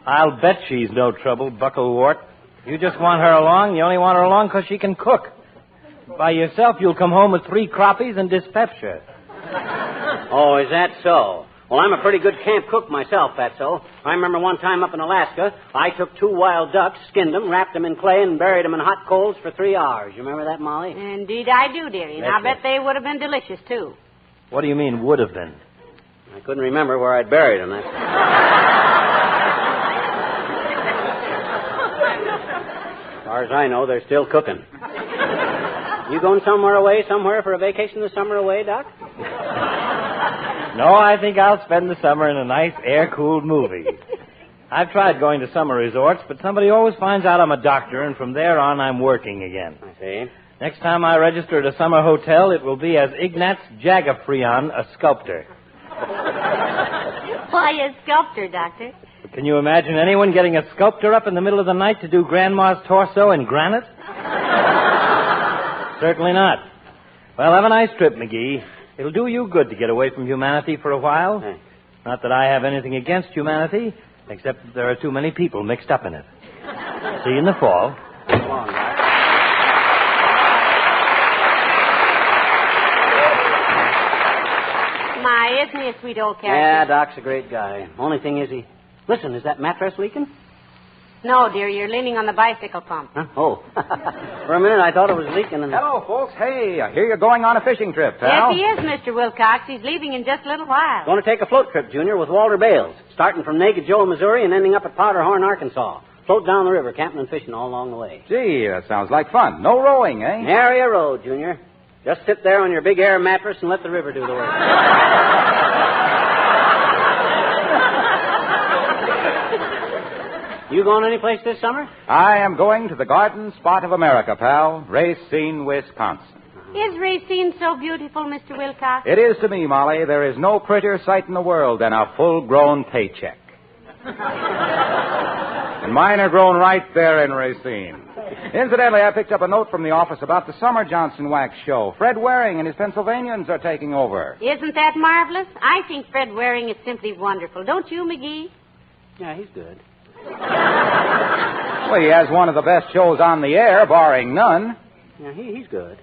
I'll bet she's no trouble, Bucklewort. You just want her along. You only want her along because she can cook. By yourself, you'll come home with 3 crappies and dyspepsia. Oh, is that so? Well, I'm a pretty good camp cook myself, Fatso. I remember one time up in Alaska, I took 2 wild ducks, skinned them, wrapped them in clay, and buried them in hot coals for 3 hours. You remember that, Molly? Indeed I do, dearie. And I bet they would have been delicious, too. What do you mean, would have been? I couldn't remember where I'd buried them. As far as I know, they're still cooking. You going somewhere for a vacation this summer away, Doc? No, I think I'll spend the summer in a nice air-cooled movie. I've tried going to summer resorts, but somebody always finds out I'm a doctor, and from there on I'm working again. I see. Next time I register at a summer hotel, it will be as Ignaz Jagafrion, a sculptor. Why a sculptor, Doctor? Can you imagine anyone getting a sculptor up in the middle of the night to do Grandma's torso in granite? Certainly not. Well, have a nice trip, McGee. It'll do you good to get away from humanity for a while. Thanks. Not that I have anything against humanity, except that there are too many people mixed up in it. See you in the fall. Come on, Doc. My, isn't he a sweet old character? Yeah, Doc's a great guy. Only thing is Listen, is that mattress leaking? No, dear, you're leaning on the bicycle pump. Huh? Oh. For a minute, I thought it was leaking. And... Hello, folks. Hey, I hear you're going on a fishing trip, pal. Yes, he is, Mr. Wilcox. He's leaving in just a little while. Going to take a float trip, Junior, with Walter Bales, starting from Naked Joe, Missouri, and ending up at Powderhorn, Arkansas. Float down the river, camping and fishing all along the way. Gee, that sounds like fun. No rowing, eh? Nary a row, Junior. Just sit there on your big air mattress and let the river do the work. You going any place this summer? I am going to the Garden Spot of America, pal. Racine, Wisconsin. Is Racine so beautiful, Mr. Wilcox? It is to me, Molly. There is no prettier sight in the world than a full-grown paycheck. And mine are grown right there in Racine. Incidentally, I picked up a note from the office about the summer Johnson Wax show. Fred Waring and his Pennsylvanians are taking over. Isn't that marvelous? I think Fred Waring is simply wonderful. Don't you, McGee? Yeah, he's good. Well, he has one of the best shows on the air, barring none. Yeah, he's good.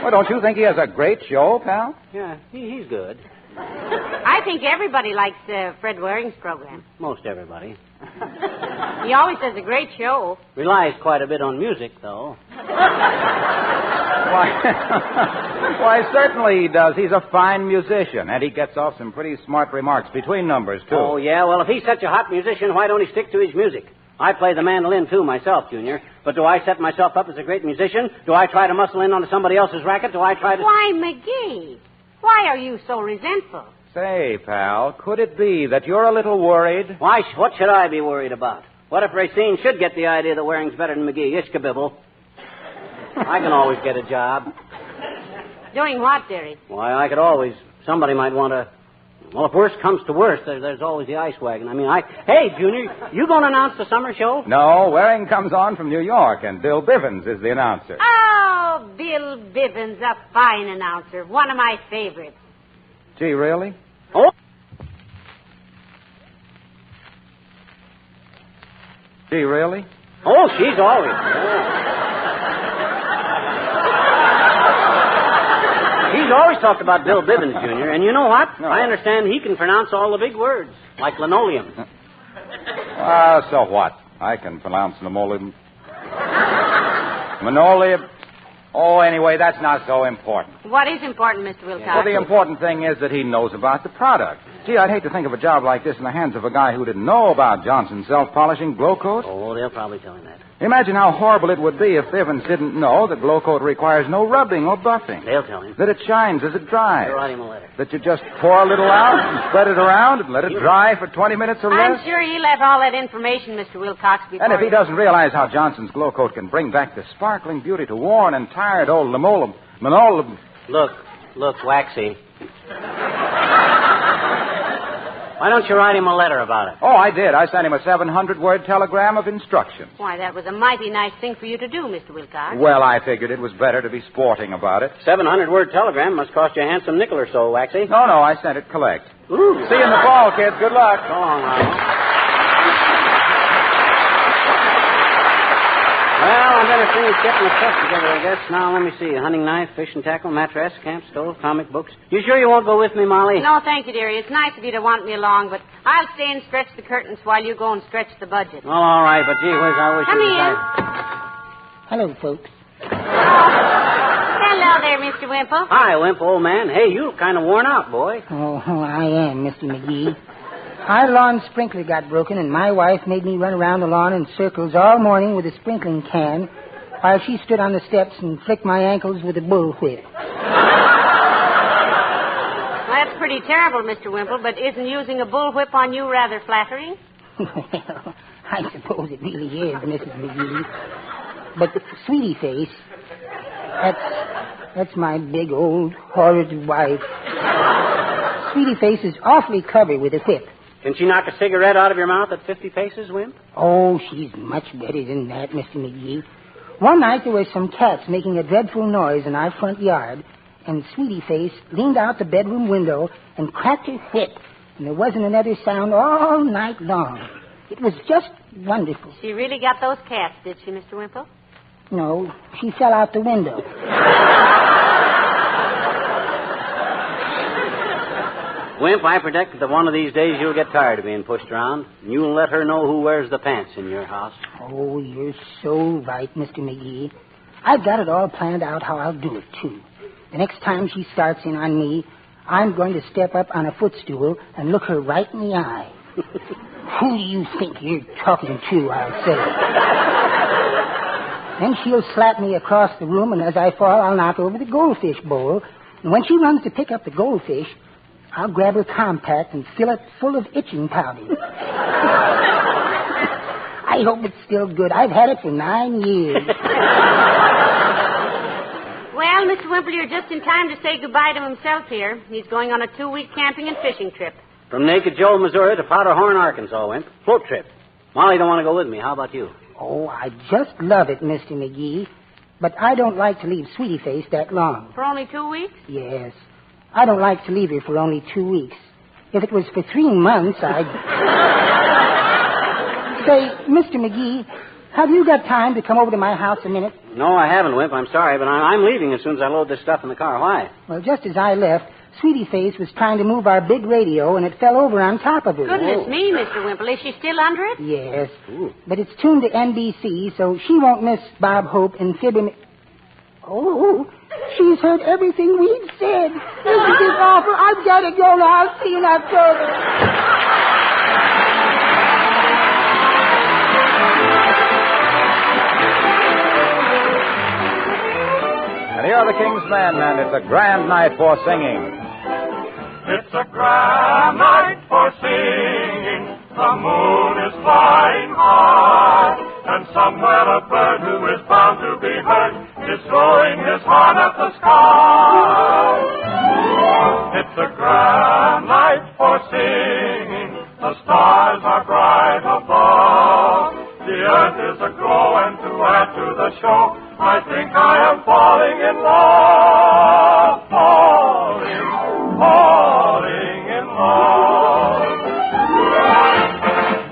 Well, don't you think he has a great show, pal? Yeah, he's good. I think everybody likes Fred Waring's program. Most everybody. He always does a great show. Relies quite a bit on music, though. Why, certainly he does. He's a fine musician, and he gets off some pretty smart remarks between numbers, too. Oh, yeah? Well, if he's such a hot musician, why don't he stick to his music? I play the mandolin, too, myself, Junior. But do I set myself up as a great musician? Do I try to muscle in onto somebody else's racket? Do I try to... Why, McGee, why are you so resentful? Say, pal, could it be that you're a little worried? Why, what should I be worried about? What if Racine should get the idea that Waring's better than McGee? Ishkabibble. I can always get a job. Doing what, dearie? Why, I could always... Somebody might want to... Well, if worst comes to worst, there's always the ice wagon. Hey, Junior, you going to announce the summer show? No, Waring comes on from New York, and Bill Bivens is the announcer. Oh, Bill Bivens, a fine announcer. One of my favorites. Gee, really? Oh. Gee, really? Oh, she's always... He's always talked about Bill Bivens, Jr., and you know what? No. I understand he can pronounce all the big words, like linoleum. So what? I can pronounce linoleum. Linoleum. Oh, anyway, that's not so important. What is important, Mr. Wilcox? Well, the important thing is that he knows about the product. Gee, I'd hate to think of a job like this in the hands of a guy who didn't know about Johnson's self-polishing glow coat. Oh, they'll probably tell him that. Imagine how horrible it would be if Bivens didn't know that glow coat requires no rubbing or buffing. They'll tell him. That it shines as it dries. They'll write him a letter. That you just pour a little out and spread it around and let it dry for 20 minutes or less. I'm sure he'll have all that information, Mr. Wilcox, before... And if he doesn't realize how Johnson's glow coat can bring back the sparkling beauty to worn and tired old linoleum... Look, Waxy. Why don't you write him a letter about it? Oh, I did. I sent him a 700-word telegram of instructions. Why, that was a mighty nice thing for you to do, Mr. Wilcox. Well, I figured it was better to be sporting about it. 700-word telegram must cost you a handsome nickel or so, Waxy. No, I sent it collect. Ooh. See you in the fall, kids. Good luck. So long, Ronald. Well, I better finish getting the stuff together, I guess. Now, let me see. A hunting knife, fishing tackle, mattress, camp stove, comic books. You sure you won't go with me, Molly? No, thank you, dearie. It's nice of you to want me along, but I'll stay and stretch the curtains while you go and stretch the budget. Well, all right, but gee whiz, I wish Come you in. Hello, folks. Hello. Hello there, Mr. Wimple. Hi, Wimp, old man. Hey, you look kind of worn out, boy. Oh, I am, Mr. McGee. Our lawn sprinkler got broken, and my wife made me run around the lawn in circles all morning with a sprinkling can while she stood on the steps and flicked my ankles with a bullwhip. Well, that's pretty terrible, Mr. Wimple, but isn't using a bullwhip on you rather flattering? Well, I suppose it really is, Mrs. McGee. But Sweetie Face, that's my big old horrid wife. Sweetie Face is awfully clever with a whip. Can she knock a cigarette out of your mouth at 50 paces, Wimp? Oh, she's much better than that, Mr. McGee. One night there were some cats making a dreadful noise in our front yard, and Sweetie Face leaned out the bedroom window and cracked her whip, and there wasn't another sound all night long. It was just wonderful. She really got those cats, did she, Mr. Wimple? No, she fell out the window. Wimp, I predict that one of these days you'll get tired of being pushed around, and you'll let her know who wears the pants in your house. Oh, you're so right, Mr. McGee. I've got it all planned out how I'll do it, too. The next time she starts in on me, I'm going to step up on a footstool and look her right in the eye. Who do you think you're talking to, I'll say. Then she'll slap me across the room, and as I fall, I'll knock over the goldfish bowl. And when she runs to pick up the goldfish, I'll grab her compact and fill it full of itching powder. I hope it's still good. I've had it for 9 years. Well, Mr. Wimple, you're just in time to say goodbye to himself here. He's going on a 2-week camping and fishing trip. From Naked Joe, Missouri to Powderhorn, Arkansas, Wimp. Float trip. Molly don't want to go with me. How about you? Oh, I just love it, Mr. McGee. But I don't like to leave Sweetie Face that long. For only 2 weeks? Yes. I don't like to leave her for only 2 weeks. If it was for 3 months, I'd... Say, Mr. McGee, have you got time to come over to my house a minute? No, I haven't, Wimp. I'm sorry, but I'm leaving as soon as I load this stuff in the car. Why? Well, just as I left, Sweetie Face was trying to move our big radio, and it fell over on top of her. Goodness me, Mr. Wimple. Is she still under it? Yes. Ooh. But it's tuned to NBC, so she won't miss Bob Hope and Fibber... Oh, she's heard everything we've said. This is awful. I've got to go now. I'll see you in October. And here are the King's Men, and it's a grand night for singing. It's a grand night for singing. The moon is flying high, and somewhere a bird who is bound to be heard is throwing his heart at the sky. It's a grand night for singing. The stars are bright above. The earth is aglow, and to add to the show, I think I am falling in love. Falling in love.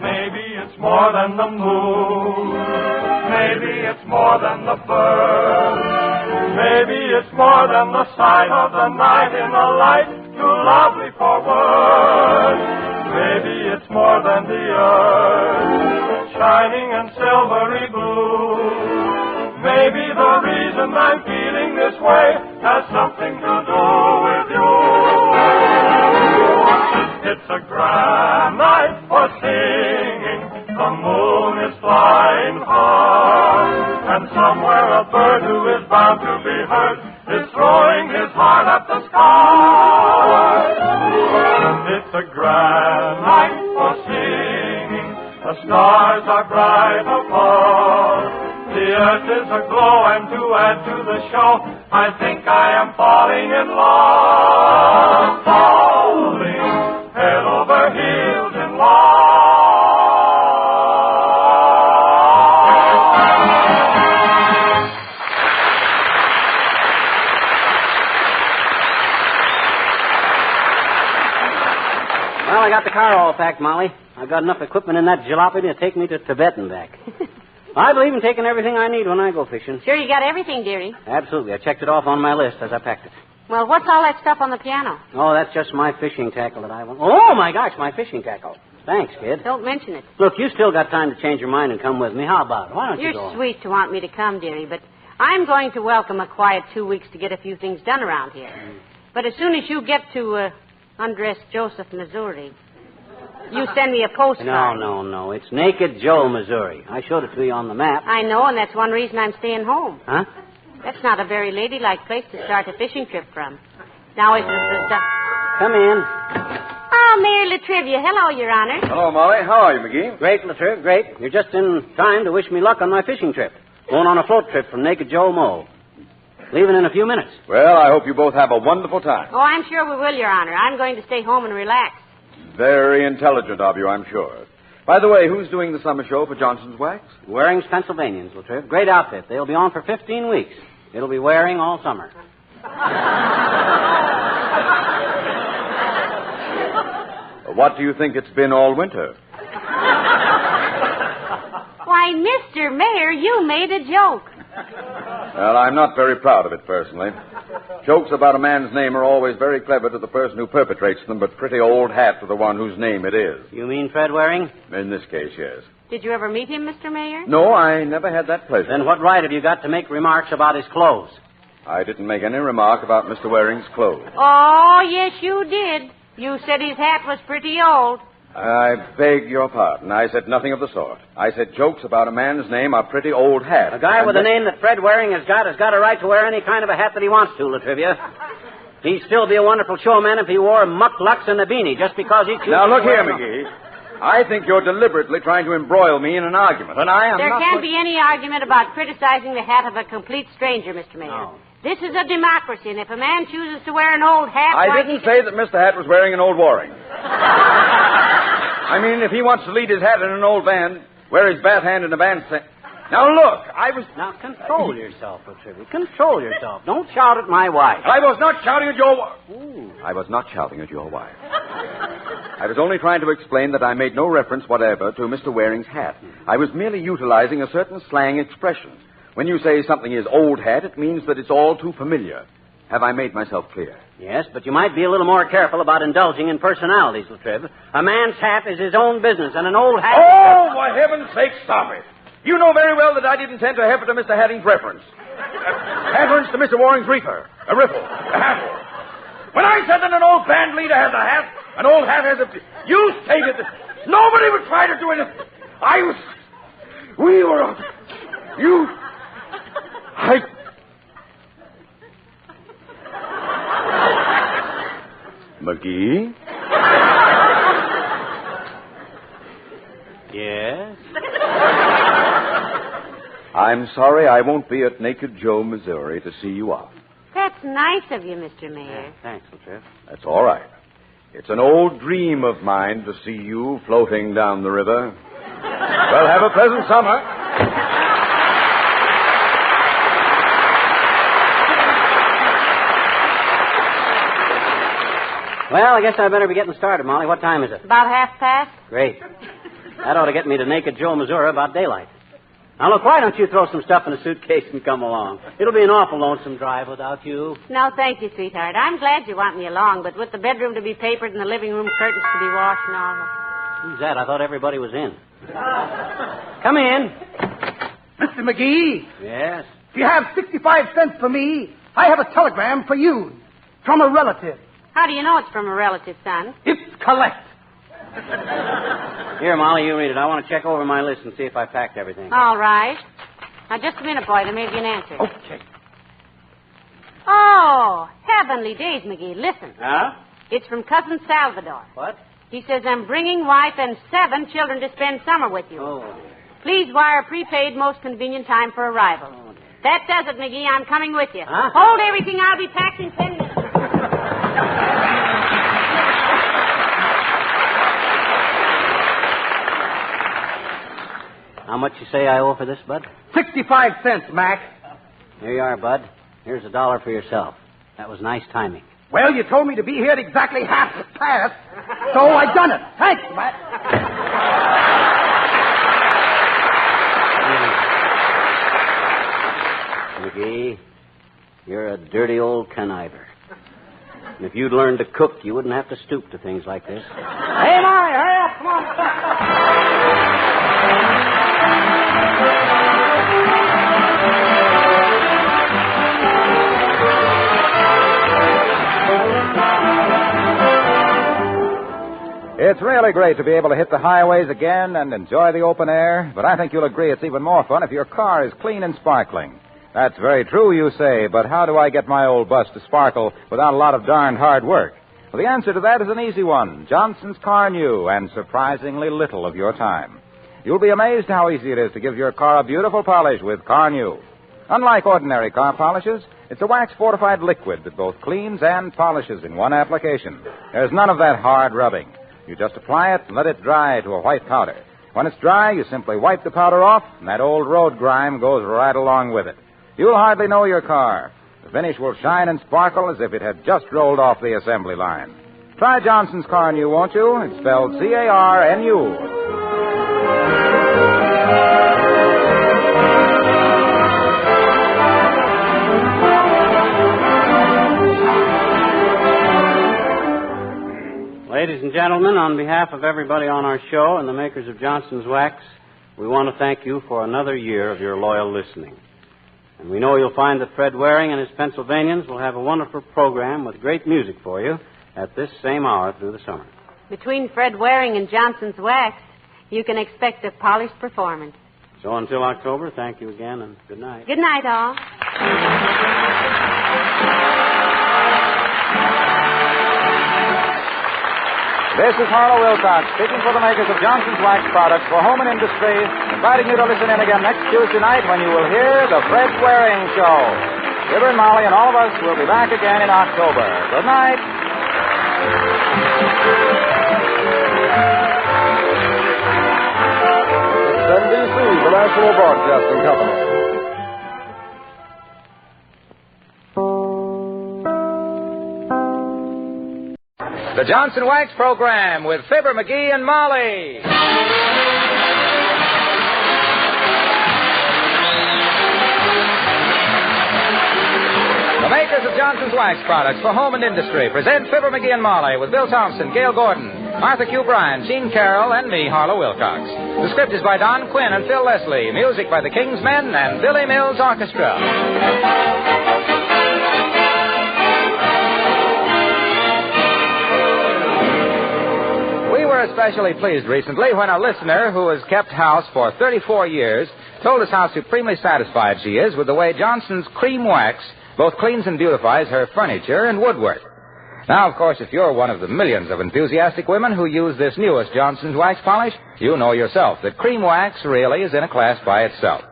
Maybe it's more than the moon. Maybe it's more than the birds. Maybe it's more than the sight of the night in a light too lovely for words. Maybe it's more than the earth, shining and silvery blue. Maybe the reason I'm feeling this way has something to do with you. It's a grand night for singing. The moon is flying high, and somewhere a bird who is bound to be heard is throwing his heart at the sky. It's a grand night for singing. The stars are bright above. The earth is aglow, and to add to the show, I think I am falling in love. Falling head over heels in love. Well, I got the car all packed, Molly. I've got enough equipment in that jalopy to take me to Tibet and back. I believe in taking everything I need when I go fishing. Sure you got everything, dearie? Absolutely. I checked it off on my list as I packed it. Well, what's all that stuff on the piano? Oh, that's just my fishing tackle that I want. Oh, my gosh, my fishing tackle. Thanks, kid. Don't mention it. Look, you still got time to change your mind and come with me. How about it? Why don't you go? You're sweet to want me to come, dearie, but I'm going to welcome a quiet 2 weeks to get a few things done around here. But as soon as you get to Undressed Joseph, Missouri, you send me a postcard. No. It's Naked Joe, Missouri. I showed it to you on the map. I know, and that's one reason I'm staying home. Huh? That's not a very ladylike place to start a fishing trip from. Now, is the... Come in. Oh, Mayor Latrivia. Hello, Your Honor. Hello, Molly. How are you, McGee? Great, Latriv, great. You're just in time to wish me luck on my fishing trip. Going on a float trip from Naked Joe Mo. Leaving in a few minutes. Well, I hope you both have a wonderful time. Oh, I'm sure we will, Your Honor. I'm going to stay home and relax. Very intelligent of you, I'm sure. By the way, who's doing the summer show for Johnson's Wax? Waring's Pennsylvanians, Latriv. Great outfit. They'll be on for 15 weeks. It'll be Waring all summer. What do you think it's been all winter? Why, Mr. Mayor, you made a joke. Well, I'm not very proud of it, personally. Jokes about a man's name are always very clever to the person who perpetrates them, but pretty old hat to the one whose name it is. You mean Fred Waring? In this case, yes. Did you ever meet him, Mr. Mayor? No, I never had that pleasure. Then what right have you got to make remarks about his clothes? I didn't make any remark about Mr. Waring's clothes. Oh, yes, you did. You said his hat was pretty old. I beg your pardon. I said nothing of the sort. I said jokes about a man's name are pretty old hat. A guy with a name that Fred Waring has got a right to wear any kind of a hat that he wants to, Latrivia. He'd still be a wonderful showman if he wore mucklucks and a beanie just because he chooses. Now, look here, McGee. I think you're deliberately trying to embroil me in an argument, and I am There not... can't be any argument about criticizing the hat of a complete stranger, Mr. Mayor. No. This is a democracy, and if a man chooses to wear an old hat... I didn't say that Mr. Hat was wearing an old Waring. I mean, if he wants to lead his hat in an old band, wear his bat hand in a bandstand... Now, look, I was... Now, control yourself, Latrivia. Control yourself. Don't shout at my wife. I was not shouting at your wife. I was not shouting at your wife. I was only trying to explain that I made no reference whatever to Mr. Waring's hat. I was merely utilizing a certain slang expression. When you say something is old hat, it means that it's all too familiar. Have I made myself clear? Yes, but you might be a little more careful about indulging in personalities, Latriv. A man's hat is his own business, and an old hat... Oh, for heaven's sake, stop it. You know very well that I didn't intend to heifer to Mr. Hatting's reference. Reference to Mr. Waring's reefer, a riffle, a haffle. When I said that an old band leader has a hat, an old hat has a... You stated that nobody would try to do it. We were... McGee? Yes? I'm sorry I won't be at Naked Joe, Missouri to see you off. That's nice of you, Mr. Mayor. Thanks, Latriv. That's all right. It's an old dream of mine to see you floating down the river. Well, have a pleasant summer. Well, I guess I better be getting started, Molly. What time is it? About 1:30. Great. That ought to get me to Naked Joe, Missouri about daylight. Now, look, why don't you throw some stuff in a suitcase and come along? It'll be an awful lonesome drive without you. No, thank you, sweetheart. I'm glad you want me along, but with the bedroom to be papered and the living room curtains to be washed and all that. Who's that? I thought everybody was in. Come in. Mr. McGee, Yes? if you have 65 cents for me, I have a telegram for you from a relative. How do you know it's from a relative, son? It's collect. Here, Molly, you read it. I want to check over my list and see if I packed everything. All right. Now, just a minute, boy. There may be an answer. Okay. Oh, heavenly days, McGee. Listen. Huh? It's from Cousin Salvador. What? He says, I'm bringing wife and 7 children to spend summer with you. Oh. Please wire prepaid most convenient time for arrival. Oh. That does it, McGee. I'm coming with you. Huh? Hold everything. I'll be packed in 10 minutes. How much you say I owe for this, Bud? 65 cents, Mac. Here you are, Bud. Here's $1 for yourself. That was nice timing. Well, you told me to be here at exactly 1:30, so I done it. Thanks, Mac. McGee, you're a dirty old conniver. And if you'd learned to cook, you wouldn't have to stoop to things like this. Hey, Molly, hurry up. Come on. it's really great to be able to hit the highways again and enjoy the open air, but I think you'll agree it's even more fun if your car is clean and sparkling. That's very true, you say, but how do I get my old bus to sparkle without a lot of darned hard work? Well, the answer to that is an easy one. Johnson's Car New, and surprisingly little of your time. You'll be amazed how easy it is to give your car a beautiful polish with Car New. Unlike ordinary car polishes, it's a wax-fortified liquid that both cleans and polishes in one application. There's none of that hard rubbing. You just apply it and let it dry to a white powder. When it's dry, you simply wipe the powder off, and that old road grime goes right along with it. You'll hardly know your car. The finish will shine and sparkle as if it had just rolled off the assembly line. Try Johnson's Car New, won't you? It's spelled C-A-R-N-U. Ladies and gentlemen, on behalf of everybody on our show and the makers of Johnson's Wax, we want to thank you for another year of your loyal listening. And we know you'll find that Fred Waring and his Pennsylvanians will have a wonderful program with great music for you at this same hour through the summer. Between Fred Waring and Johnson's Wax, you can expect a polished performance. So until October, thank you again and good night. Good night, all. This is Harlow Wilcox, speaking for the makers of Johnson's Wax products for home and industry, inviting you to listen in again next Tuesday night when you will hear The Fred Waring Show. Fibber and Molly and all of us will be back again in October. Good night. NBC, the National Broadcasting Company. The Johnson Wax Program with Fibber McGee and Molly. The makers of Johnson's Wax products for home and industry present Fibber McGee and Molly with Bill Thompson, Gail Gordon, Martha Q. Bryan, Gene Carroll, and me, Harlow Wilcox. The script is by Don Quinn and Phil Leslie. Music by the King's Men and Billy Mills Orchestra. We were especially pleased recently when a listener who has kept house for 34 years told us how supremely satisfied she is with the way Johnson's Cream Wax both cleans and beautifies her furniture and woodwork. Now, of course, if you're one of the millions of enthusiastic women who use this newest Johnson's Wax polish, you know yourself that Cream Wax really is in a class by itself.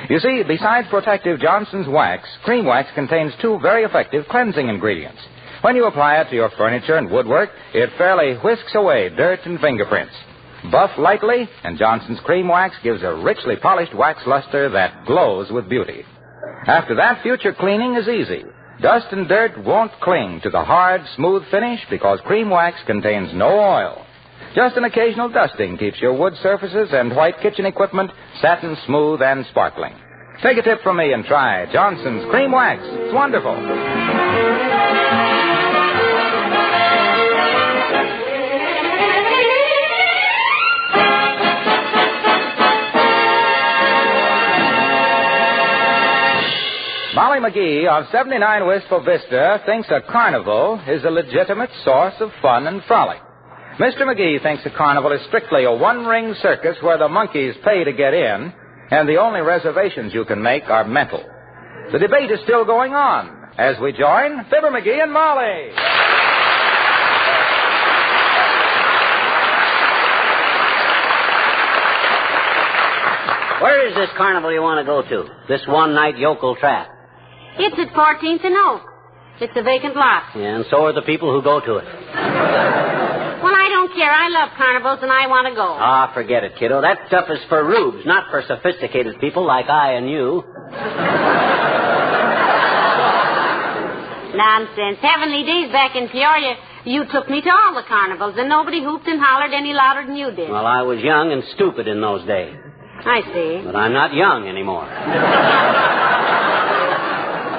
You see, besides protective Johnson's Wax, Cream Wax contains two very effective cleansing ingredients. When you apply it to your furniture and woodwork, it fairly whisks away dirt and fingerprints. Buff lightly, and Johnson's Cream Wax gives a richly polished wax luster that glows with beauty. After that, future cleaning is easy. Dust and dirt won't cling to the hard, smooth finish because Cream Wax contains no oil. Just an occasional dusting keeps your wood surfaces and white kitchen equipment satin smooth and sparkling. Take a tip from me and try Johnson's Cream Wax. It's wonderful. Molly McGee of 79 Wistful Vista thinks a carnival is a legitimate source of fun and frolic. Mr. McGee thinks a carnival is strictly a one-ring circus where the monkeys pay to get in, and the only reservations you can make are mental. The debate is still going on as we join Fibber McGee and Molly. Where is this carnival you want to go to? This one-night yokel trap? It's at 14th and Oak. It's a vacant lot. Yeah, and so are the people who go to it. Well, I don't care. I love carnivals, and I want to go. Ah, forget it, kiddo. That stuff is for rubes, not for sophisticated people like I and you. Nonsense. Heavenly days back in Peoria, you took me to all the carnivals, and nobody hooped and hollered any louder than you did. Well, I was young and stupid in those days. I see. But I'm not young anymore.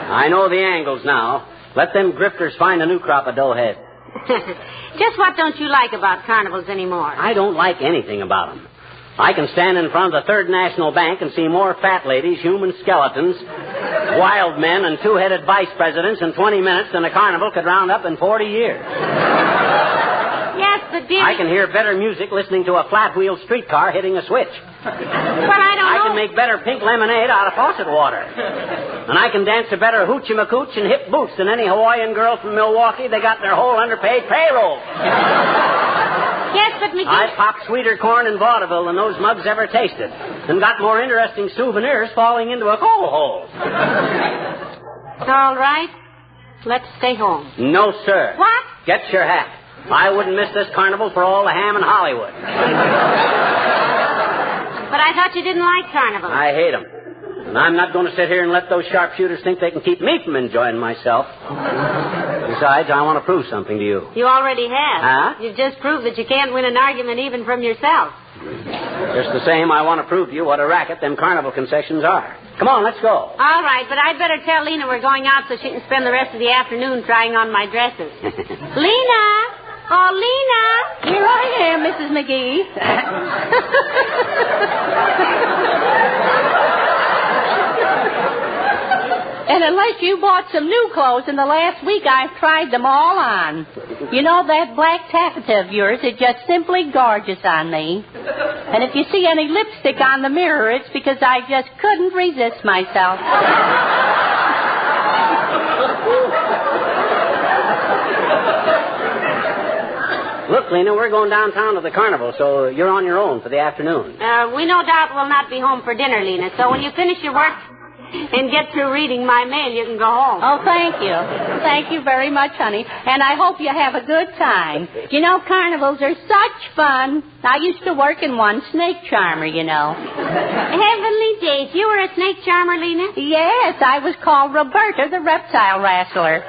I know the angles now. Let them grifters find a new crop of doughheads. Just what don't you like about carnivals anymore? I don't like anything about them. I can stand in front of the Third National Bank and see more fat ladies, human skeletons, wild men, and two-headed vice presidents in 20 minutes than a carnival could round up in 40 years. Yes, but dear... I can hear better music listening to a flat-wheel streetcar hitting a switch. Well, I don't know. I can make better pink lemonade out of faucet water. And I can dance a better hoochie-macooch and hip boots than any Hawaiian girl from Milwaukee. They got their whole underpaid payroll. Yes, but McGee... I popped sweeter corn in vaudeville than those mugs ever tasted. And got more interesting souvenirs falling into a coal hole. All right. Let's stay home. No, sir. What? Get your hat. I wouldn't miss this carnival for all the ham in Hollywood. But I thought you didn't like carnival. I hate them. And I'm not going to sit here and let those sharpshooters think they can keep me from enjoying myself. Besides, I want to prove something to you. You already have. Huh? You've just proved that you can't win an argument even from yourself. Just the same, I want to prove to you what a racket them carnival concessions are. Come on, let's go. All right, but I'd better tell Lena we're going out so she can spend the rest of the afternoon trying on my dresses. Lena! Oh, Lena! Here I am, Mrs. McGee. And unless you bought some new clothes in the last week, I've tried them all on. You know, that black taffeta of yours is just simply gorgeous on me. And if you see any lipstick on the mirror, it's because I just couldn't resist myself. Look, Lena, we're going downtown to the carnival, so you're on your own for the afternoon. We no doubt will not be home for dinner, Lena, so when you finish your work and get through reading my mail, you can go home. Oh, thank you. Thank you very much, honey. And I hope you have a good time. You know, carnivals are such fun. I used to work in one, snake charmer, you know. Heavenly days. You were a snake charmer, Lena? Yes, I was called Roberta the Reptile Wrestler.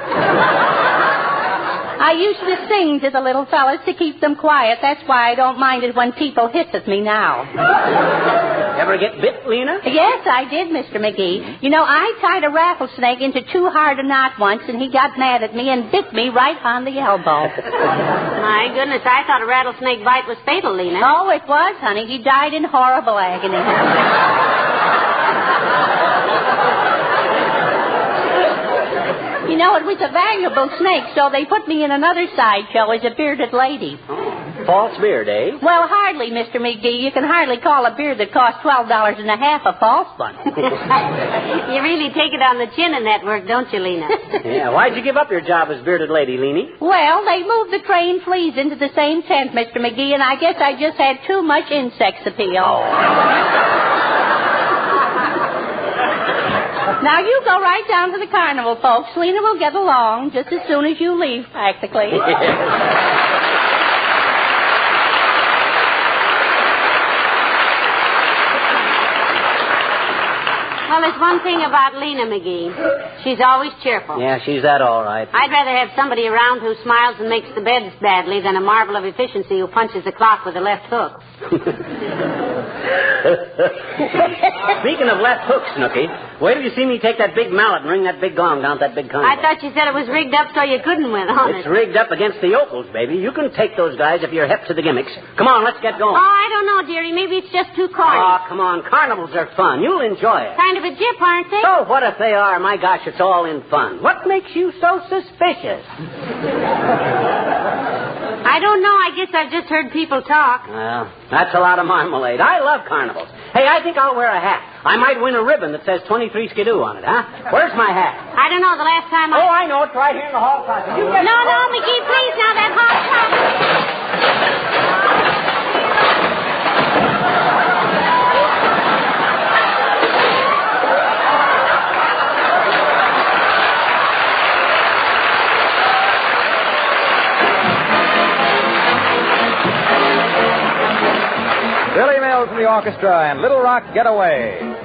I used to sing to the little fellas to keep them quiet. That's why I don't mind it when people hiss at me now. Ever get bit, Lena? Yes, I did, Mr. McGee. You know, I tied a rattlesnake into too hard a knot once, and he got mad at me and bit me right on the elbow. My goodness, I thought a rattlesnake bite was fatal, Lena. Oh, it was, honey. He died in horrible agony. You know, it was a valuable snake, so they put me in another sideshow as a bearded lady. Oh, false beard, eh? Well, hardly, Mr. McGee. You can hardly call a beard that costs $12.50 a false one. You really take it on the chin in that work, don't you, Lena? Yeah, why'd you give up your job as bearded lady, Leanie? Well, they moved the trained fleas into the same tent, Mr. McGee, and I guess I just had too much insect appeal. Oh. Now, you go right down to the carnival, folks. Lena will get along just as soon as you leave, practically. Well, there's one thing about Lena McGee. She's always cheerful. Yeah, she's that all right. I'd rather have somebody around who smiles and makes the beds badly than a marvel of efficiency who punches the clock with a left hook. Speaking of left hooks, Snooky, wait till you see me take that big mallet and ring that big gong down at that big carnival. I thought you said it was rigged up so you couldn't win, honest. It's rigged up against the yokels, baby. You can take those guys if you're hep to the gimmicks. Come on, let's get going. Oh, I don't know, dearie. Maybe it's just too corny. Oh, come on. Carnivals are fun. You'll enjoy it. Kind of a jip, aren't they? So what if they are? My gosh, it's all in fun. What makes you so suspicious? I don't know. I guess I've just heard people talk. Well, that's a lot of marmalade. I love carnivals. Hey, I think I'll wear a hat. I might win a ribbon that says 23 Skidoo on it, huh? Where's my hat? I don't know. The last time Oh, I know. It's right here in the hall closet. No, McGee, please. Now, that hall closet. Billy Mills and the orchestra and Little Rock Getaway.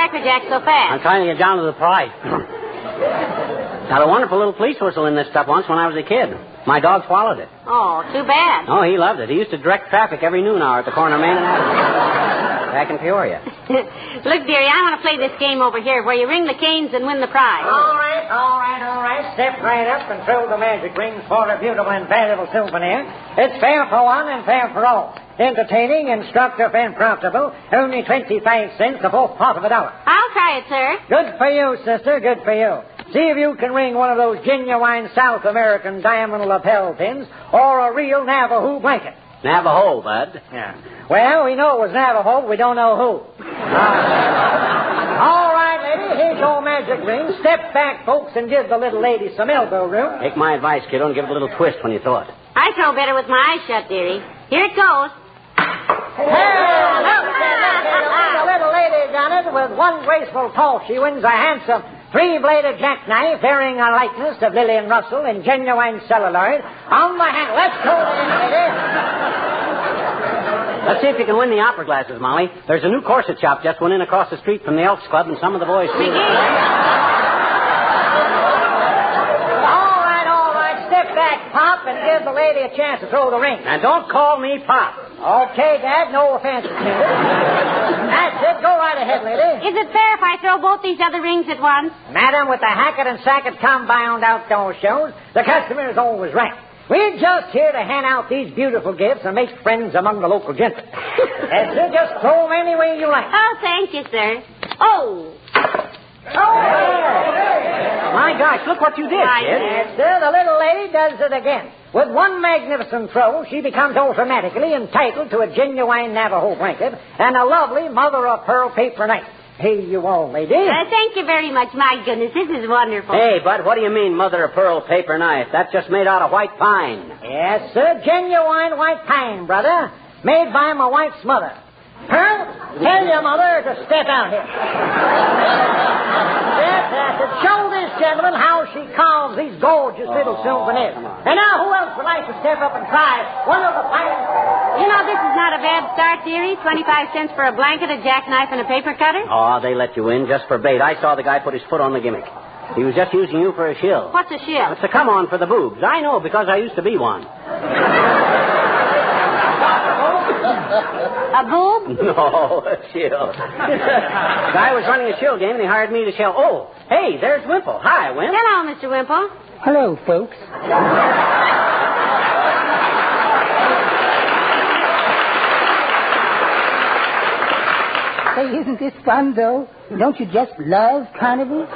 crackerjack so fast? I'm trying to get down to the prize. Got a wonderful little police whistle in this stuff once when I was a kid. My dog swallowed it. Oh, too bad. Oh, he loved it. He used to direct traffic every noon hour at the corner of Main and Avenue. Back in Peoria. Look, dearie, I want to play this game over here where you ring the canes and win the prize. All right. Step right up and throw the magic rings for a beautiful and valuable souvenir. It's fair for one and fair for all. Entertaining, instructive, and profitable. Only 25 cents, the fourth part of $1. I'll try it, sir. Good for you, sister. Good for you. See if you can ring one of those genuine South American diamond lapel pins or a real Navajo blanket. Navajo, bud. Yeah. Well, we know it was Navajo, but we don't know who. All right, lady, here's your magic ring. Step back, folks, and give the little lady some elbow room. Take my advice, kiddo, and give it a little twist when you throw it. I throw better with my eyes shut, dearie. Here it goes. The little lady done it with one graceful toss. She wins a handsome three-bladed jackknife bearing a likeness of Lillian Russell in genuine celluloid on the handle. Let's go then, lady. Let's see if you can win the opera glasses, Molly. There's a new corset shop just went in across the street from the Elks Club, and some of the boys... All right. Step back, Pop, and give the lady a chance to throw the ring. And don't call me Pop. Okay, Dad, no offense intended. That's it. Go right ahead, lady. Is it fair if I throw both these other rings at once? Madam, with the Hackett and Sackett Compound outdoor shows, the customer is always right. We're just here to hand out these beautiful gifts and make friends among the local gentry. That's it. Just throw them any way you like. Oh, thank you, sir. Oh. My gosh, look what you did, kid. Yes, sir. The little lady does it again. With one magnificent throw, she becomes automatically entitled to a genuine Navajo blanket and a lovely mother-of-pearl paper knife. Here you are, lady. Thank you very much. My goodness, this is wonderful. Hey, bud, what do you mean, mother-of-pearl paper knife? That's just made out of white pine. Yes, sir. Genuine white pine, brother. Made by my wife's mother. Pearl, tell your mother to step out here. Show this gentleman how she carves these gorgeous little souvenirs. And now, who else would like to step up and try one of the finest? You know, this is not a bad start, dearie. 25 cents for a blanket, a jackknife, and a paper cutter. Oh, they let you in just for bait. I saw the guy put his foot on the gimmick. He was just using you for a shill. What's a shill? It's a come-on for the boobs. I know, because I used to be one. A boob? No, a shill. The guy was running a shill game, and he hired me to shill. Oh, hey, there's Wimple. Hi, Wimp. Hello, Mr. Wimple. Hello, folks. Hey, isn't this fun, though? Don't you just love Carnival?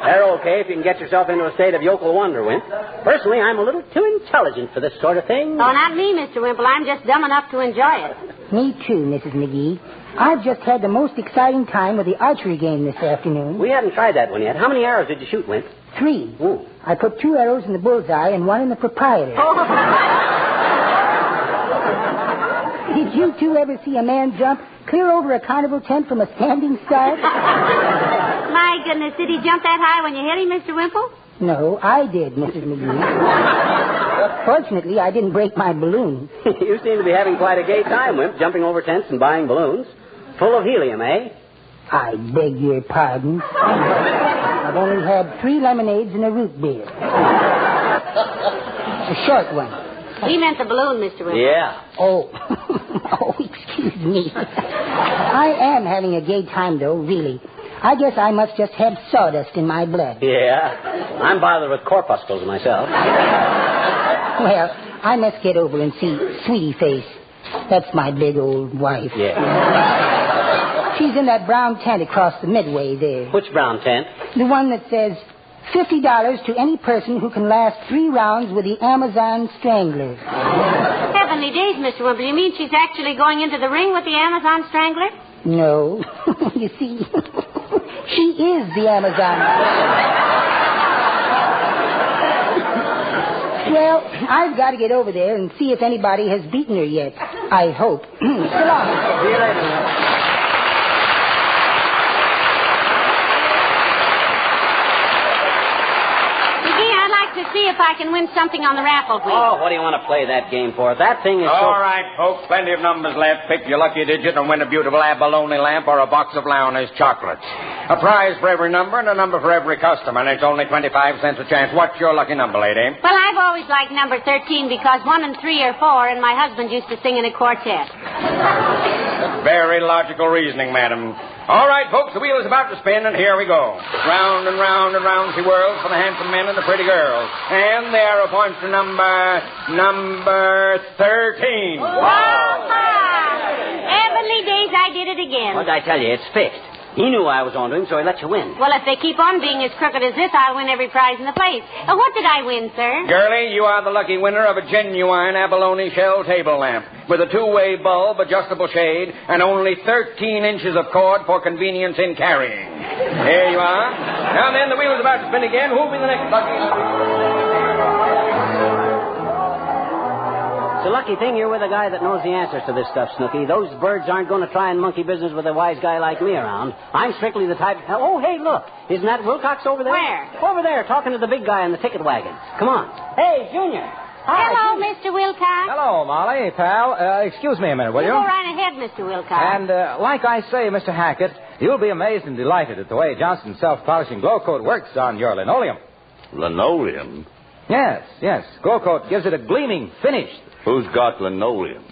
They're okay if you can get yourself into a state of yokel wonder, Wimp. Personally, I'm a little too intelligent for this sort of thing. Oh, not me, Mr. Wimple. I'm just dumb enough to enjoy it. Me too, Mrs. McGee. I've just had the most exciting time with the archery game this afternoon. We haven't tried that one yet. How many arrows did you shoot, Wimp? 3. Ooh. I put 2 arrows in the bullseye and 1 in the proprietor. Did you two ever see a man jump clear over a carnival tent from a standing start? My goodness, did he jump that high when you hit him, Mr. Wimple? No, I did, Mrs. McGee. Fortunately, I didn't break my balloon. You seem to be having quite a gay time, Wimp, jumping over tents and buying balloons. Full of helium, eh? I beg your pardon. I've only had 3 lemonades and a root beer. A short one. He meant the balloon, Mr. Wimple. Yeah. Oh. Oh, excuse me. I am having a gay time, though, really. I guess I must just have sawdust in my blood. Yeah. I'm bothered with corpuscles myself. Well, I must get over and see Sweetie Face. That's my big old wife. Yeah. She's in that brown tent across the midway there. Which brown tent? The one that says $50 to any person who can last 3 rounds with the Amazon Strangler. Heavenly days, Mr. Wimple. You mean she's actually going into the ring with the Amazon Strangler? No. You see, she is the Amazon. Well, I've got to get over there and see if anybody has beaten her yet. I hope. So long. See you later. To see if I I can win something on the raffle wheel. Oh, what do you want to play that game for? That thing is All right, folks. Plenty of numbers left. Pick your lucky digit and win a beautiful abalone lamp or a box of Lowndes chocolates. A prize for every number and a number for every customer, and it's only 25 cents a chance. What's your lucky number, lady? Well, I've always liked number 13 because 1 and 3 are 4, and my husband used to sing in a quartet. Very logical reasoning, madam. All right, folks, the wheel is about to spin, and here we go. Round and round and round she whirls for the handsome men and the pretty girls. And the arrow points to number 13. Heavenly days, I did it again. What did I tell you? It's fixed. He knew I was on to him, so he let you win. Well, if they keep on being as crooked as this, I'll win every prize in the place. What did I win, sir? Girlie, you are the lucky winner of a genuine abalone shell table lamp with a two-way bulb, adjustable shade, and only 13 inches of cord for convenience in carrying. Here you are. Now then, the wheel is about to spin again. Who'll be the next lucky? It's a lucky thing you're with a guy that knows the answers to this stuff, Snooky. Those birds aren't going to try and monkey business with a wise guy like me around. I'm strictly the type... Oh, hey, look. Isn't that Wilcox over there? Where? Over there, talking to the big guy in the ticket wagon. Come on. Hey, Junior. Hi, Hello, Junior. Mr. Wilcox. Hello, Molly, pal. Excuse me a minute, will you? Go right ahead, Mr. Wilcox. And like I say, Mr. Hackett, you'll be amazed and delighted at the way Johnson's self-polishing glow coat works on your linoleum. Linoleum? Yes. Glow coat gives it a gleaming finish. Who's got linoleum?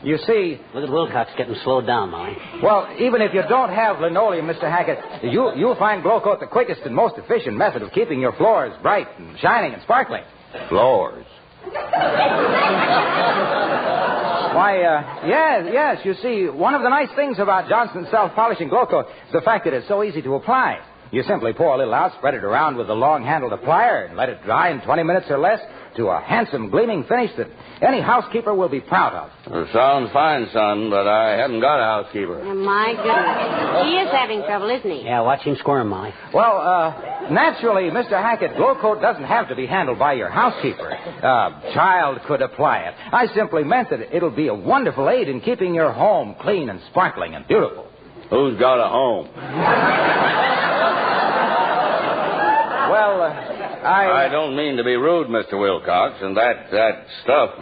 You see... Look at Wilcox getting slowed down, Molly. Well, even if you don't have linoleum, Mr. Hackett, you'll find glow coat the quickest and most efficient method of keeping your floors bright and shining and sparkling. Floors? Yes. You see, one of the nice things about Johnson's self-polishing glow coat is the fact that it's so easy to apply. You simply pour a little out, spread it around with a long-handled applier, and let it dry in 20 minutes or less to a handsome, gleaming finish that any housekeeper will be proud of. It sounds fine, son, but I haven't got a housekeeper. Oh, my goodness. He is having trouble, isn't he? Yeah, watch him squirm, Molly. Well, naturally, Mr. Hackett, glow coat doesn't have to be handled by your housekeeper. A child could apply it. I simply meant that it'll be a wonderful aid in keeping your home clean and sparkling and beautiful. Who's got a home? Well, I don't mean to be rude, Mr. Wilcox, and that stuff...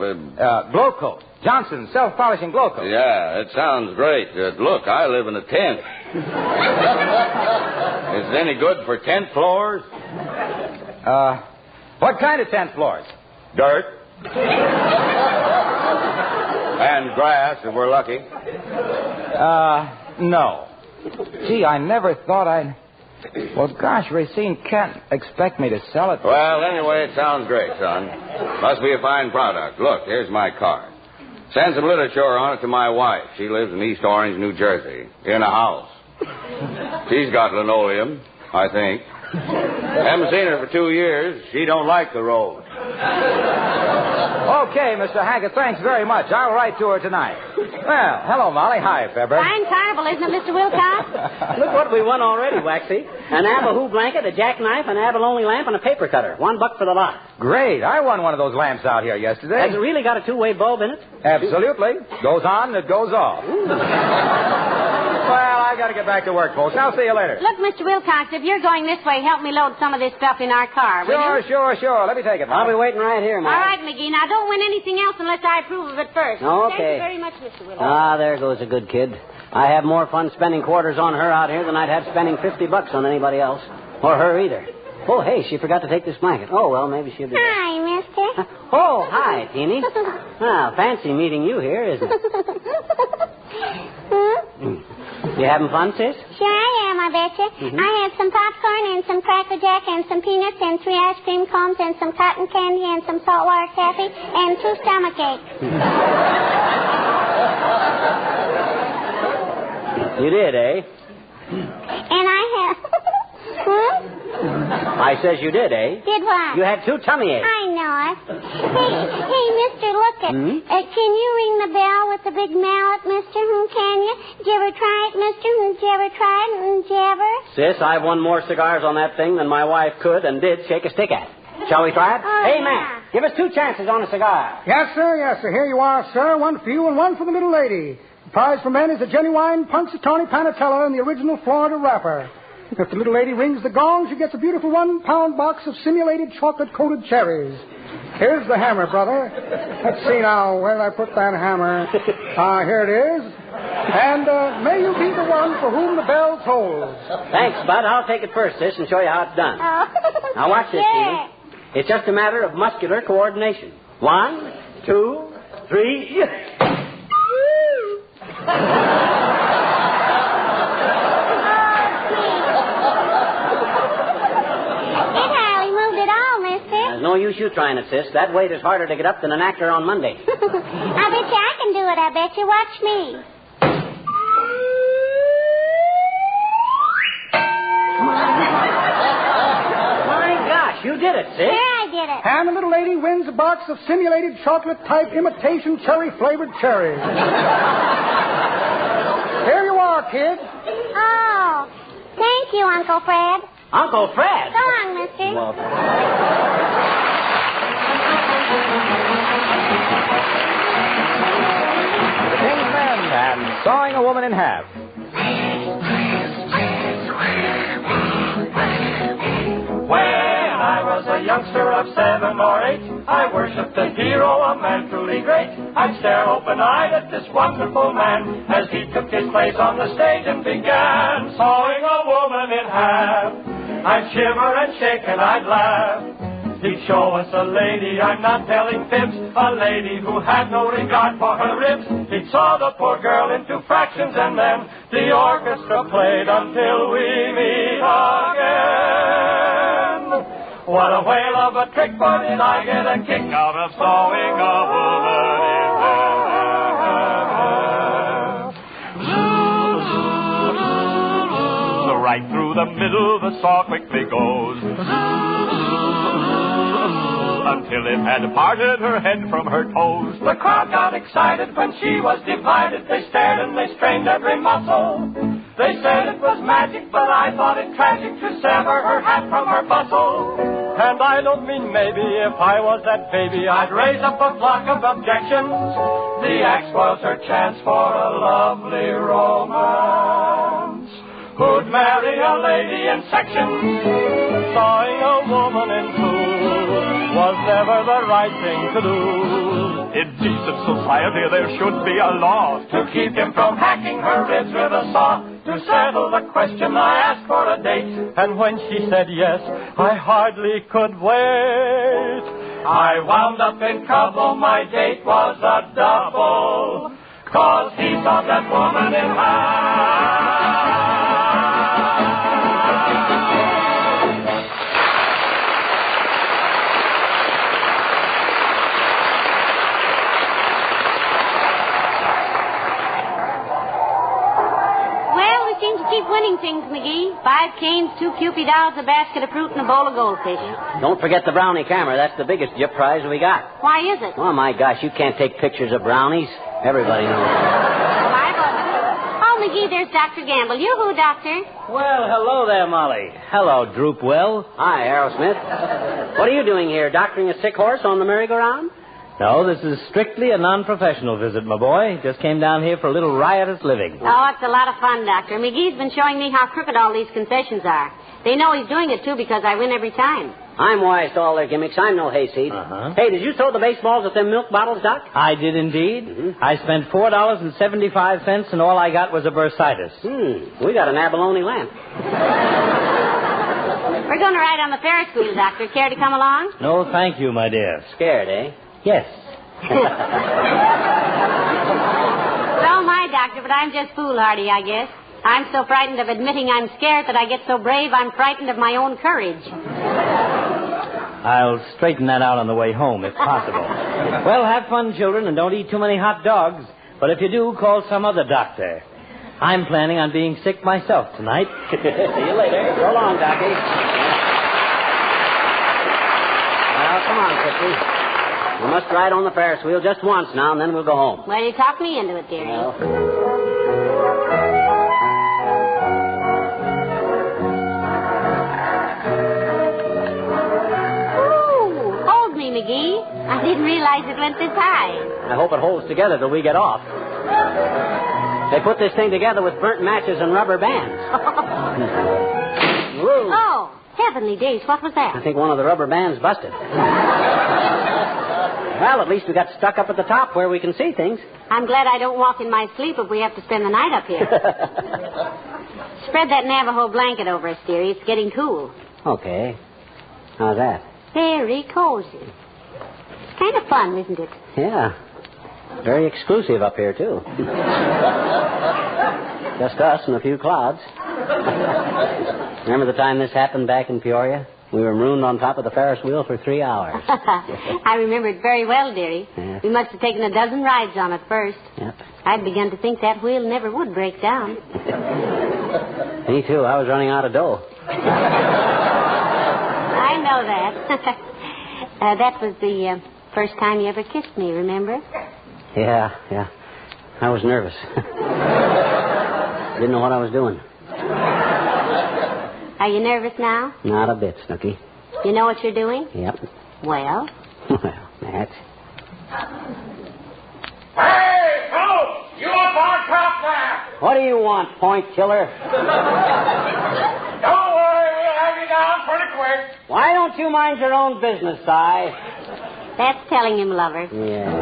glow coat. Johnson's self-polishing glow coat. Yeah, it sounds great. Look, I live in a tent. Is it any good for tent floors? What kind of tent floors? Dirt. And grass, if we're lucky. No. Gee, I never thought I'd... Well, gosh, Racine can't expect me to sell it. Well, anyway, it sounds great, son. Must be a fine product. Look, here's my card. Send some literature on it to my wife. She lives in East Orange, New Jersey, in a house. She's got linoleum, I think. Haven't seen her for 2 years. She don't like the road. Okay, Mr. Hackett, thanks very much. I'll write to her tonight. Well, hello, Molly. Hi, Fibber. Fine carnival, isn't it, Mr. Wilcox? Look what we won already, Waxy. An Abahu blanket, a jackknife, an abalone lamp, and a paper cutter. $1 for the lot. Great. I won one of those lamps out here yesterday. Has it really got a two-way bulb in it? Absolutely. Goes on, it goes off. Well, I got to get back to work, folks. I'll see you later. Look, Mr. Wilcox, if you're going this way, help me load some of this stuff in our car, will you? Sure. Let me take it, Molly. I'll be waiting right here, Molly. All right, McGee. Now, don't win anything else unless I approve of it first. Okay. Thank you very much, Mr. Wilcox. Ah, there goes a good kid. I have more fun spending quarters on her out here than I'd have spending $50 on anybody else. Or her either. Oh, hey, she forgot to take this blanket. Oh, well, maybe she'll be... Hi, mister. Oh, hi, Teeny. Well, fancy meeting you here, isn't it? You having fun, sis? Sure I am, I betcha. Mm-hmm. I had some popcorn and some Cracker Jack and some peanuts and 3 ice cream cones and some cotton candy and some saltwater taffy and 2 stomach aches. You did, eh? And I have... I says you did, eh? Did what? You had 2 tummy aches. I know it. Hey, mister, look it. Hmm? Can you ring the bell with the big mallet, mister? Can you? Did you ever try it, mister? Did you ever try it? Did you ever? Sis, I've won more cigars on that thing than my wife could and did shake a stick at. Shall we try it? Oh, hey, yeah. man, give us 2 chances on a cigar. Yes, sir. Here you are, sir. 1 for you and 1 for the little lady. The prize for men is a genuine Punxsutawney Panatella in the original Florida wrapper. If the little lady rings the gong, she gets a beautiful 1-pound box of simulated chocolate-coated cherries. Here's the hammer, brother. Let's see now. Where did I put that hammer? Here it is. And may you be the one for whom the bell tolls. Thanks, Bud. I'll take it first, sis, and show you how it's done. Now watch this, Stevie. It's just a matter of muscular coordination. 1, 2, 3. There's no use you trying it, sis. That weight is harder to get up than an actor on Monday. I bet you I can do it. I bet you. Watch me. My gosh, you did it, sis. Sure, I did it. And the little lady wins a box of simulated chocolate-type imitation cherry-flavored cherries. Here you are, kid. Oh, thank you, Uncle Fred. Uncle Fred? So long, mister. The King's Men and Sawing a Woman in Half. When I was a youngster of 7 or 8, I worshipped a hero, a man truly great. I'd stare open-eyed at this wonderful man as he took his place on the stage and began sawing a woman in half. I'd shiver and shake and I'd laugh. He'd show us a lady, I'm not telling fibs, a lady who had no regard for her ribs. He'd saw the poor girl into fractions and then the orchestra played until we meet again. What a whale of a trick, but did I get a kick out of sawing a woman in half. Right through the middle the saw quickly goes, until it had parted her head from her toes. The crowd got excited when she was divided. They stared and they strained every muscle. They said it was magic, but I thought it tragic to sever her hat from her bustle. And I don't mean maybe, if I was that baby, I'd raise up a flock of objections. The axe was her chance for a lovely romance. Who'd marry a lady in sections? Sawing a woman in two was never the right thing to do. In decent society there should be a law to keep him from hacking her ribs with a saw. To settle the question I asked for a date, and when she said yes, I hardly could wait. I wound up in trouble, my date was a double, 'cause he saw that woman in half. Seem to keep winning things, McGee. 5 canes, 2 Kewpie dolls, a basket of fruit, and a bowl of goldfish. Don't forget the brownie camera. That's the biggest gift prize we got. Why is it? Oh, my gosh, you can't take pictures of brownies. Everybody knows that. Oh, McGee, there's Dr. Gamble. You-hoo, Doctor. Well, hello there, Molly. Hello, Droopwell. Hi, Aerosmith. What are you doing here, doctoring a sick horse on the merry-go-round? No, this is strictly a non-professional visit, my boy. Just came down here for a little riotous living. Oh, it's a lot of fun, Doctor. McGee's been showing me how crooked all these concessions are. They know he's doing it, too, because I win every time. I'm wise to all their gimmicks. I'm no hayseed. Hey, did you throw the baseballs at them milk bottles, Doc? I did indeed. Mm-hmm. I spent $4.75, and all I got was a bursitis. We got an abalone lamp. We're going to ride on the Ferris wheel, Doctor. Care to come along? No, thank you, my dear. Scared, eh? Yes. So am I, Doctor, but I'm just foolhardy, I guess. I'm so frightened of admitting I'm scared that I get so brave I'm frightened of my own courage. I'll straighten that out on the way home, if possible. Well, have fun, children, and don't eat too many hot dogs. But if you do, call some other doctor. I'm planning on being sick myself tonight. See you later. So long, Doctor. Well, come on, Christy. We must ride on the Ferris wheel just once now, and then we'll go home. Well, you talked me into it, dearie. Well. Ooh, hold me, McGee. I didn't realize it went this high. I hope it holds together till we get off. They put this thing together with burnt matches and rubber bands. Whoa. Oh, heavenly days, what was that? I think one of the rubber bands busted. Well, at least we got stuck up at the top where we can see things. I'm glad I don't walk in my sleep if we have to spend the night up here. Spread that Navajo blanket over us, dearie. It's getting cool. Okay. How's that? Very cozy. It's kind of fun, isn't it? Yeah. Very exclusive up here, too. Just us and a few clouds. Remember the time this happened back in Peoria? We were marooned on top of the Ferris wheel for 3 hours. I remember it very well, dearie. Yeah. We must have taken a dozen rides on it first. Yep. I'd begun to think that wheel never would break down. Me too. I was running out of dough. I know that. That was the first time you ever kissed me, remember? Yeah. I was nervous. Didn't know what I was doing. Are you nervous now? Not a bit, Snooky. You know what you're doing? Yep. Well? Well, that's... Hey, folks! You up on top there? What do you want, point killer? Don't worry, we'll have you down pretty quick. Why don't you mind your own business, Si? That's telling him, lover. Yeah.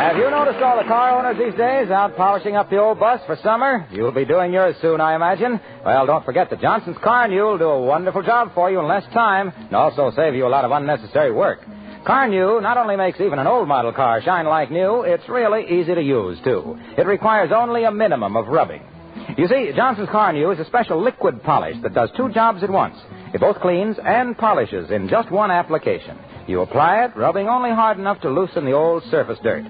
Have you noticed all the car owners these days out polishing up the old bus for summer? You'll be doing yours soon, I imagine. Well, don't forget that Johnson's Carnival will do a wonderful job for you in less time and also save you a lot of unnecessary work. Carnival not only makes even an old model car shine like new, it's really easy to use, too. It requires only a minimum of rubbing. You see, Johnson's Carnival is a special liquid polish that does 2 jobs at once. It both cleans and polishes in just one application. You apply it, rubbing only hard enough to loosen the old surface dirt.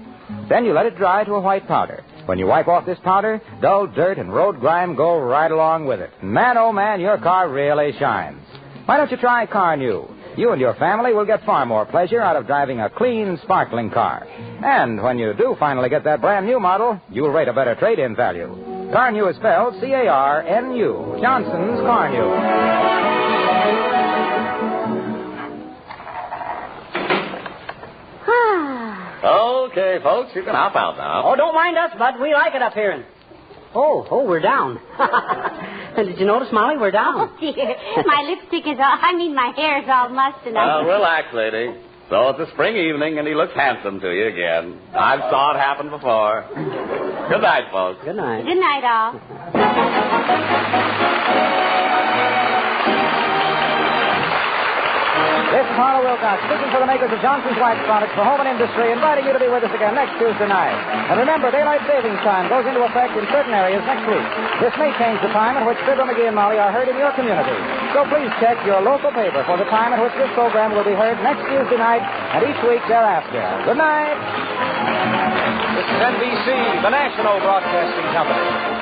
Then you let it dry to a white powder. When you wipe off this powder, dull dirt and road grime go right along with it. Man, oh man, your car really shines. Why don't you try Carnival? You and your family will get far more pleasure out of driving a clean, sparkling car. And when you do finally get that brand new model, you'll rate a better trade-in value. Carnival is spelled C-A-R-N-U. Johnson's Carnival. Okay, folks, you can hop out now. Oh, don't mind us, Bud. We like it up here. Oh, we're down. Did you notice, Molly? We're down. Oh, dear. My lipstick is all... my hair's all mussed and Well, relax, lady. So it's a spring evening, and he looks handsome to you again. I've saw it happen before. Good night, folks. Good night. Good night, all. This is Harlow Wilcox, speaking for the makers of Johnson's Wax Products for Home and Industry, inviting you to be with us again next Tuesday night. And remember, daylight savings time goes into effect in certain areas next week. This may change the time at which Fibber McGee and Molly are heard in your community. So please check your local paper for the time at which this program will be heard next Tuesday night and each week thereafter. Good night. This is NBC, the national broadcasting company.